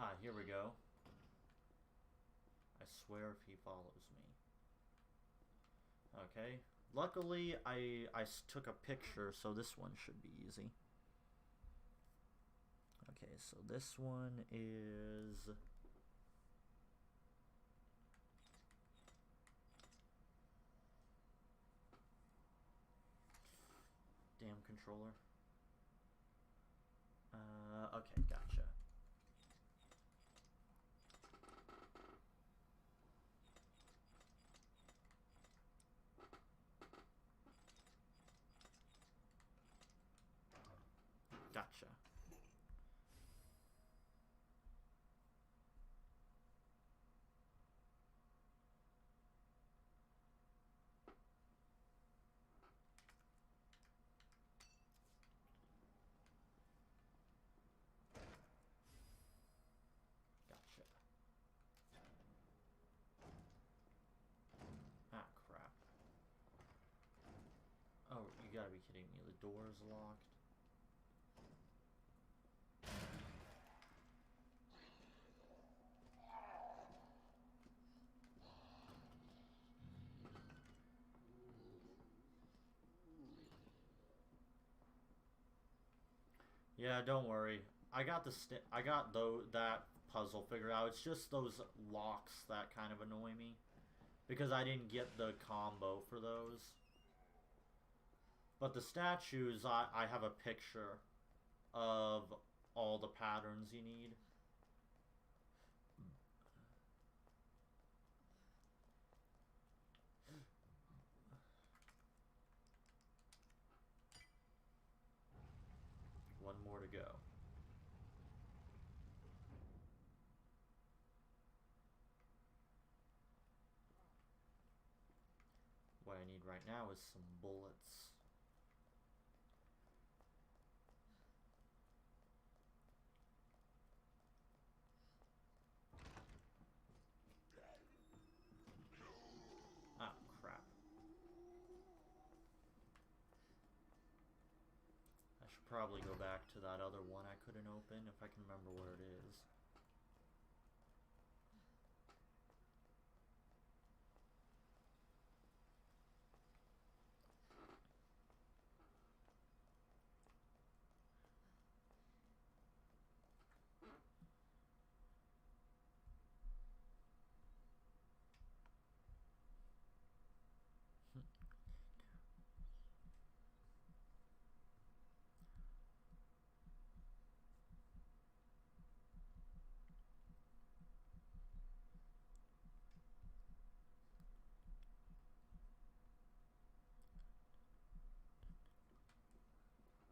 Ah, here we go. I swear if he follows me. Okay. Luckily, I took a picture, so this one should be easy. Okay, so this one is... Damn controller. Okay, gotcha. Gotcha. Gotcha. Ah, crap. Oh, you gotta be kidding me. The door's locked. Yeah, don't worry. I got that puzzle figured out. It's just those locks that kind of annoy me. Because I didn't get the combo for those. But the statues, I have a picture of all the patterns you need. One more to go. What I need right now is some bullets. Ah, crap. I should probably go back to that other one I couldn't open if I can remember where it is.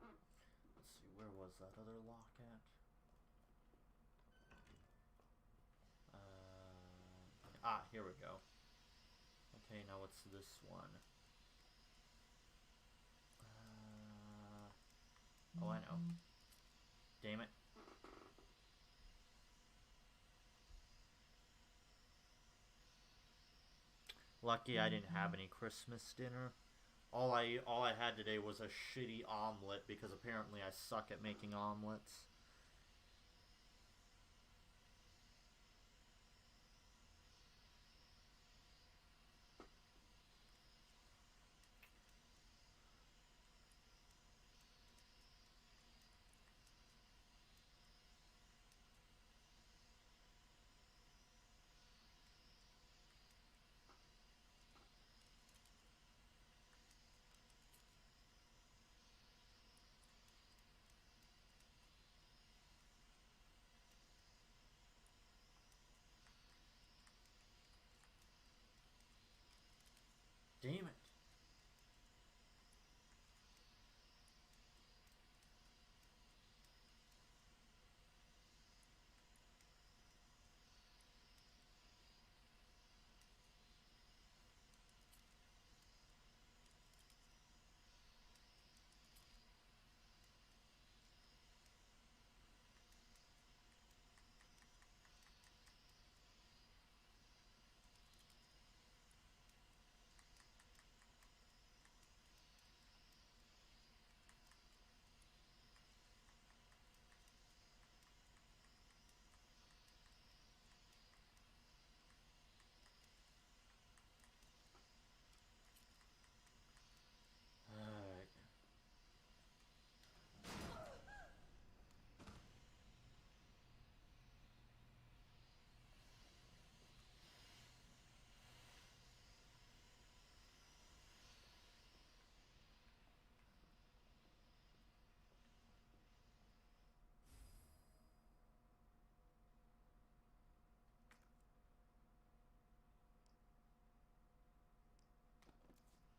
Let's see, where was that other lock at? Here we go. Okay, now what's this one? Oh, I know. Damn it. Lucky I didn't have any Christmas dinner. All I had today was a shitty omelet because apparently I suck at making omelets. Damn it.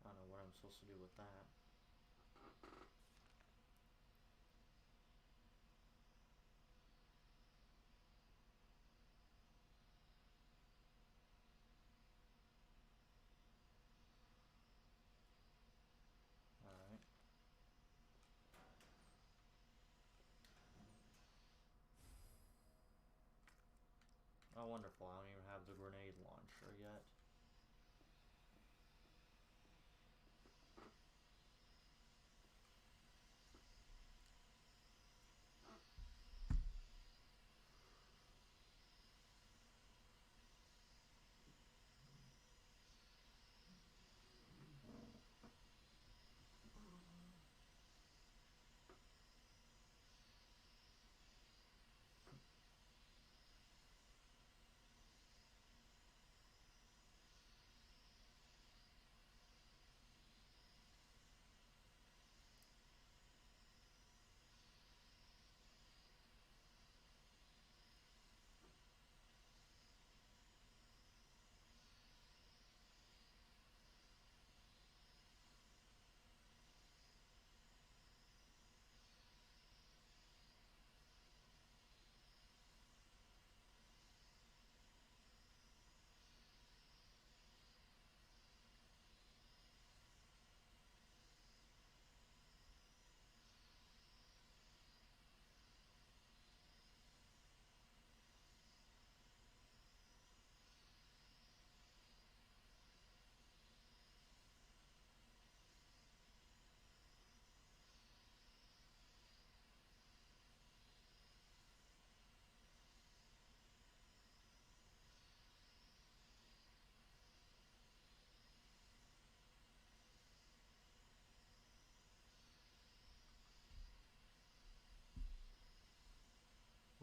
I don't know what I'm supposed to do with that. Alright. Oh, wonderful. I don't even have the grenade launcher yet.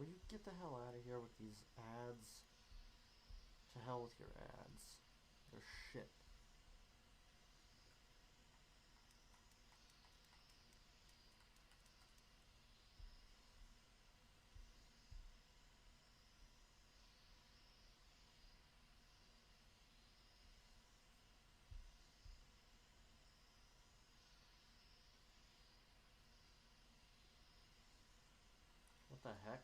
you get the hell out of here with these ads? To hell with your ads. They're shit. What the heck?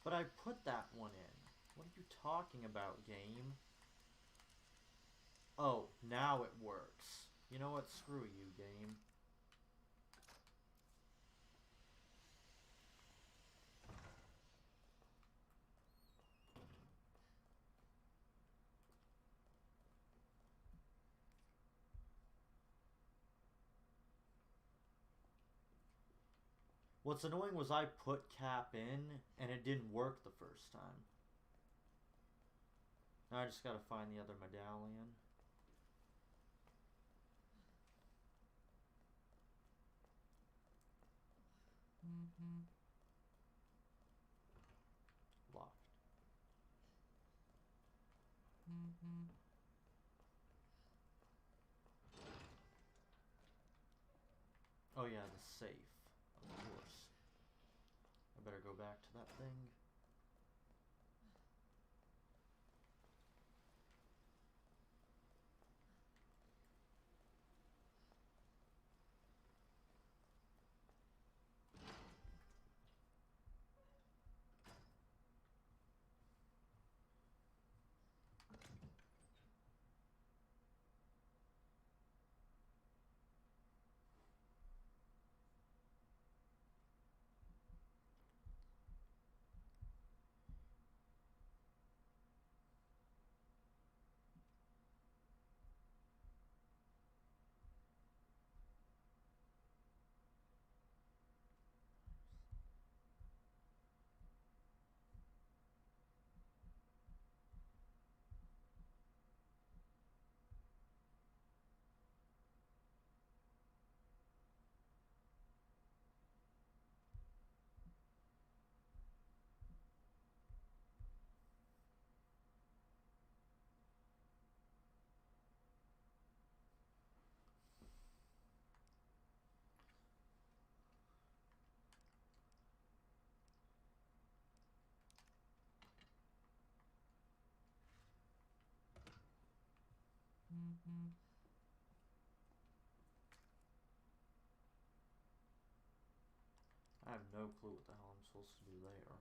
But I put that one in. What are you talking about, game? Oh, now it works. You know what? Screw you, game. What's annoying was I put cap in, and it didn't work the first time. Now I just gotta find the other medallion. Locked. Oh yeah, the safe. Of course. I better go back to that thing. I have no clue what the hell I'm supposed to do there.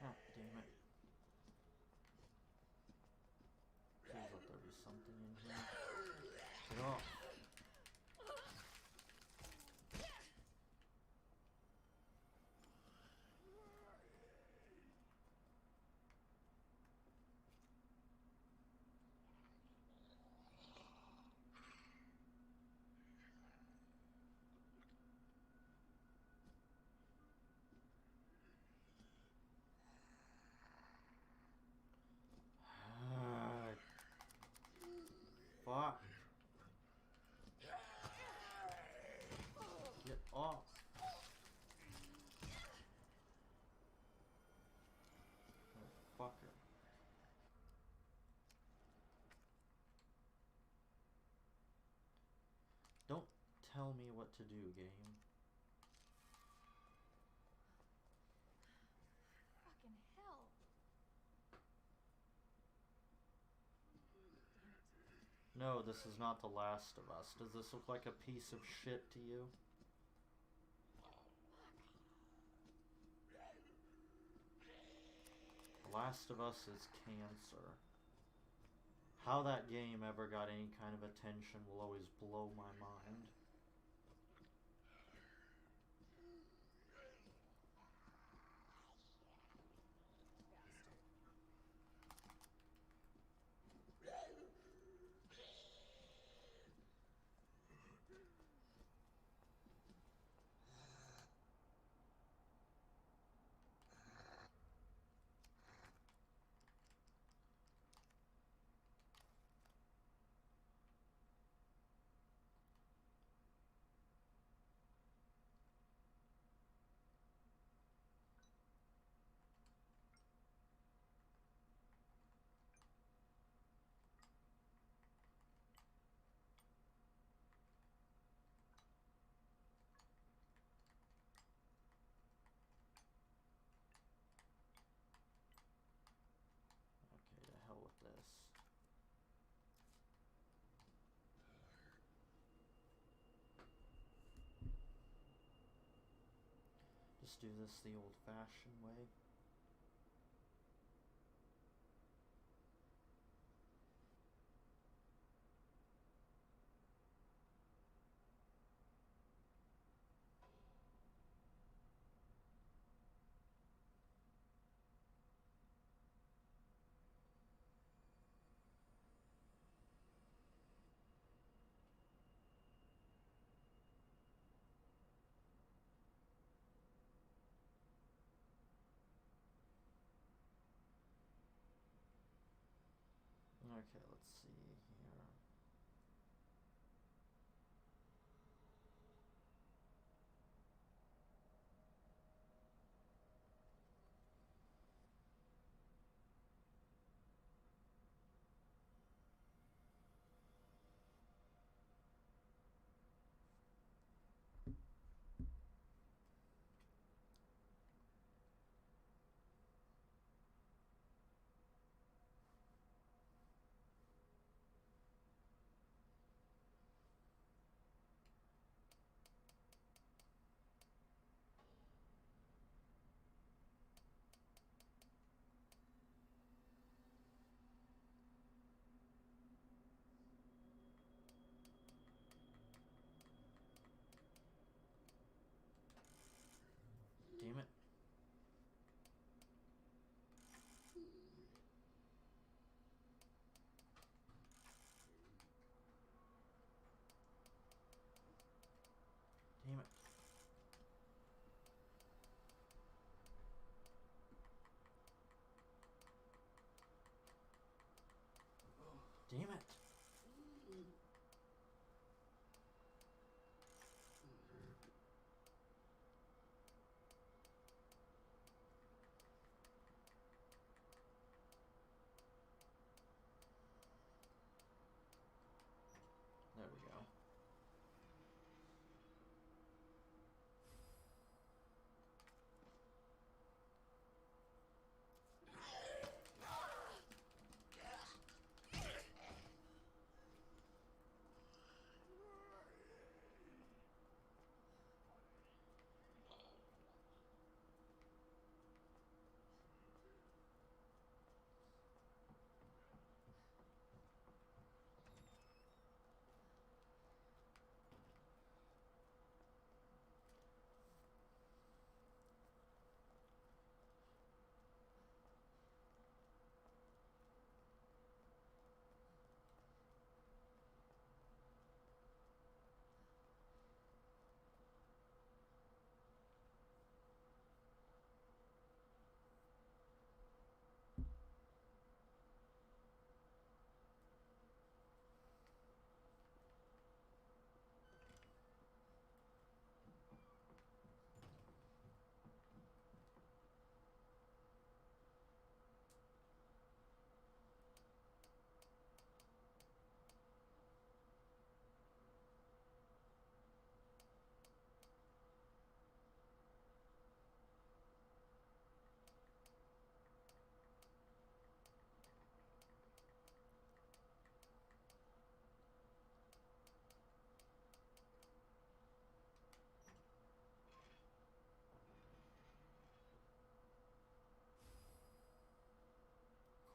Ah, damn it. Feels like there'd be something in here. Get off. Fuck. Get off. Fucker. Don't tell me what to do, game. Fucking hell. No, this is not The Last of Us. Does this look like a piece of shit to you? The Last of Us is cancer. How that game ever got any kind of attention will always blow my mind. Let's do this the old-fashioned way. Okay, let's see here. Damn it. Damn it. Damn it. There we go.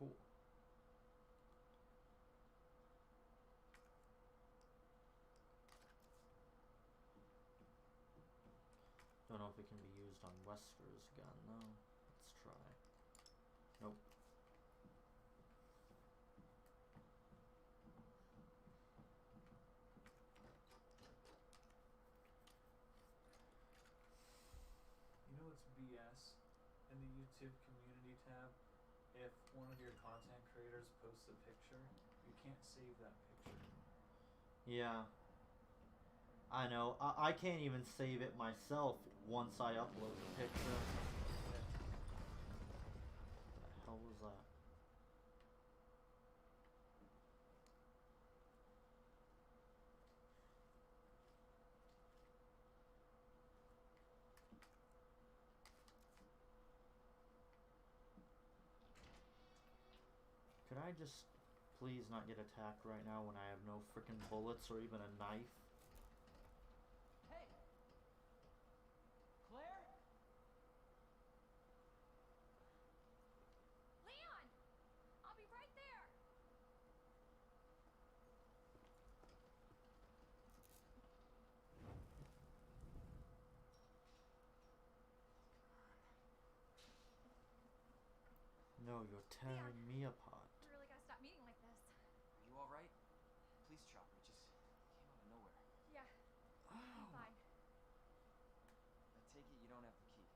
Cool. Don't know if it can be used on Wesker's gun though. Let's try. Nope. You know what's BS? In the YouTube community tab, if one of your content creators posts a picture, you can't save that picture. Yeah. I know. I can't even save it myself once I upload the picture. What the hell was that? Could I just please not get attacked right now when I have no freaking bullets or even a knife? Hey! Claire? No, you're tearing me apart. We really gotta stop meeting like this. Are you alright? Police chopper just came out of nowhere. Yeah. I'm fine. I take it you don't have the key.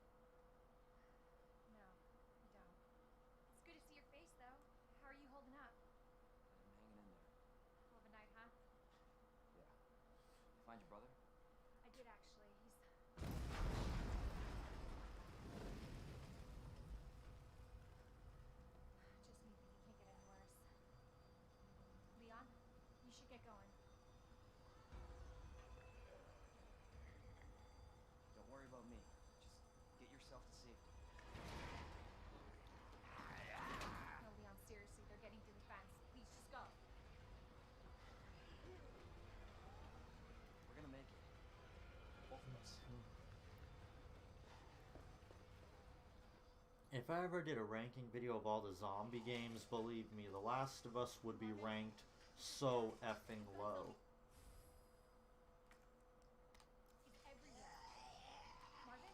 No, I don't. It's good to see your face, though. How are you holding up? I'm hanging in there. Hell of a night, huh? Yeah. You find your brother? I did, actually. He's... Just me think it can't get any worse. Leon, you should get going. Don't worry about me. Just get yourself to safety. No, Leon, seriously, they're getting through the fence. Please, just go. We're gonna make it. Both of us. If I ever did a ranking video of all the zombie games, believe me, The Last of Us would be ranked so effing low. He's everywhere. Marvin?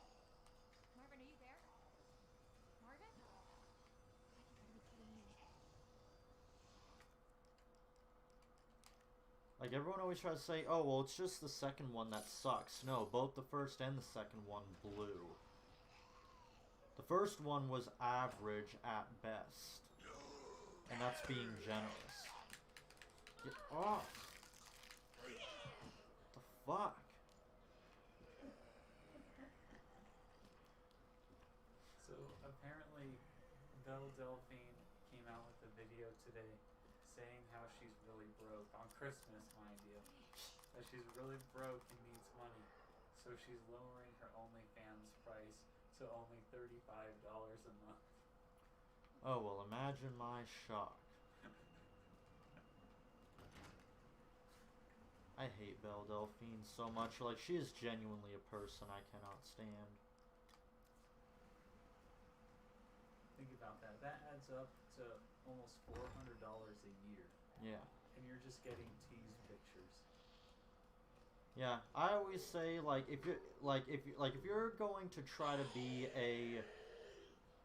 Marvin, are you there? Marvin? God, you gotta be kidding me. Like, everyone always tries to say, oh, well, it's just the second one that sucks. No, both the first and the second one blew. The first one was average at best. And that's being generous. Get off! What the fuck? So apparently, Belle Delphine came out with a video today saying how she's really broke on Christmas, mind you. That she's really broke and needs money. So she's lowering her OnlyFans price to only $35 a month. Oh, well, imagine my shock. I hate Belle Delphine so much. Like, she is genuinely a person I cannot stand. Think about that. That adds up to almost $400 a year. Yeah. And you're just getting teased pictures. Yeah, I always say, like, if you're going to try to be a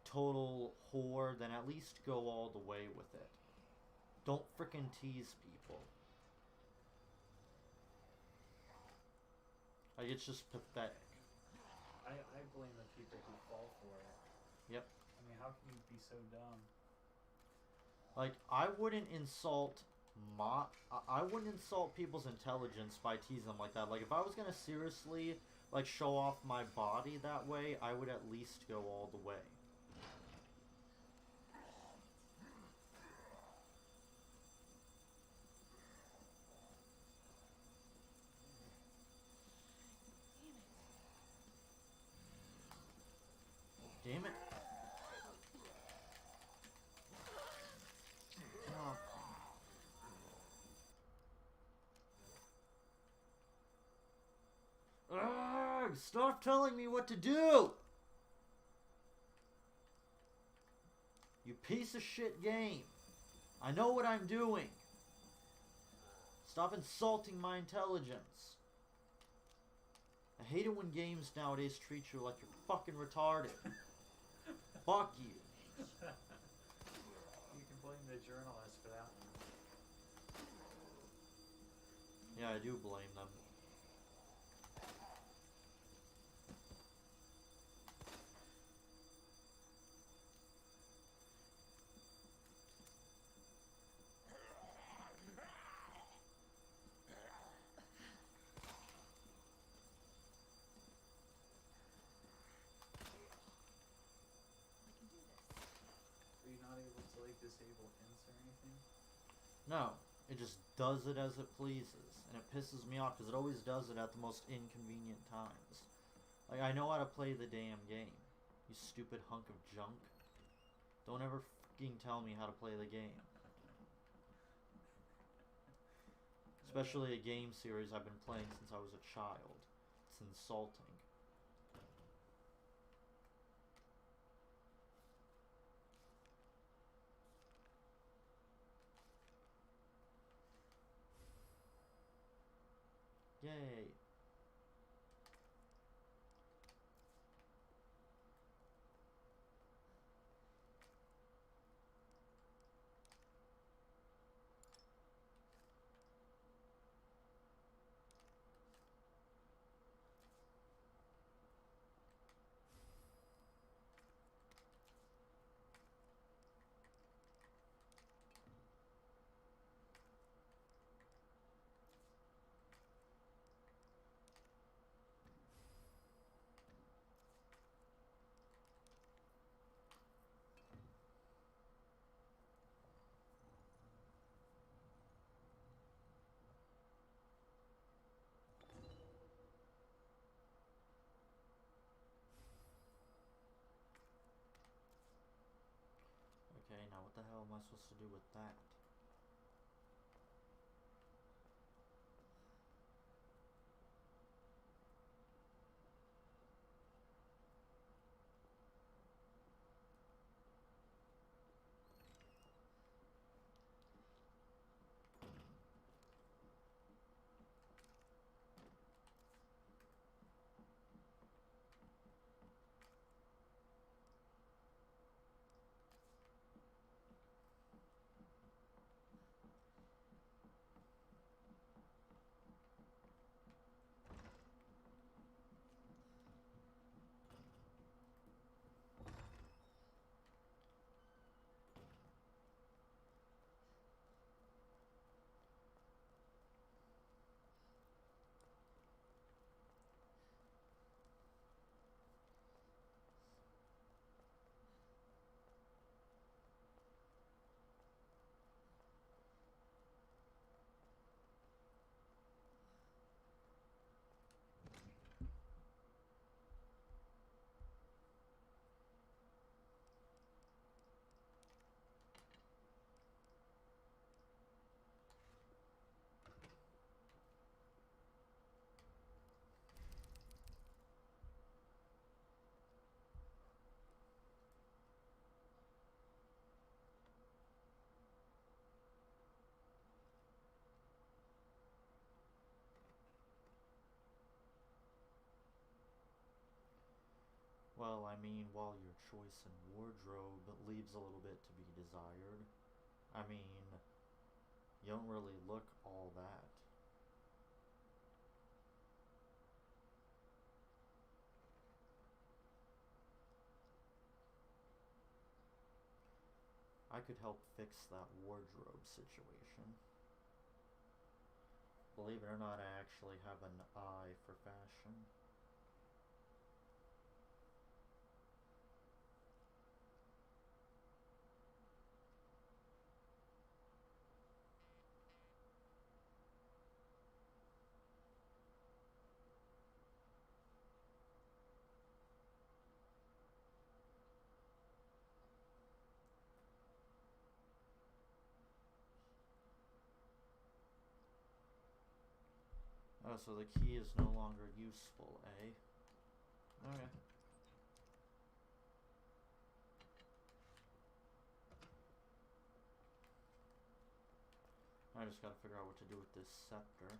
total whore, then at least go all the way with it. Don't frickin' tease people. Like, it's just pathetic. I blame the people who fall for it. Yep. I mean, how can you be so dumb? Like, I wouldn't insult people's intelligence by teasing them like that. Like, if I was gonna seriously, like, show off my body that way, I would at least go all the way. Damn it. Oh. Ugh, stop telling me what to do! You piece of shit game. I know what I'm doing. Stop insulting my intelligence. I hate it when games nowadays treat you like you're fucking retarded. Fuck you. You can blame the journalist for that one. Yeah, I do blame them. Are you not able to, like, disable hints or anything? No, it just does it as it pleases. And it pisses me off because it always does it at the most inconvenient times. Like, I know how to play the damn game. You stupid hunk of junk. Don't ever fucking tell me how to play the game. Especially a game series I've been playing since I was a child. It's insulting. Yay. hell am I supposed to do with that? Well, I mean, while your choice in wardrobe leaves a little bit to be desired, I mean, you don't really look all that. I could help fix that wardrobe situation. Believe it or not, I actually have an eye for fashion. Oh, so the key is no longer useful, eh? Okay. I just gotta figure out what to do with this scepter.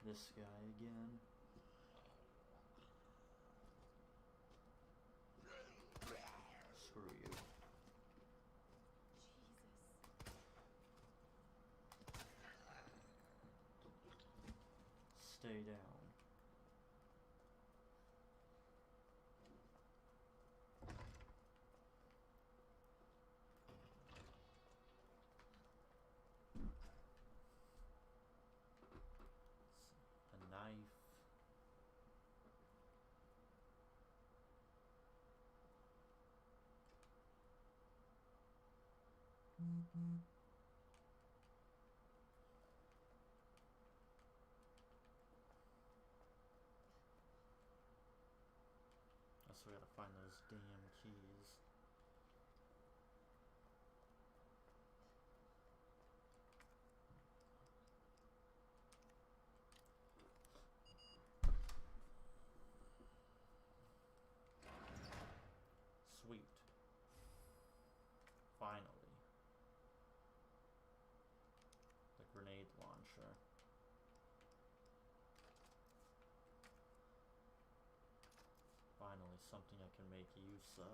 This guy again. Screw you. Stay down. A knife. I still gotta find those damn keys. Sweet. Finally. The grenade launcher. Finally, something I can make use of.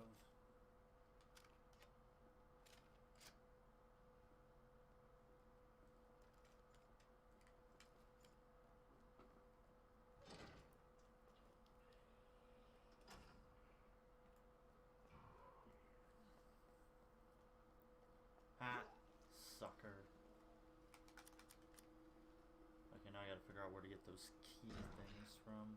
Ah, sucker. Okay, now I gotta figure out where to get those key things from.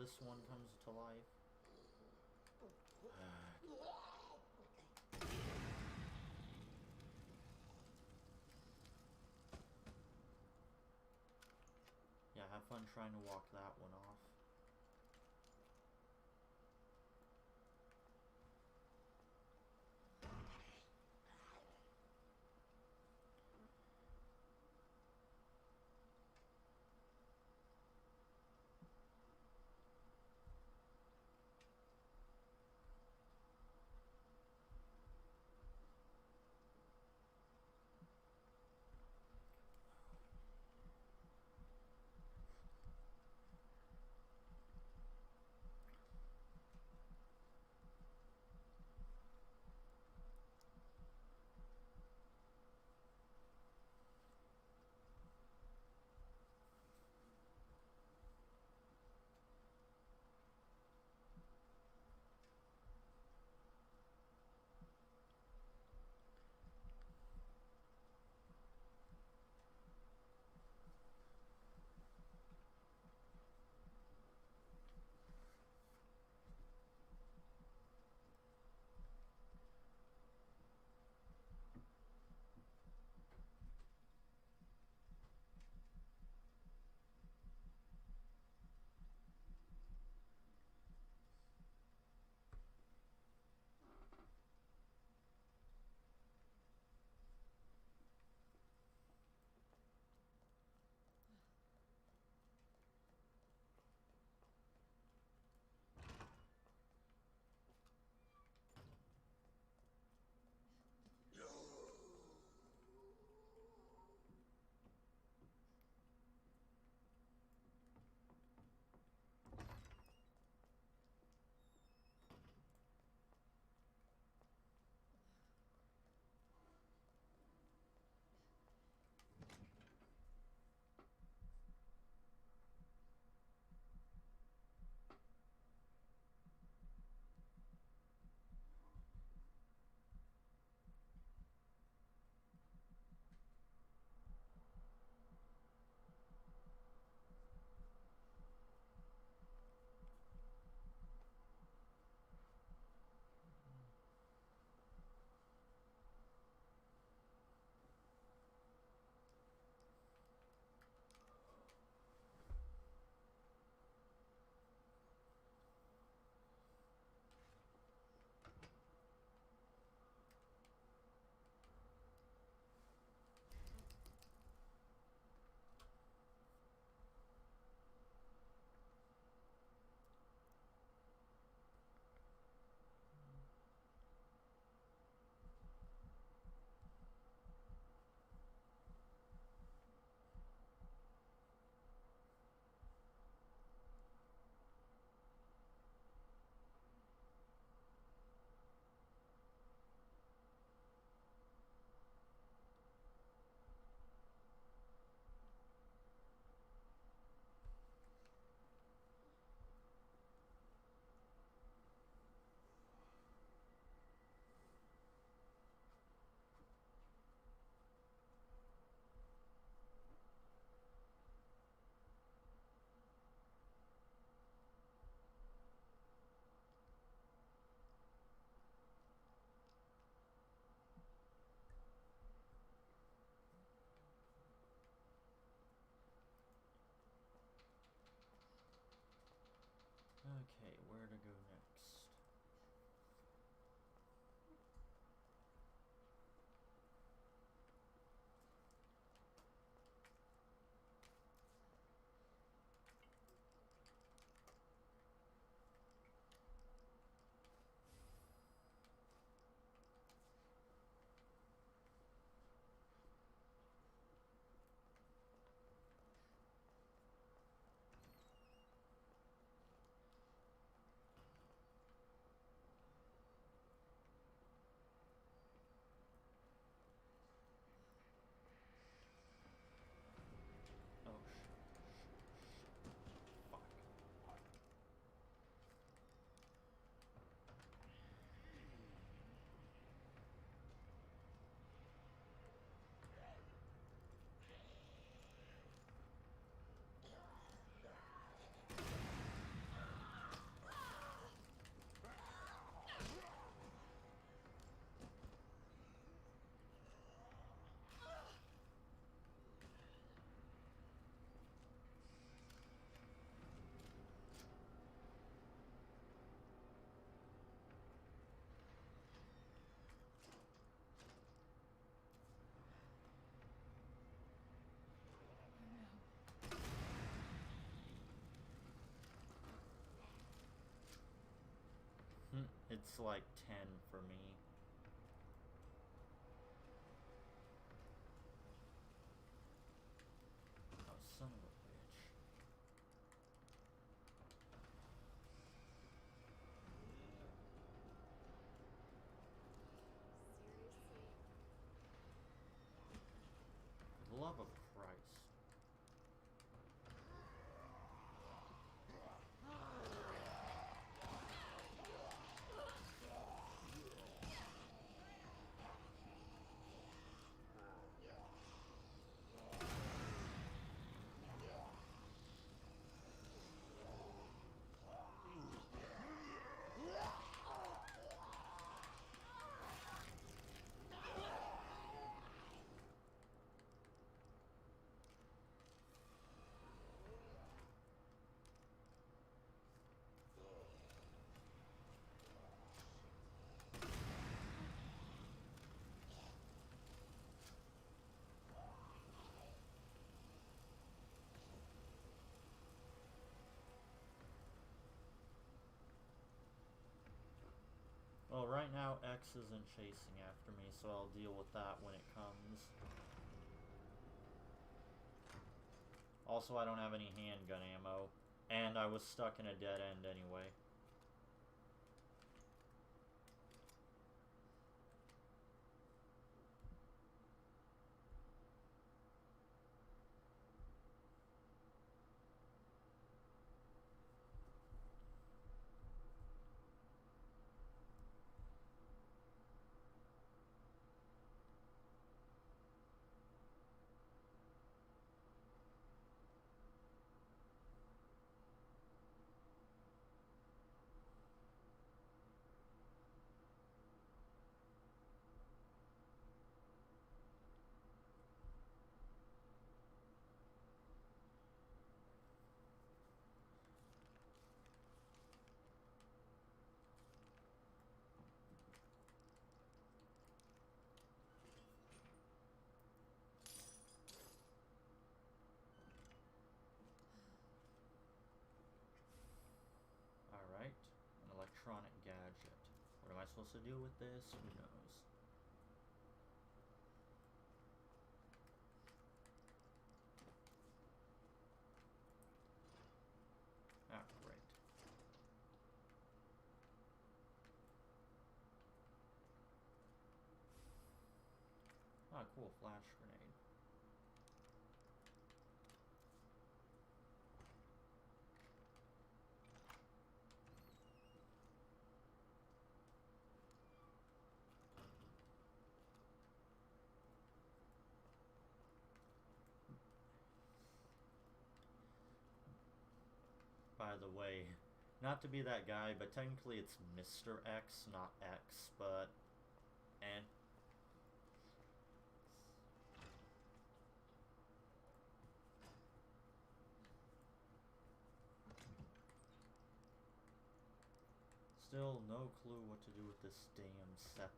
this one comes to life. Yeah, have fun trying to walk that one off. It's like 10 for me. Oh, son of a bitch. Seriously? For the love of Christ. Well, right now X isn't chasing after me, so I'll deal with that when it comes. Also, I don't have any handgun ammo, and I was stuck in a dead end anyway. Alright, an electronic gadget. What am I supposed to do with this? Who knows? Ah, great. Ah, cool, flash grenade. By the way, not to be that guy, but technically it's Mr. X, not X, but... eh. Still no clue what to do with this damn scepter.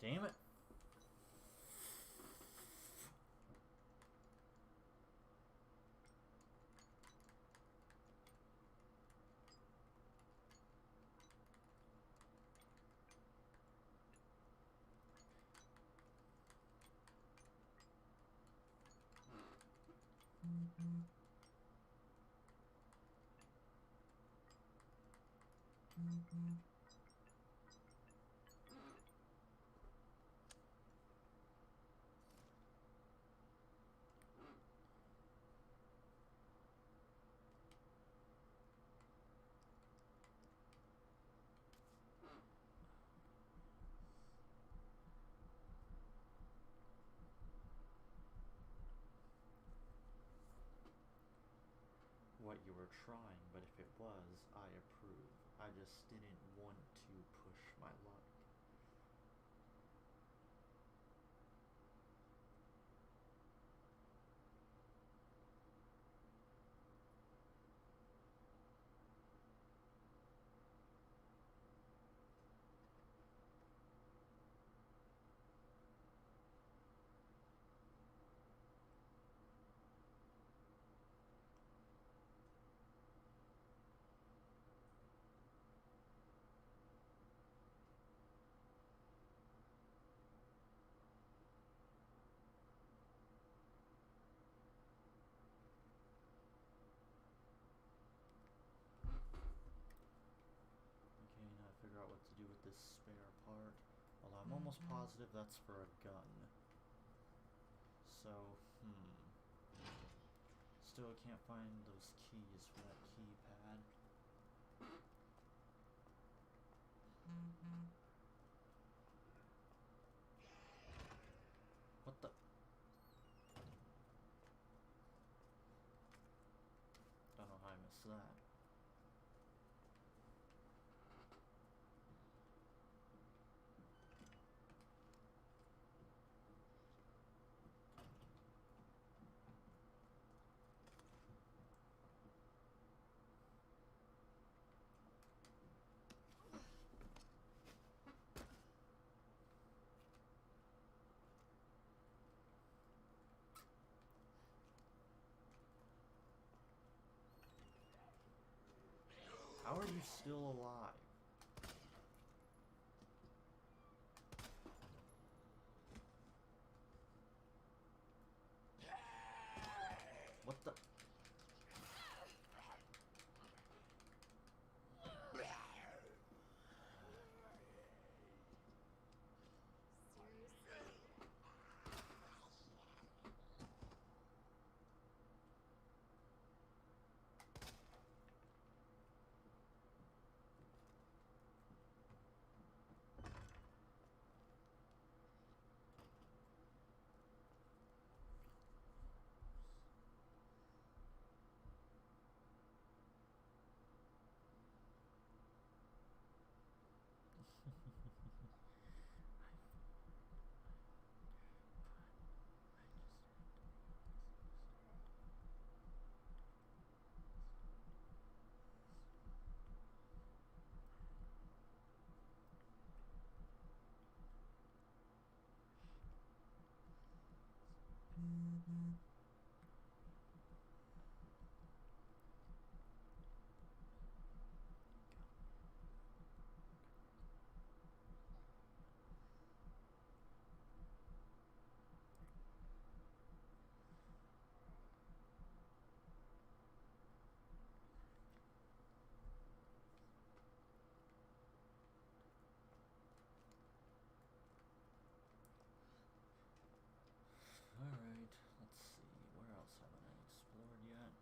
Damn it. What you were trying, but if it was, I approve. I just didn't want to push my luck. Figure out what to do with this spare part. Although I'm almost positive that's for a gun. So, Still can't find those keys for that keypad. What the? Don't know how I missed that. How are you still alive? What the? Alright, let's see, where else haven't I explored yet?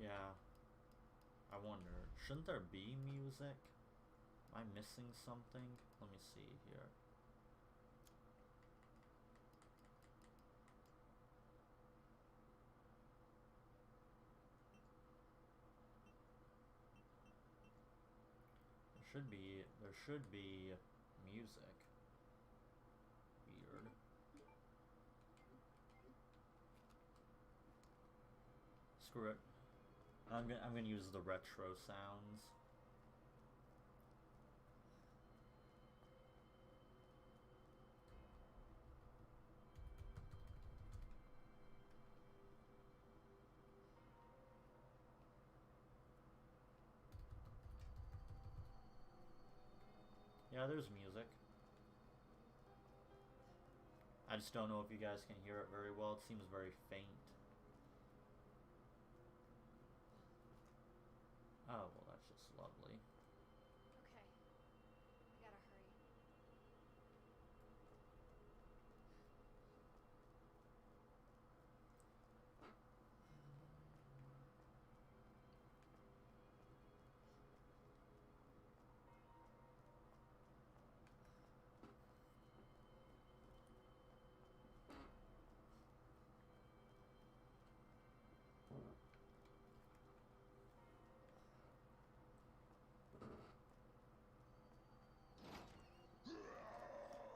Yeah, I wonder, shouldn't there be music? Am I missing something? Let me see here. should be music. Weird. Screw it. I'm gonna use the retro sounds. Yeah, there's music. I just don't know if you guys can hear it very well. It seems very faint. Oh, well, that's just lovely. Okay. I gotta hurry.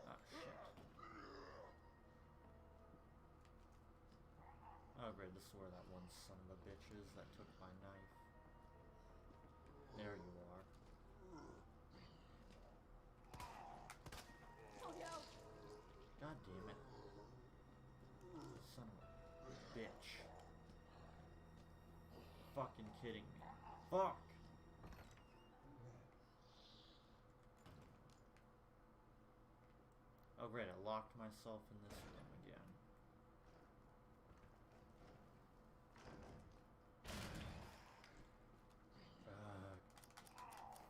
Ah, shit. Oh, great, this is where that one son of a bitch is that took my knife. There you are. Oh no! God damn it. Son of a bitch. Fucking kidding me. Fuck! Oh great, I locked myself in this room again.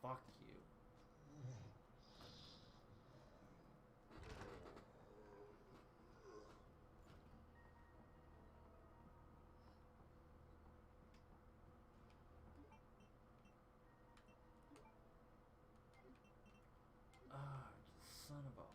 Fuck you. Son of a...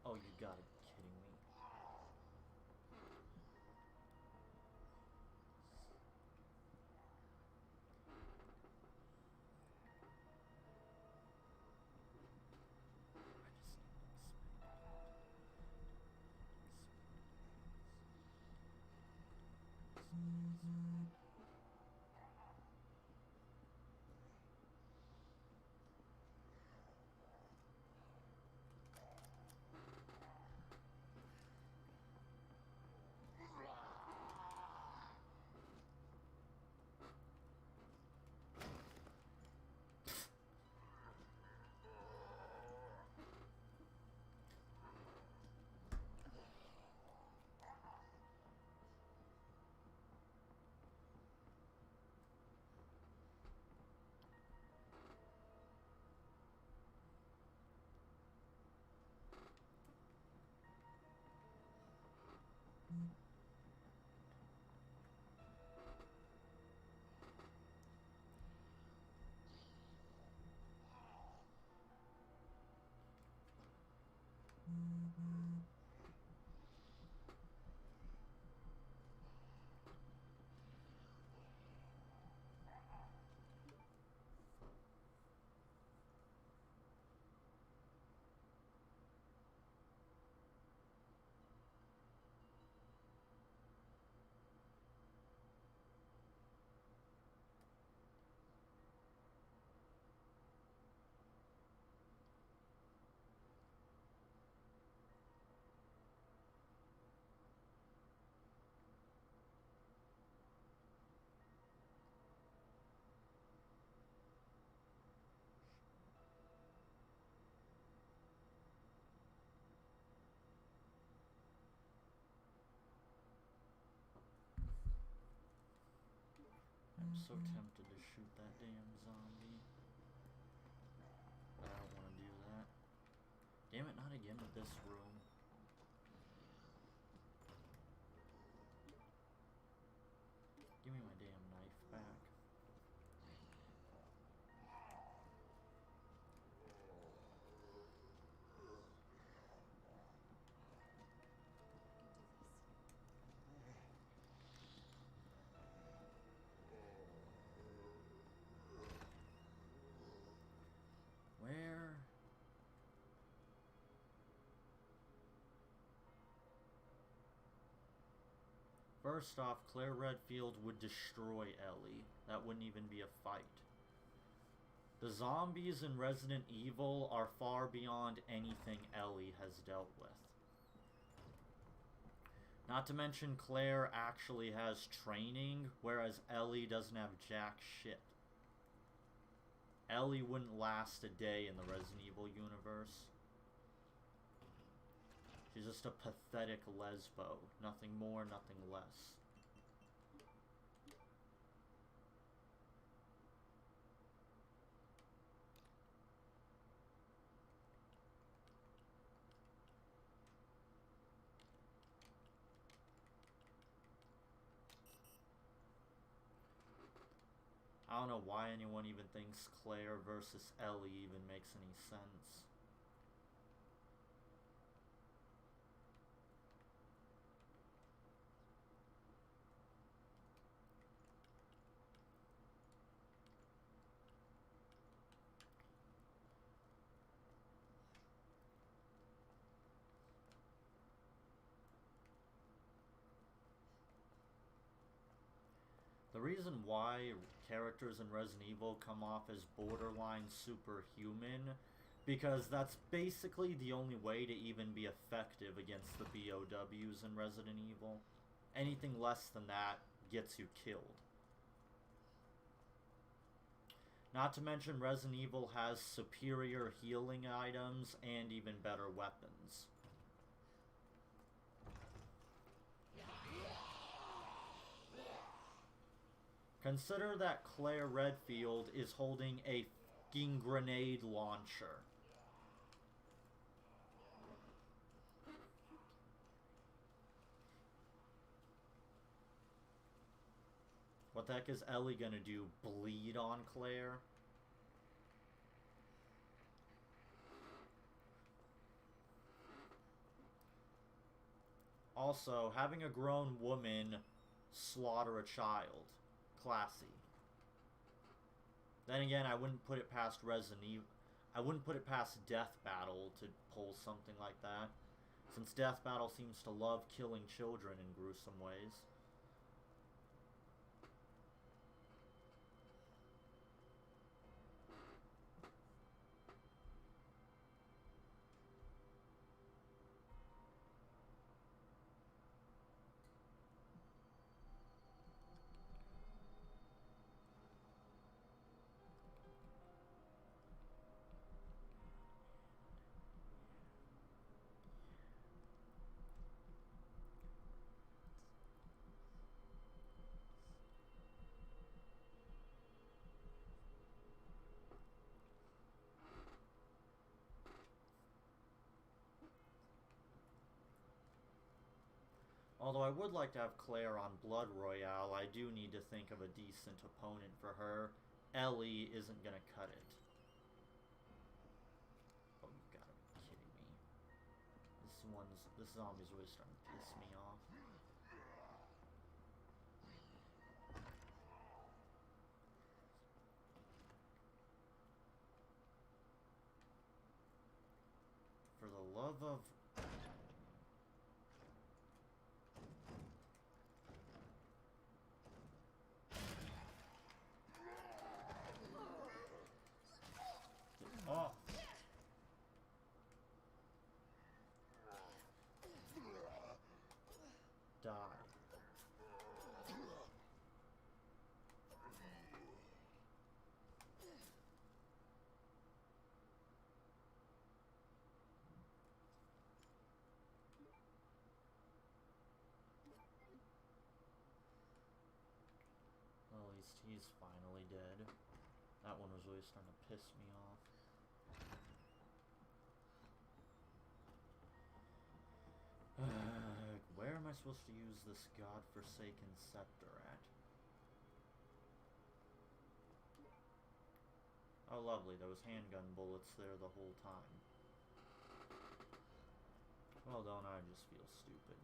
Oh, you gotta be kidding me. I'm so tempted to shoot that damn zombie. But I don't want to do that. Damn it, not again with this room. Give me my damn knife back. Where? First off, Claire Redfield would destroy Ellie. That wouldn't even be a fight. The zombies in Resident Evil are far beyond anything Ellie has dealt with. Not to mention Claire actually has training, whereas Ellie doesn't have jack shit. Ellie wouldn't last a day in the Resident Evil universe. She's just a pathetic lesbo. Nothing more, nothing less. I don't know why anyone even thinks Claire versus Ellie even makes any sense. The reason why characters in Resident Evil come off as borderline superhuman, because that's basically the only way to even be effective against the BOWs in Resident Evil. Anything less than that gets you killed. Not to mention Resident Evil has superior healing items and even better weapons. Consider that Claire Redfield is holding a fucking grenade launcher. What the heck is Ellie gonna do? Bleed on Claire? Also, having a grown woman slaughter a child. Classy. Then again, I wouldn't put it past Resident Evil. I wouldn't put it past Death Battle to pull something like that, since Death Battle seems to love killing children in gruesome ways. Although I would like to have Claire on Blood Royale, I do need to think of a decent opponent for her. Ellie isn't gonna cut it. Oh, you gotta be kidding me. This zombie's really starting to piss me off. For the love of... Oh. Die. He's finally dead. That one was really starting to piss me off. Where am I supposed to use this godforsaken scepter at? Oh, lovely. There was handgun bullets there the whole time. Well, don't I just feel stupid?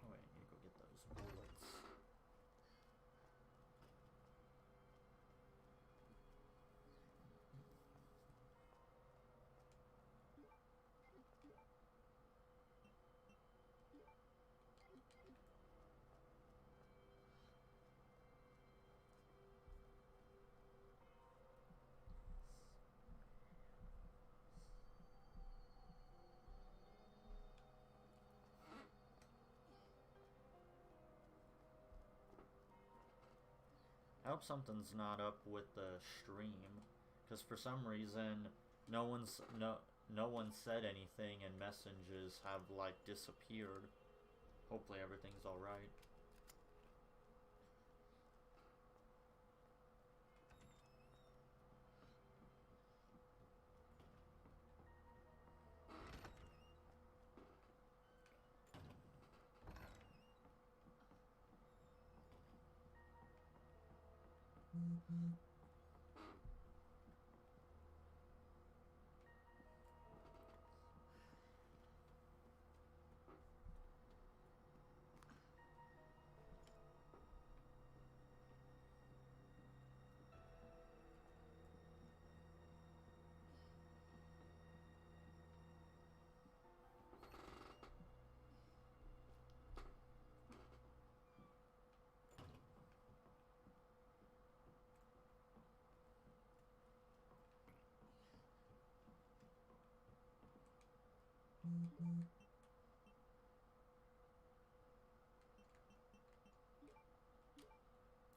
Oh wait, I need to go get those bullets. I hope something's not up with the stream, because for some reason no one said anything and messages have like disappeared. Hopefully everything's all right.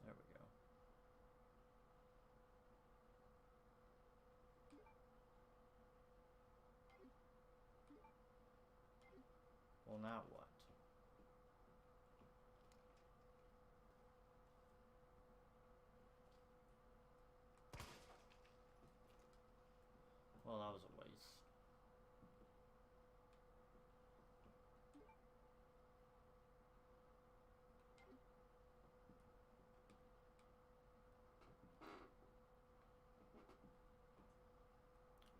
There we go. Well, now what? Well, that was a waste.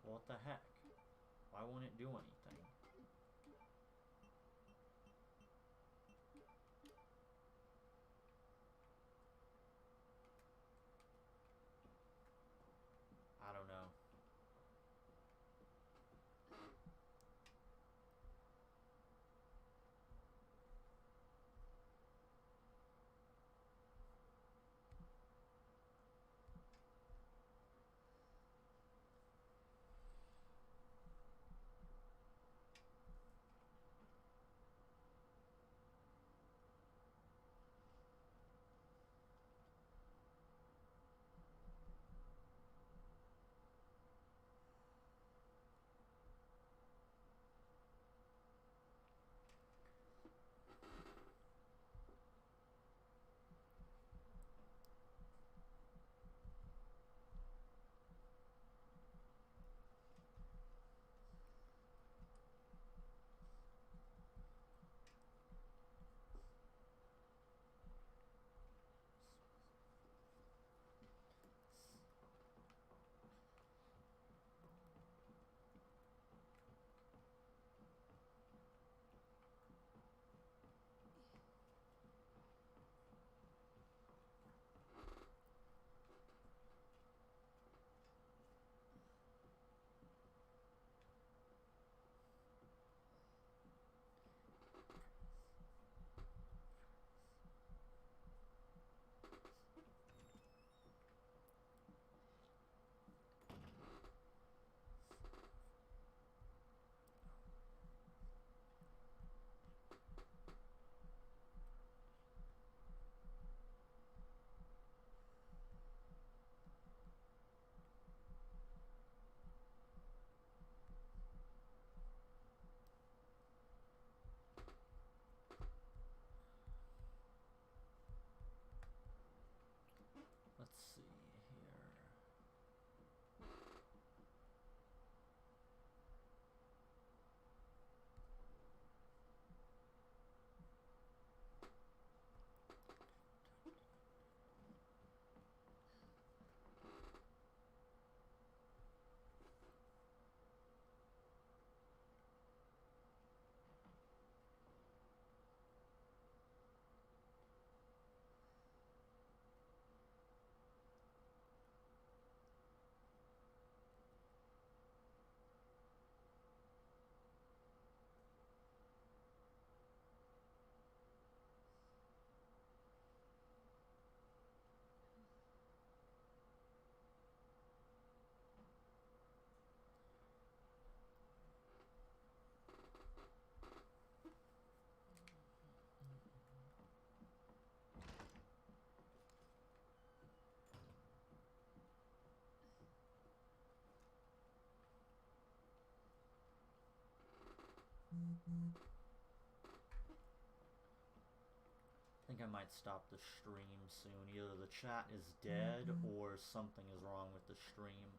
What the heck? Why won't it do anything? I don't know. I think I might stop the stream soon. Either the chat is dead or something is wrong with the stream.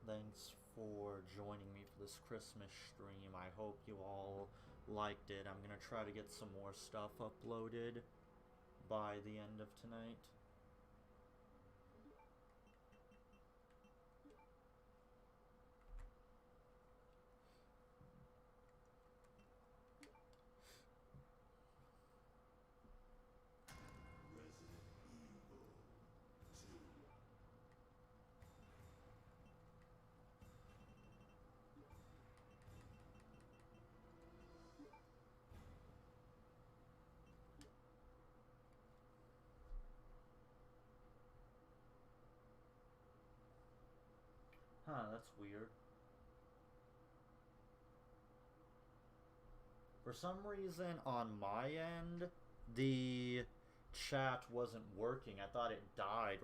Thanks for joining me for this Christmas stream. I hope you all liked it. I'm gonna try to get some more stuff uploaded by the end of tonight. Huh, that's weird. For some reason, on my end, the chat wasn't working. I thought it died.